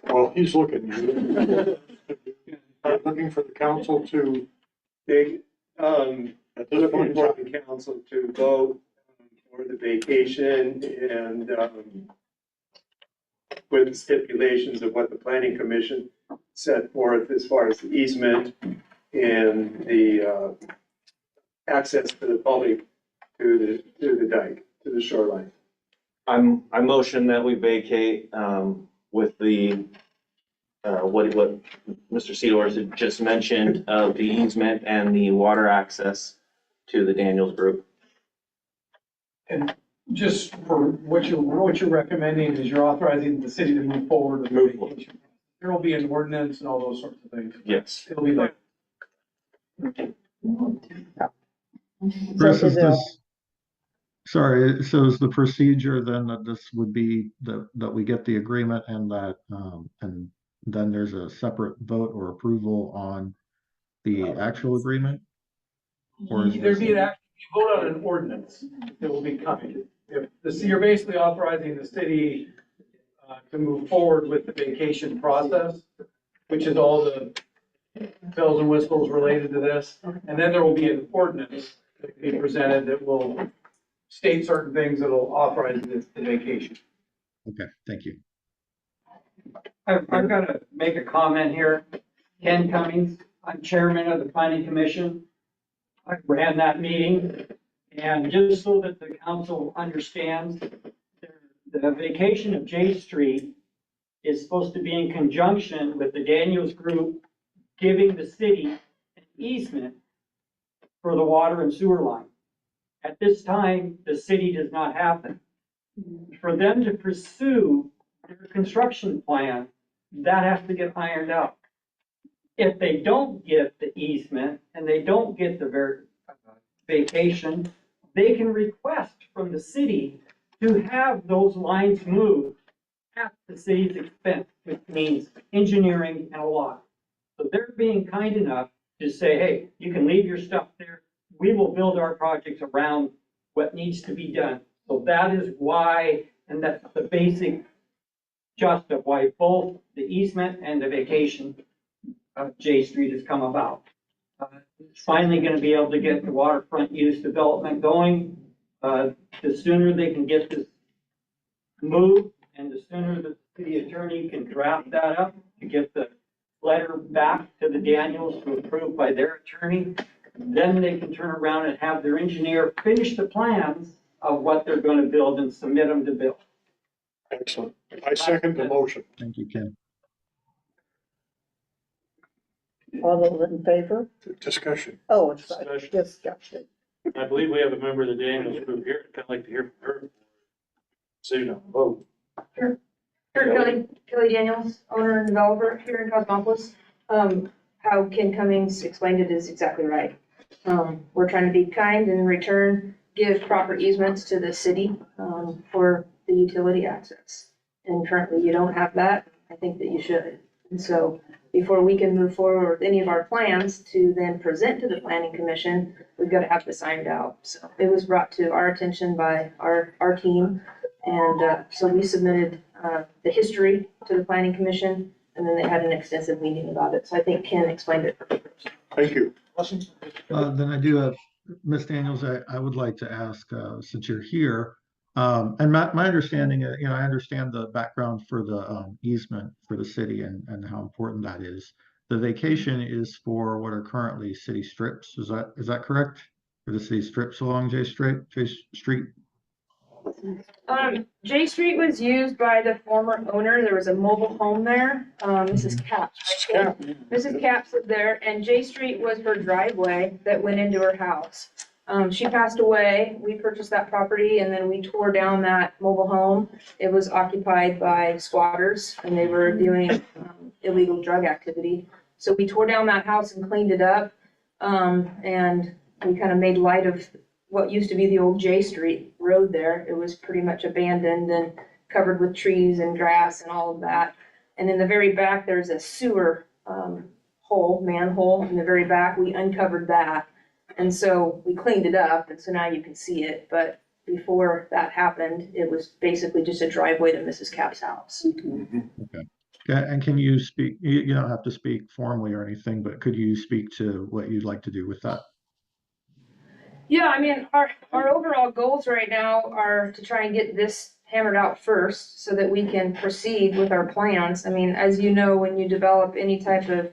Speaker 7: Well, he's looking. You're looking for the council to,
Speaker 12: They,
Speaker 7: at this
Speaker 12: looking
Speaker 7: point,
Speaker 12: for the council to vote for the vacation and, with the stipulations of what the planning commission set forth as far as the easement and the, access for the public to the dike, to the shoreline.
Speaker 5: I motion that we vacate, with the, what Mr. Seedorf had just mentioned of the easement and the water access to the Daniels Group.
Speaker 18: And just for what you're recommending is you're authorizing the city to move forward with the vacation. There will be an ordinance and all those sorts of things.
Speaker 5: Yes.
Speaker 18: It'll be like.
Speaker 3: Chris, is this, sorry, so is the procedure then that this would be that we get the agreement and that, and then there's a separate vote or approval on the actual agreement? Or is
Speaker 18: There'd
Speaker 3: this-
Speaker 18: be you vote on an ordinance that will be coming. If you're basically authorizing the city to move forward with the vacation process, which is all the bells and whistles related to this. And then there will be an ordinance that will be presented that will state certain things that will authorize the vacation.
Speaker 3: Okay, thank you.
Speaker 19: I've got to make a comment here. Ken Cummings, I'm chairman of the planning commission. I ran that meeting, and just so that the council understands, the vacation of J Street is supposed to be in conjunction with the Daniels Group giving the city an easement for the water and sewer line. At this time, the city does not have them. For them to pursue their construction plan, that has to get ironed out. If they don't get the easement and they don't get the vacation, they can request from the city to have those lines moved at the city's expense, which means engineering and a lot. So they're being kind enough to say, hey, you can leave your stuff there. We will build our projects around what needs to be done. So that is why, and that's the basic gist of why both the easement and the vacation of J Street has come about. It's finally going to be able to get the waterfront use development going. The sooner they can get this moved and the sooner the city attorney can draft that up to get the letter back to the Daniels to approve by their attorney, then they can turn around and have their engineer finish the plans of what they're going to build and submit them to build.
Speaker 7: excellent. I second the motion.
Speaker 3: Thank you, Ken.
Speaker 8: All those in favor?
Speaker 7: Discussion.
Speaker 8: Oh, it's discussion.
Speaker 11: I believe we have a member of the Daniels group here. I'd kind of like to hear from her. Decision on the vote.
Speaker 10: Sure, Kelly Daniels, owner and developer here in Cosmopolis. How Ken Cummings explained it is exactly right. We're trying to be kind and in return, give proper easements to the city, for the utility access. And currently you don't have that. I think that you should. And so before we can move forward with any of our plans to then present to the planning commission, we've got to have this ironed out. So it was brought to our attention by our team. And so we submitted the history to the planning commission, and then they had an extensive meeting about it. So I think Ken explained it perfectly.
Speaker 7: Thank you.
Speaker 3: Then I do have, Ms. Daniels, I would like to ask, since you're here, And my understanding, I understand the background for the easement for the city and how important that is. The vacation is for what are currently city strips. Is that correct? For the city strips along J Street?
Speaker 4: J Street was used by the former owner. There was a mobile home there. Mrs. Capps. Right? Mrs. Capps lived there, and J Street was her driveway that went into her house. She passed away. We purchased that property, and then we tore down that mobile home. It was occupied by squatters, and they were doing illegal drug activity. So we tore down that house and cleaned it up, and we kind of made light of what used to be the old J Street road there. It was pretty much abandoned and covered with trees and grass and all of that. And in the very back, there's a sewer manhole in the very back. We uncovered that. And so we cleaned it up, and so now you can see it. But before that happened, it was basically just a driveway to Mrs. Capps' house.
Speaker 3: Okay. And can you speak, you don't have to speak formally or anything, but could you speak to what you'd like to do with that?
Speaker 4: Yeah, I mean, our overall goals right now are to try and get this hammered out first so that we can proceed with our plans. I mean, as you know, when you develop any type of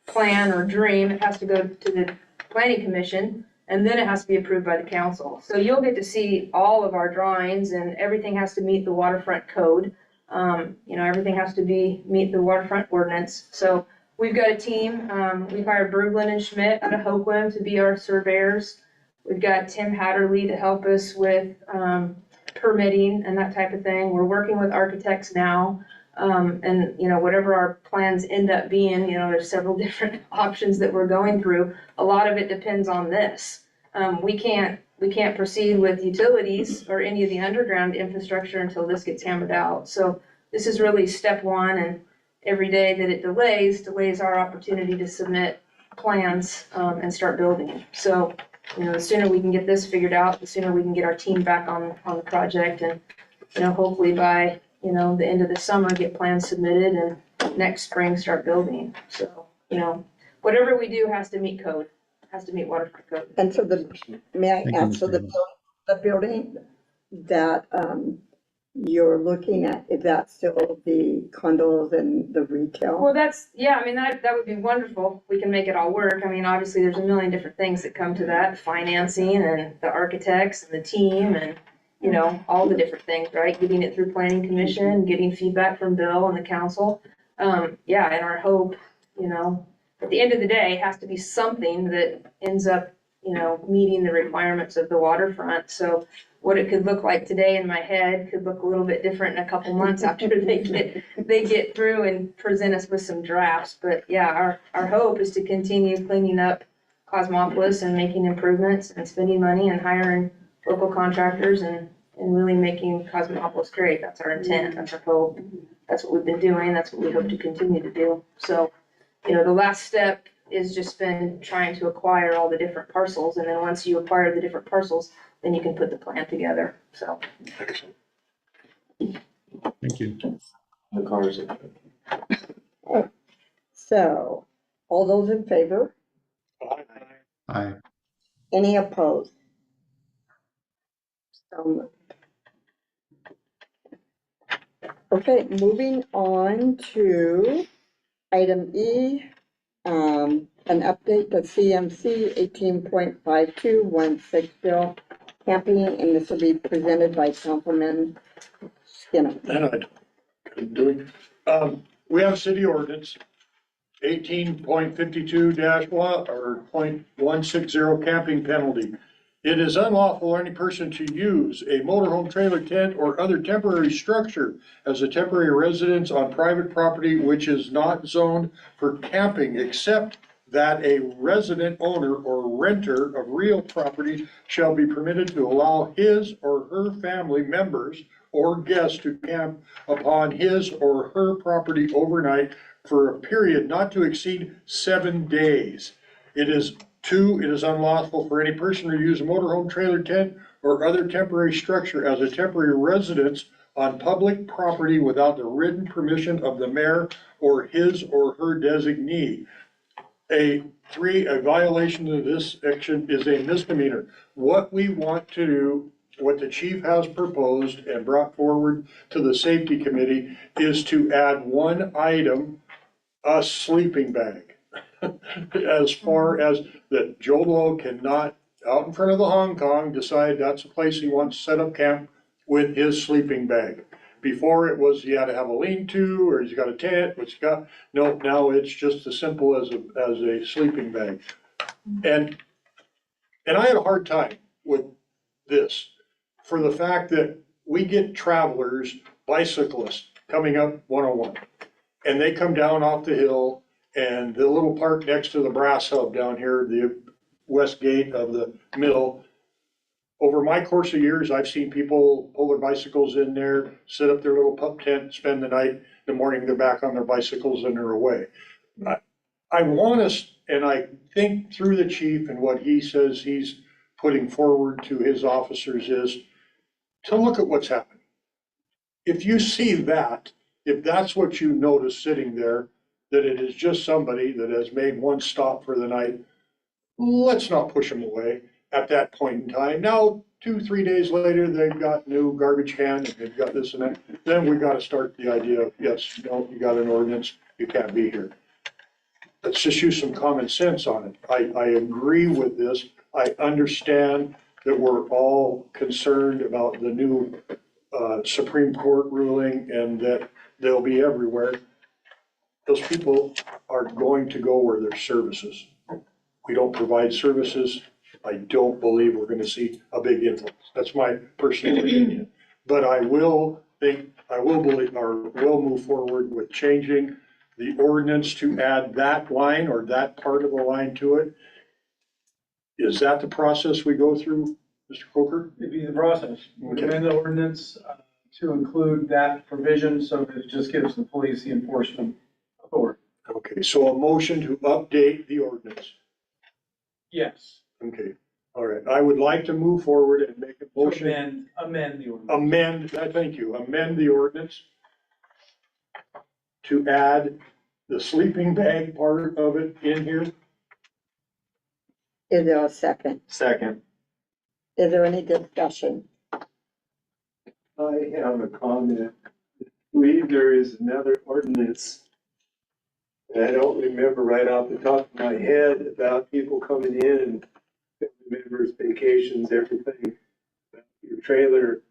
Speaker 4: plan or dream, it has to go to the planning commission, and then it has to be approved by the council. So you'll get to see all of our drawings, and everything has to meet the waterfront code. Everything has to meet the waterfront ordinance. So we've got a team. We've hired Berglund and Schmidt out of Hoquiam to be our surveyors. We've got Tim Hatterley to help us with permitting and that type of thing. We're working with architects now. Whatever our plans end up being, there's several different options that we're going through. A lot of it depends on this. We can't proceed with utilities or any of the underground infrastructure until this gets hammered out. So this is really step one, and every day that it delays our opportunity to submit plans and start building. So, the sooner we can get this figured out, the sooner we can get our team back on the project, and, hopefully by the end of the summer, get plans submitted, and next spring start building. So, whatever we do has to meet code, has to meet waterfront code.
Speaker 8: And so may I ask, so the building that you're looking at, is that still the condos and the retail?
Speaker 4: Well, that would be wonderful. We can make it all work. I mean, obviously, there's a million different things that come to that, financing and the architects and the team and all the different things, right? Getting it through planning commission, getting feedback from Bill and the council. And our hope, at the end of the day, has to be something that ends up, meeting the requirements of the waterfront. So what it could look like today in my head could look a little bit different in a couple months after they get through and present us with some drafts. But yeah, our hope is to continue cleaning up Cosmopolis and making improvements and spending money and hiring local contractors and really making Cosmopolis great. That's our intent, that's our hope. That's what we've been doing, that's what we hope to continue to do. So, the last step is just been trying to acquire all the different parcels, and then once you acquire the different parcels, then you can put the plan together, so.
Speaker 3: Thank you.
Speaker 5: The cars.
Speaker 8: So, all those in favor?
Speaker 3: Aye.
Speaker 8: Any opposed? Okay, moving on to item E, an update to CMC 18.5216 bill camping, and this will be presented by Councilman Skinner.
Speaker 7: And I couldn't do it. We have city ordinance 18.52-1 or .160 camping penalty. It is unlawful for any person to use a motorhome trailer tent or other temporary structure as a temporary residence on private property which is not zoned for camping, except that a resident owner or renter of real property shall be permitted to allow his or her family members or guests to camp upon his or her property overnight for a period not to exceed 7 days. It is unlawful for any person to use a motorhome trailer tent or other temporary structure as a temporary residence on public property without the written permission of the mayor or his or her designee. A violation of this section is a misdemeanor. What we want to do what the chief has proposed and brought forward to the safety committee is to add one item, a sleeping bag. As far as that Joe Blow cannot, out in front of the Hong Kong, decide that's a place he wants to set up camp with his sleeping bag. Before it was he had to have a lean-to, or he's got a tent, which got, no, now it's just as simple as a sleeping bag. And I had a hard time with this, for the fact that we get travelers, bicyclists, coming up 101. And they come down off the hill, and the little park next to the brass hub down here, the west gate of the mill. Over my course of years, I've seen people pull their bicycles in there, set up their little pup tent, spend the night. In the morning, they're back on their bicycles and they're away. I want us, and I think through the chief and what he says he's putting forward to his officers is to look at what's happening. If you see that, if that's what you notice sitting there, that it is just somebody that has made one stop for the night, let's not push them away at that point in time. Now, 2-3 days later, they've got new garbage can, and they've got this and that. Then we gotta start the idea of, yes, no, you got an ordinance, you can't be here. Let's just use some common sense on it. I agree with this. I understand that we're all concerned about the new Supreme Court ruling and that they'll be everywhere. Those people are going to go where there's services. We don't provide services. I don't believe we're gonna see a big influence. That's my personal opinion. But I will believe, or will move forward with changing the ordinance to add that line or that part of the line to it. Is that the process we go through, Mr. Coker?
Speaker 18: It'd be the process.
Speaker 7: Okay.
Speaker 18: Amend the ordinance to include that provision, so that it just gives the police the enforcement authority.
Speaker 7: Okay, so a motion to update the ordinance.
Speaker 18: Yes.
Speaker 7: Okay, all right. I would like to move forward and make a motion.
Speaker 18: Amend the ordinance.
Speaker 7: Thank you, amend the ordinance to add the sleeping bag part of it in here.
Speaker 8: Is there a second?
Speaker 5: Second.
Speaker 8: Is there any discussion?
Speaker 12: I have a comment. I believe there is another ordinance. And I don't remember right off the top of my head about people coming in and family members, vacations, everything. Your trailer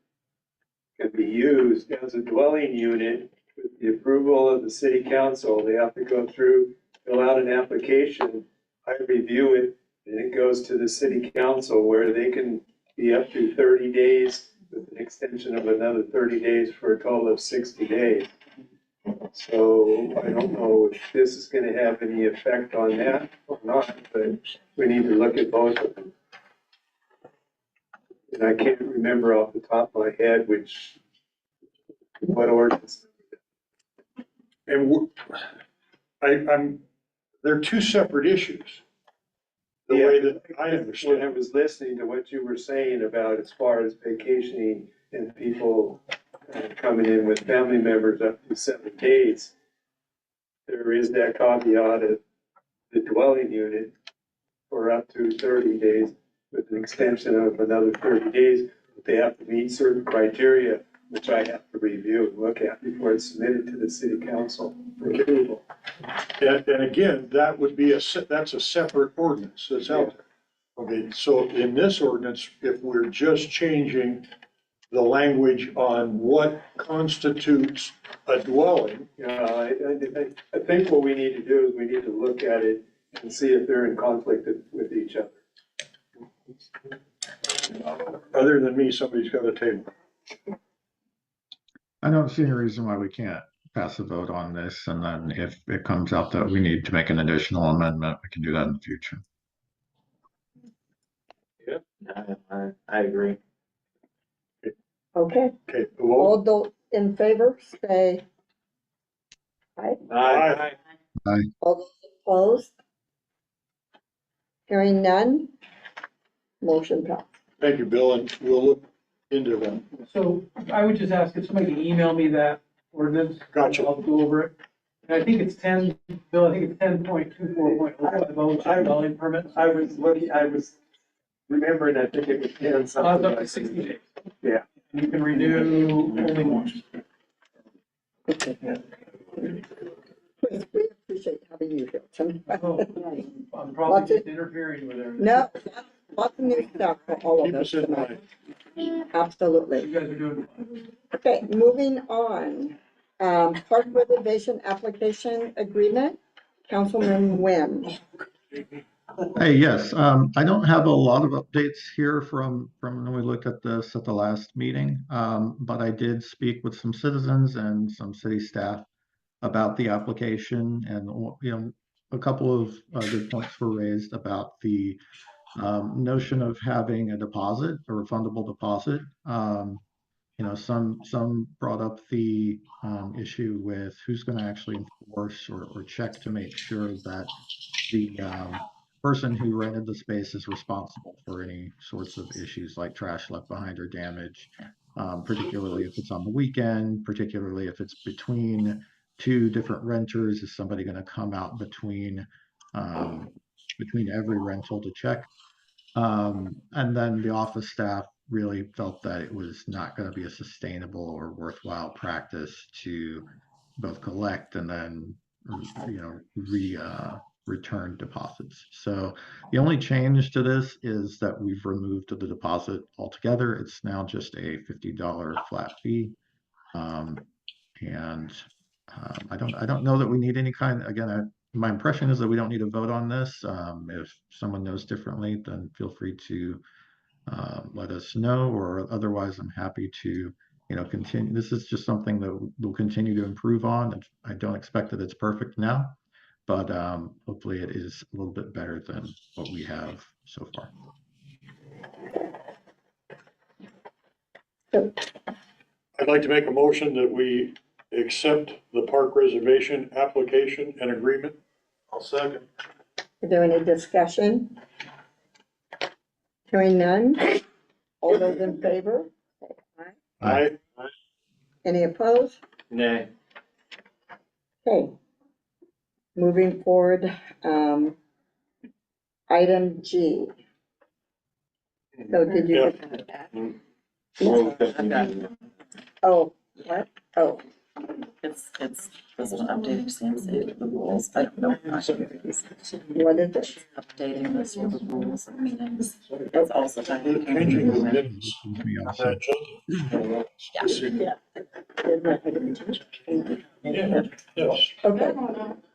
Speaker 12: can be used as a dwelling unit with the approval of the city council. They have to go through, fill out an application. I review it, and it goes to the city council where they can be up to 30 days with an extension of another 30 days for a total of 60 days. So I don't know if this is gonna have any effect on that or not, but we need to look at both of them. And I can't remember off the top of my head what ordinance.
Speaker 7: And they're two separate issues. The
Speaker 12: Yeah,
Speaker 7: way that I
Speaker 12: When I
Speaker 7: understand.
Speaker 12: was listening to what you were saying about as far as vacationing and people coming in with family members up to 7 days, there is that caveat of the dwelling unit for up to 30 days with an extension of another 30 days. But they have to meet certain criteria, which I have to review and look at before it's submitted to the city council for approval.
Speaker 7: And again, that would be that's a separate ordinance that's out there. Okay, so in this ordinance, if we're just changing the language on what constitutes a dwelling.
Speaker 12: I think what we need to do is we need to look at it and see if they're in conflict with each other.
Speaker 7: Other than me, somebody's got a table.
Speaker 3: I don't see any reason why we can't pass a vote on this, and then if it comes out that we need to make an additional amendment, we can do that in the future.
Speaker 5: Yep, I agree.
Speaker 8: Okay,
Speaker 7: Okay.
Speaker 8: all those in favor, say aye.
Speaker 5: Aye.
Speaker 3: Aye.
Speaker 8: All those opposed? Hearing none, motion passed.
Speaker 7: Thank you, Bill, and we'll look into that.
Speaker 18: So I would just ask if somebody can email me that ordinance.
Speaker 7: Gotcha.
Speaker 18: I'll go over it. And I think it's 10, Bill, I think it's 10.24.05 dwelling permits.
Speaker 12: I was remembering, I think it was 10
Speaker 18: Up
Speaker 12: something.
Speaker 18: to 60 days.
Speaker 12: Yeah.
Speaker 18: You can renew only once.
Speaker 8: Chris, we appreciate having you here tonight.
Speaker 18: I'm probably just interfering with everything.
Speaker 8: No, lots of new stuff for all of
Speaker 7: Keep
Speaker 8: us
Speaker 7: us in
Speaker 8: tonight.
Speaker 7: mind.
Speaker 8: Absolutely.
Speaker 18: You guys are doing fine.
Speaker 8: Okay, moving on. Park reservation application agreement, Councilman Nguyen.
Speaker 3: Hey, yes, I don't have a lot of updates here from when we looked at this at the last meeting. But I did speak with some citizens and some city staff about the application, and, you know, a couple of good points were raised about the notion of having a deposit, a refundable deposit. You know, some brought up the issue with who's going to actually enforce or check to make sure that the person who rented the space is responsible for any sorts of issues like trash left behind or damage, particularly if it's on the weekend, particularly if it's between two different renters. Is somebody going to come out between every rental to check? And then the office staff really felt that it was not going to be a sustainable or worthwhile practice to both collect and then, you know, return deposits. So the only change to this is that we've removed the deposit altogether. It's now just a $50 flat fee. And I don't know that we need any kind, again, my impression is that we don't need to vote on this. If someone knows differently, then feel free to let us know, or otherwise I'm happy to, you know, continue. This is just something that we'll continue to improve on. And I don't expect that it's perfect now, but hopefully it is a little bit better than what we have so far.
Speaker 7: I'd like to make a motion that we accept the park reservation application and agreement.
Speaker 5: I'll second.
Speaker 8: Is there any discussion? Hearing none. All those in favor?
Speaker 7: Aye.
Speaker 8: Any opposed?
Speaker 5: Nay.
Speaker 8: Okay. Moving forward, item G. So did you? Oh, what? Oh,
Speaker 14: It's this is updating CMC, the rules, I don't know.
Speaker 8: what is it?
Speaker 14: Updating this with the rules of meetings. It's also
Speaker 7: Changing the minutes on that agenda.
Speaker 8: Yeah.
Speaker 7: Yes.
Speaker 8: Okay,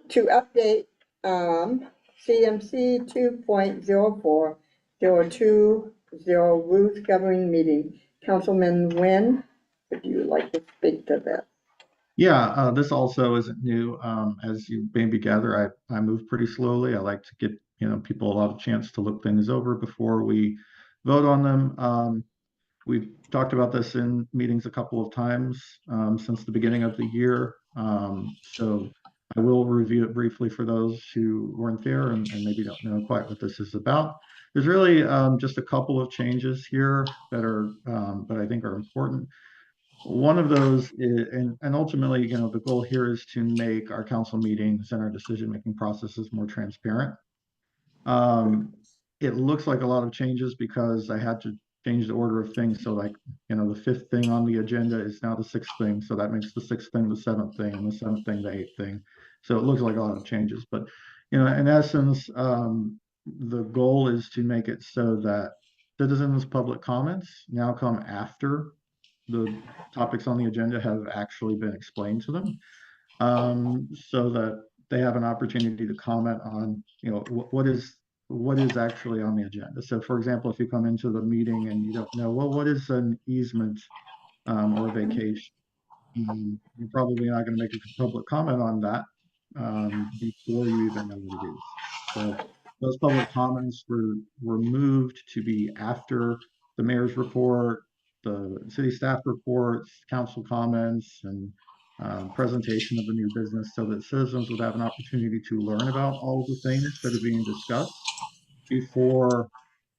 Speaker 8: to update, CMC 2.040220 rules governing meeting. Councilman Nguyen, would you like to speak to that?
Speaker 3: Yeah, this also isn't new. As you maybe gather, I move pretty slowly. I like to get, you know, people a lot of chance to look things over before we vote on them. We've talked about this in meetings a couple of times since the beginning of the year. So I will review it briefly for those who weren't there and maybe don't know quite what this is about. There's really just a couple of changes here that I think are important. One of those is, and ultimately, you know, the goal here is to make our council meetings and our decision-making processes more transparent. It looks like a lot of changes because I had to change the order of things. So like, you know, the fifth thing on the agenda is now the sixth thing. So that makes the sixth thing the seventh thing, and the seventh thing the eighth thing. So it looks like a lot of changes, but, you know, in essence, the goal is to make it so that citizens' public comments now come after the topics on the agenda have actually been explained to them, so that they have an opportunity to comment on, you know, what is actually on the agenda. So for example, if you come into the meeting and you don't know, well, what is an easement or a vacation? You're probably not going to make a public comment on that before you even know what it is. So those public comments were moved to be after the mayor's report, the city staff reports, council comments, and presentation of the new business, so that citizens would have an opportunity to learn about all of the things that are being discussed before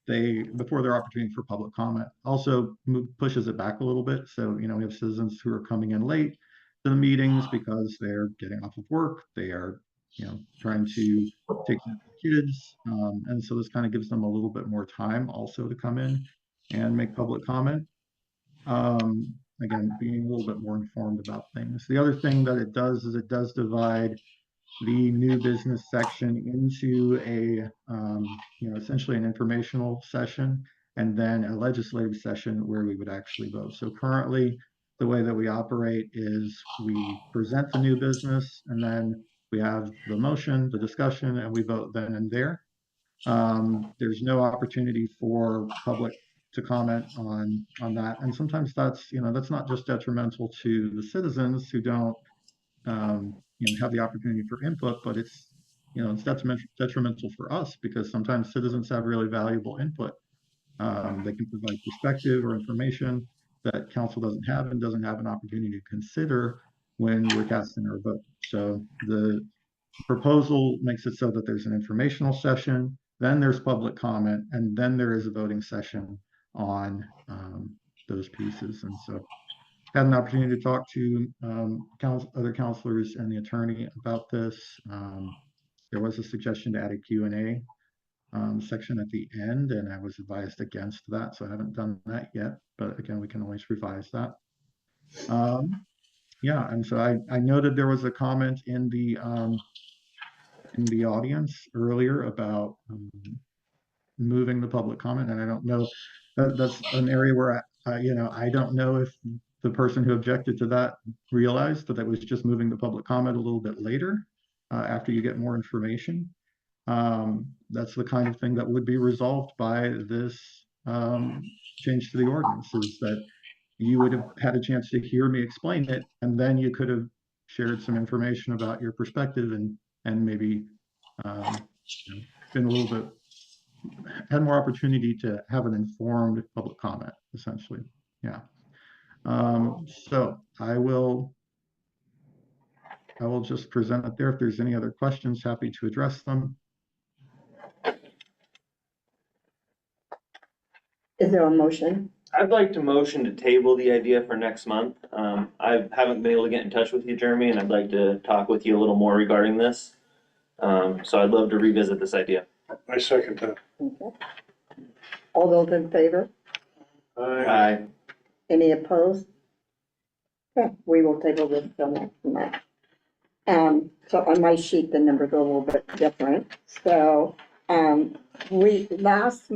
Speaker 3: their opportunity for public comment. Also pushes it back a little bit. So, you know, we have citizens who are coming in late to the meetings because they're getting off of work. They are, you know, trying to take care of their kids. And so this kind of gives them a little bit more time also to come in and make public comment. Again, being a little bit more informed about things. The other thing that it does is it does divide the new business section into a, essentially an informational session and then a legislative session where we would actually vote. So currently, the way that we operate is we present the new business and then we have the motion, the discussion, and we vote then and there. There's no opportunity for public to comment on that. And sometimes that's, that's not just detrimental to the citizens who don't, have the opportunity for input, but it's, it's detrimental for us because sometimes citizens have really valuable input. They can provide perspective or information that council doesn't have and doesn't have an opportunity to consider when we're casting our vote. So the proposal makes it so that there's an informational session, then there's public comment, and then there is a voting session on those pieces. And so had an opportunity to talk to other counselors and the attorney about this. There was a suggestion to add a Q&A section at the end, and I was advised against that, so I haven't done that yet. But again, we can always revise that. Yeah, and so I noted there was a comment in the audience earlier about moving the public comment, and I don't know, that's an area where I don't know if the person who objected to that realized that it was just moving the public comment a little bit later after you get more information. That's the kind of thing that would be resolved by this change to the ordinance, is that you would have had a chance to hear me explain it, and then you could have shared some information about your perspective and maybe been a little bit, had more opportunity to have an informed public comment, essentially. Yeah. So I will just present it there. If there's any other questions, happy to address them.
Speaker 8: Is there a motion?
Speaker 5: I'd like to motion to table the idea for next month. I haven't been able to get in touch with you, Jeremy, and I'd like to talk with you a little more regarding this. So I'd love to revisit this idea.
Speaker 7: I second that.
Speaker 8: Okay. All those in favor?
Speaker 5: Aye.
Speaker 8: Any opposed? Okay, we will table this till next month. So on my sheet, the numbers are a little bit different. So, last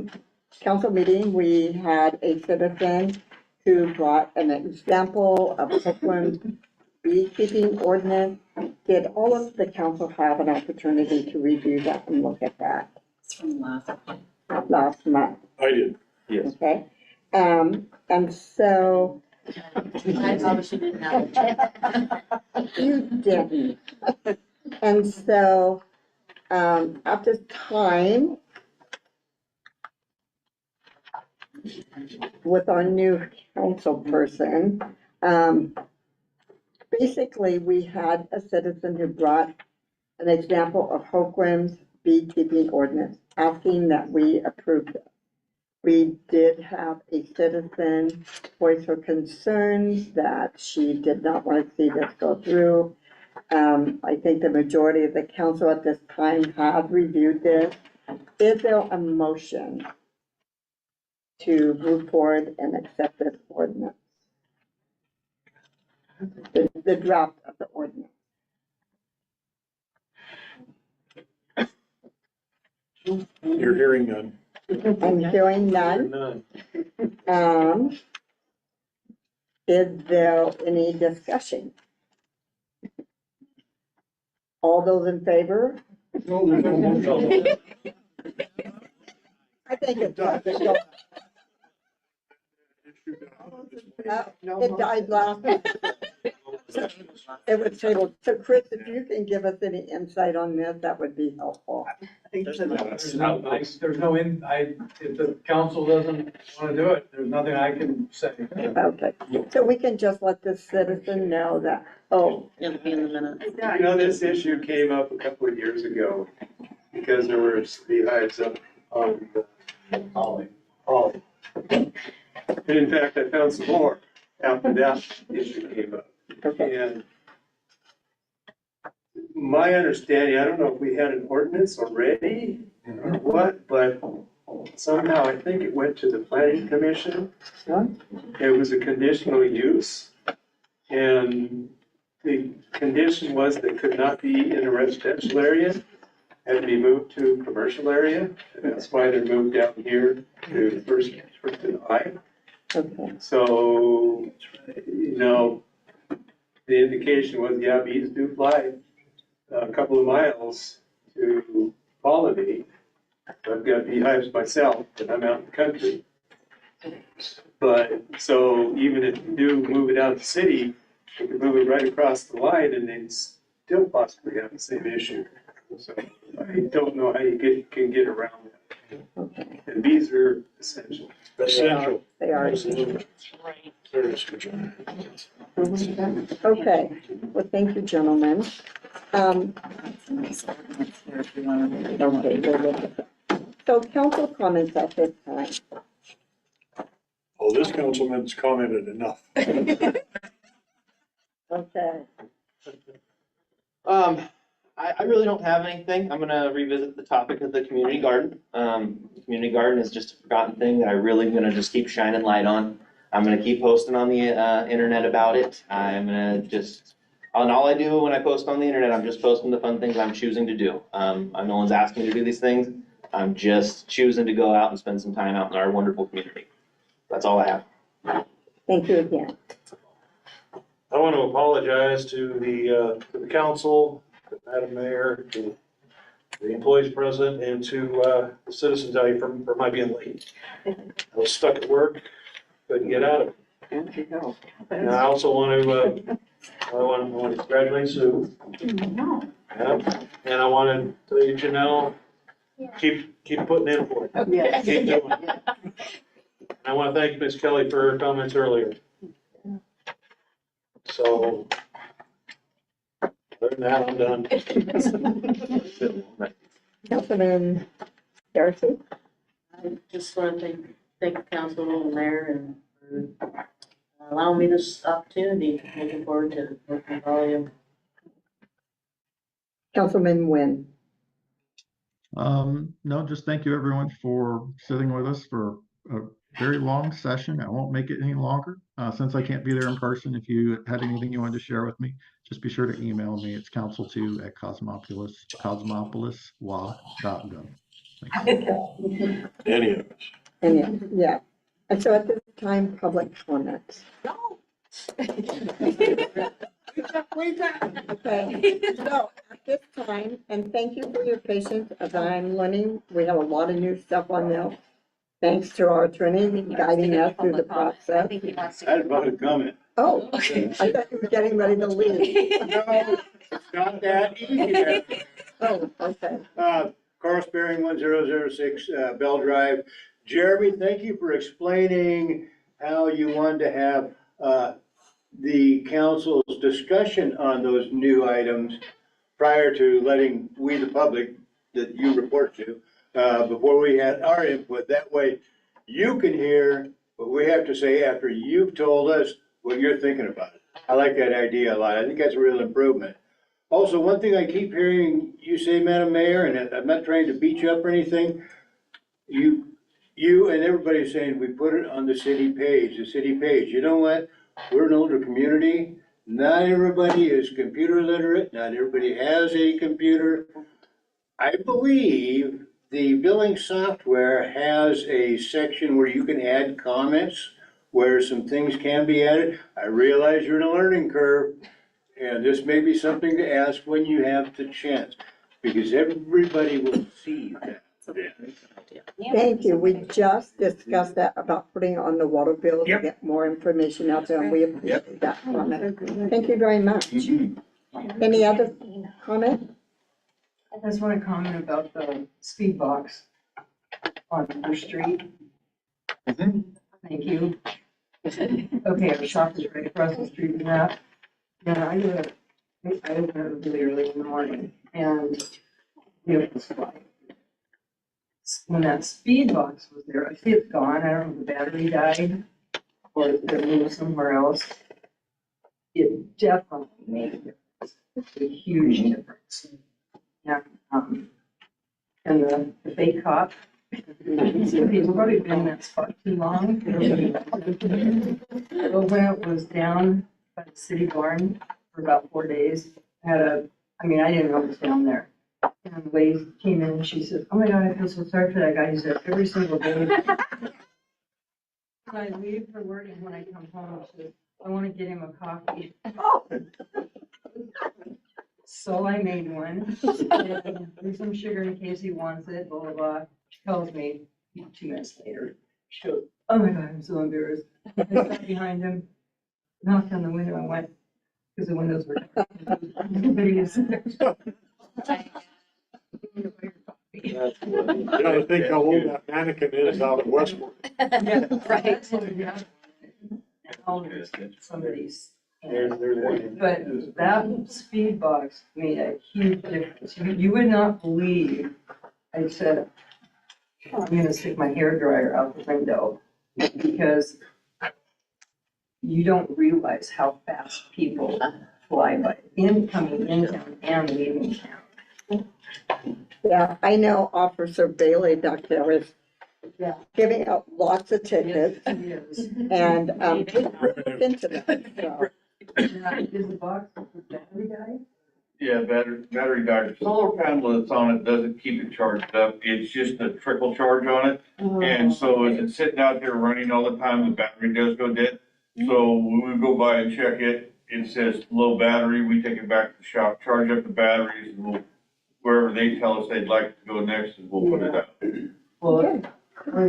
Speaker 8: council meeting, we had a citizen who brought an example of Oakland beekeeping ordinance. Did all of the council have an opportunity to review that and look at that?
Speaker 14: It's from
Speaker 8: Last month,
Speaker 7: I did.
Speaker 5: Yes.
Speaker 8: okay? And so.
Speaker 16: I obviously didn't have.
Speaker 8: You didn't. And so, at this time, with our new council person, basically, we had a citizen who brought an example of Hoagland's beekeeping ordinance, asking that we approve it. We did have a citizen voice her concerns that she did not want to see this go through. I think the majority of the council at this time have reviewed this. Is there a motion to move forward and accept this ordinance? The draft of the ordinance.
Speaker 7: You're hearing none.
Speaker 8: I'm hearing none. Is there any discussion? All those in favor?
Speaker 7: No, there's no motion.
Speaker 8: I think it does. It died last. It was tabled. So Chris, if you can give us any insight on this, that would be helpful.
Speaker 18: There's no, if the council doesn't want to do it, there's nothing I can say.
Speaker 8: Okay, so we can just let the citizen know that,
Speaker 14: It'll be in the minutes.
Speaker 12: You know, this issue came up a couple of years ago because there were beehives up on the Holly. And in fact, I found some more after that issue came up.
Speaker 8: Okay.
Speaker 12: And my understanding, I don't know if we had an ordinance already or what, but somehow, I think it went to the planning commission. It was a conditional use. And the condition was that it could not be in a residential area, had to be moved to a commercial area. And that's why they're moved down here to first and I.
Speaker 8: Okay.
Speaker 12: So, you know, the indication was, yeah, bees do fly a couple of miles to pollinate. I've got beehives myself, but I'm out in the country. But, so even if you do move it out of the city, you can move it right across the line and then still possibly have the same issue. So I don't know how you can get around that.
Speaker 8: Okay.
Speaker 12: And bees are essential.
Speaker 7: Essential.
Speaker 8: They are.
Speaker 7: Very essential.
Speaker 8: Okay, well, thank you, gentlemen. Okay, so council comments at this time.
Speaker 7: Oh, this councilman's commented enough.
Speaker 8: Okay.
Speaker 5: I really don't have anything. I'm gonna revisit the topic of the community garden. Community garden is just a forgotten thing that I really gonna just keep shining light on. I'm gonna keep posting on the internet about it. I'm gonna just, and all I do when I post on the internet, I'm just posting the fun things I'm choosing to do. No one's asking me to do these things. I'm just choosing to go out and spend some time out in our wonderful community. That's all I have.
Speaker 8: Thank you again.
Speaker 7: I want to apologize to the council, to Madam Mayor, to the employees present, and to the citizens out here for my being late. I was stuck at work, couldn't get out of it. And I also want to, I want to congratulate Sue. Yeah. And I wanted to let Janelle, keep putting in for it.
Speaker 8: Okay.
Speaker 7: Keep doing it. And I want to thank Ms. Kelly for her comments earlier. So, other than that, I'm done.
Speaker 8: Councilman Darcy?
Speaker 16: I just want to thank the council and mayor and for allowing me this opportunity. Looking forward to working with all of you.
Speaker 8: Councilman Nguyen?
Speaker 3: No, just thank you everyone for sitting with us for a very long session. I won't make it any longer. Since I can't be there in person, if you had anything you wanted to share with me, just be sure to email me. It's council2@cosmopoliswa.gov.
Speaker 7: Any of us.
Speaker 8: And yeah, and so at this time, public comments. Okay, so at this time, and thank you for your patience as I'm learning, we have a lot of new stuff on there. Thanks to our attorney guiding us through the process.
Speaker 11: I had about a comment.
Speaker 8: Oh, I thought you were getting ready to leave.
Speaker 11: No, not that easy.
Speaker 8: Oh, okay.
Speaker 11: Carl Spearing, 1006 Bell Drive. Jeremy, thank you for explaining how you wanted to have the council's discussion on those new items prior to letting we, the public, that you report to, before we had our input. That way you can hear what we have to say after you've told us what you're thinking about it. I like that idea a lot. I think that's a real improvement. Also, one thing I keep hearing you say, Madam Mayor, and I'm not trying to beat you up or anything, you and everybody's saying we put it on the city page, You know what? We're an older community. Not everybody is computer literate. Not everybody has a computer. I believe the billing software has a section where you can add comments, where some things can be added. I realize you're in a learning curve, and this may be something to ask when you have the chance, because everybody will see that.
Speaker 8: Thank you. We just discussed that about putting on the water bill to get more information out there, and we appreciate that comment. Thank you very much. Any other comment?
Speaker 20: I just want to comment about the speed box on the street. Thank you. Okay, our shop is right across the street from that. And I live really early in the morning, and vehicles fly. When that speed box was there, I see it's gone. I don't know if the battery died or it moved somewhere else. It definitely made a difference. It's a huge difference. Yeah, and the fake cop He's probably been in that spot too long. So when it was down by the city barn for about 4 days, I didn't know it was down there. And the lady came in and she said, oh my God, I feel so sorry for that guy. He's there every single day. When I leave for work and when I come home, she said, I want to get him a coffee. So I made one. There's some sugar in case he wants it, blah, blah, blah. She calls me 2 minutes later. She goes, oh my God, I'm so embarrassed. I sat behind him, knocked on the window and went, because the windows were dark. Nobody is there.
Speaker 7: You gotta think how old that mannequin is out in Westport.
Speaker 20: Yeah, right. Now it's somebody's. But that speed box made a huge difference. You would not believe, I said, I'm gonna stick my hairdryer out the window because you don't realize how fast people fly by, coming in town and leaving town.
Speaker 8: Yeah, I know Officer Bailey back there is giving out lots of tickets
Speaker 20: Yes.
Speaker 8: and, into that, so.
Speaker 20: Now, is the box for battery guy?
Speaker 15: Yeah, battery died. The solar panel that's on it doesn't keep it charged up. It's just a trickle charge on it. And so as it's sitting out there running all the time, the battery does go dead. So when we go by and check it, it says low battery. We take it back to the shop, charge up the batteries, and we'll, wherever they tell us they'd like to go next, and we'll put it out.
Speaker 20: Well, let me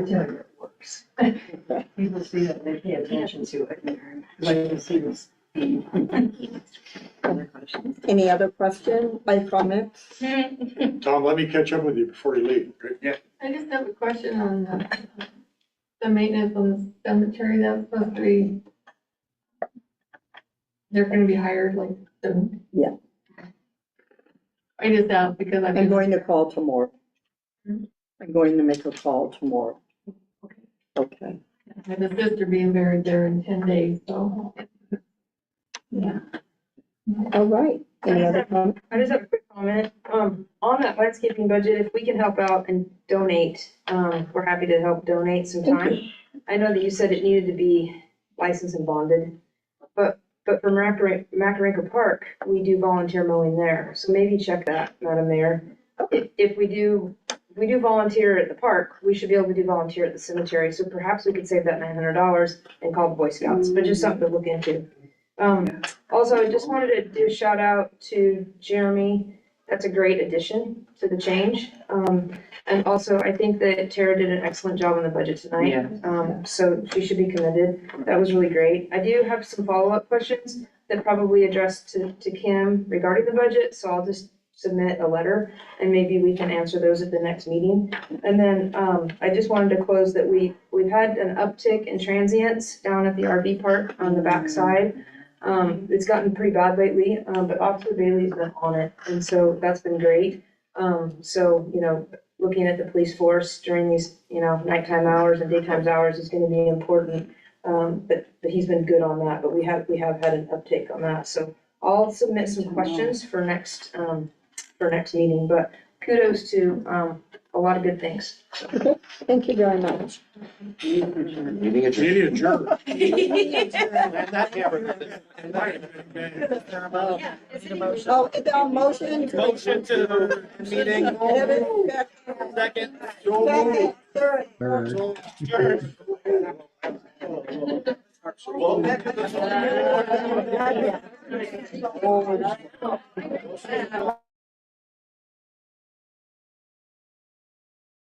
Speaker 20: tell you, it works. People see that, they pay attention to it. Like you see this.
Speaker 8: Any other questions, comments?
Speaker 7: Tom, let me catch up with you before you leave. Right?
Speaker 15: Yeah.
Speaker 4: I just have a question on the maintenance on the cemetery. That's supposed to be, they're gonna be hired like soon.
Speaker 8: Yeah.
Speaker 4: I just asked because
Speaker 8: I'm going to call tomorrow. I'm going to make a call tomorrow. Okay.
Speaker 4: I have a sister being buried there in 10 days, so. Yeah.
Speaker 8: All right. Any other comments?
Speaker 21: I just have a quick comment. On that landscaping budget, if we can help out and donate, we're happy to help donate some time. I know that you said it needed to be licensed and bonded, but for Macarenco Park, we do volunteer mowing there. So maybe check that, Madam Mayor. If we do volunteer at the park, we should be able to do volunteer at the cemetery. So perhaps we could save that $900 and call the Boy Scouts, but just something to look into. Also, I just wanted to do a shout out to Jeremy. That's a great addition to the change. And also, I think that Tara did an excellent job on the budget tonight. So she should be commended. That was really great. I do have some follow-up questions that probably addressed to Kim regarding the budget, so I'll just submit a letter and maybe we can answer those at the next meeting. And then, I just wanted to close that we've had an uptick in transients down at the RV park on the backside. It's gotten pretty bad lately, but Officer Bailey's been on it, and so that's been great. So, looking at the police force during these, nighttime hours and daytime hours is gonna be important. But he's been good on that, but we have had an uptick on that, so I'll submit some questions for next meeting, but kudos to, a lot of good things.
Speaker 8: Thank you very much.
Speaker 7: Meeting adjourned.
Speaker 8: Oh, it's our motion.
Speaker 5: Motion to meeting. Second.
Speaker 8: Second, third.
Speaker 7: Well,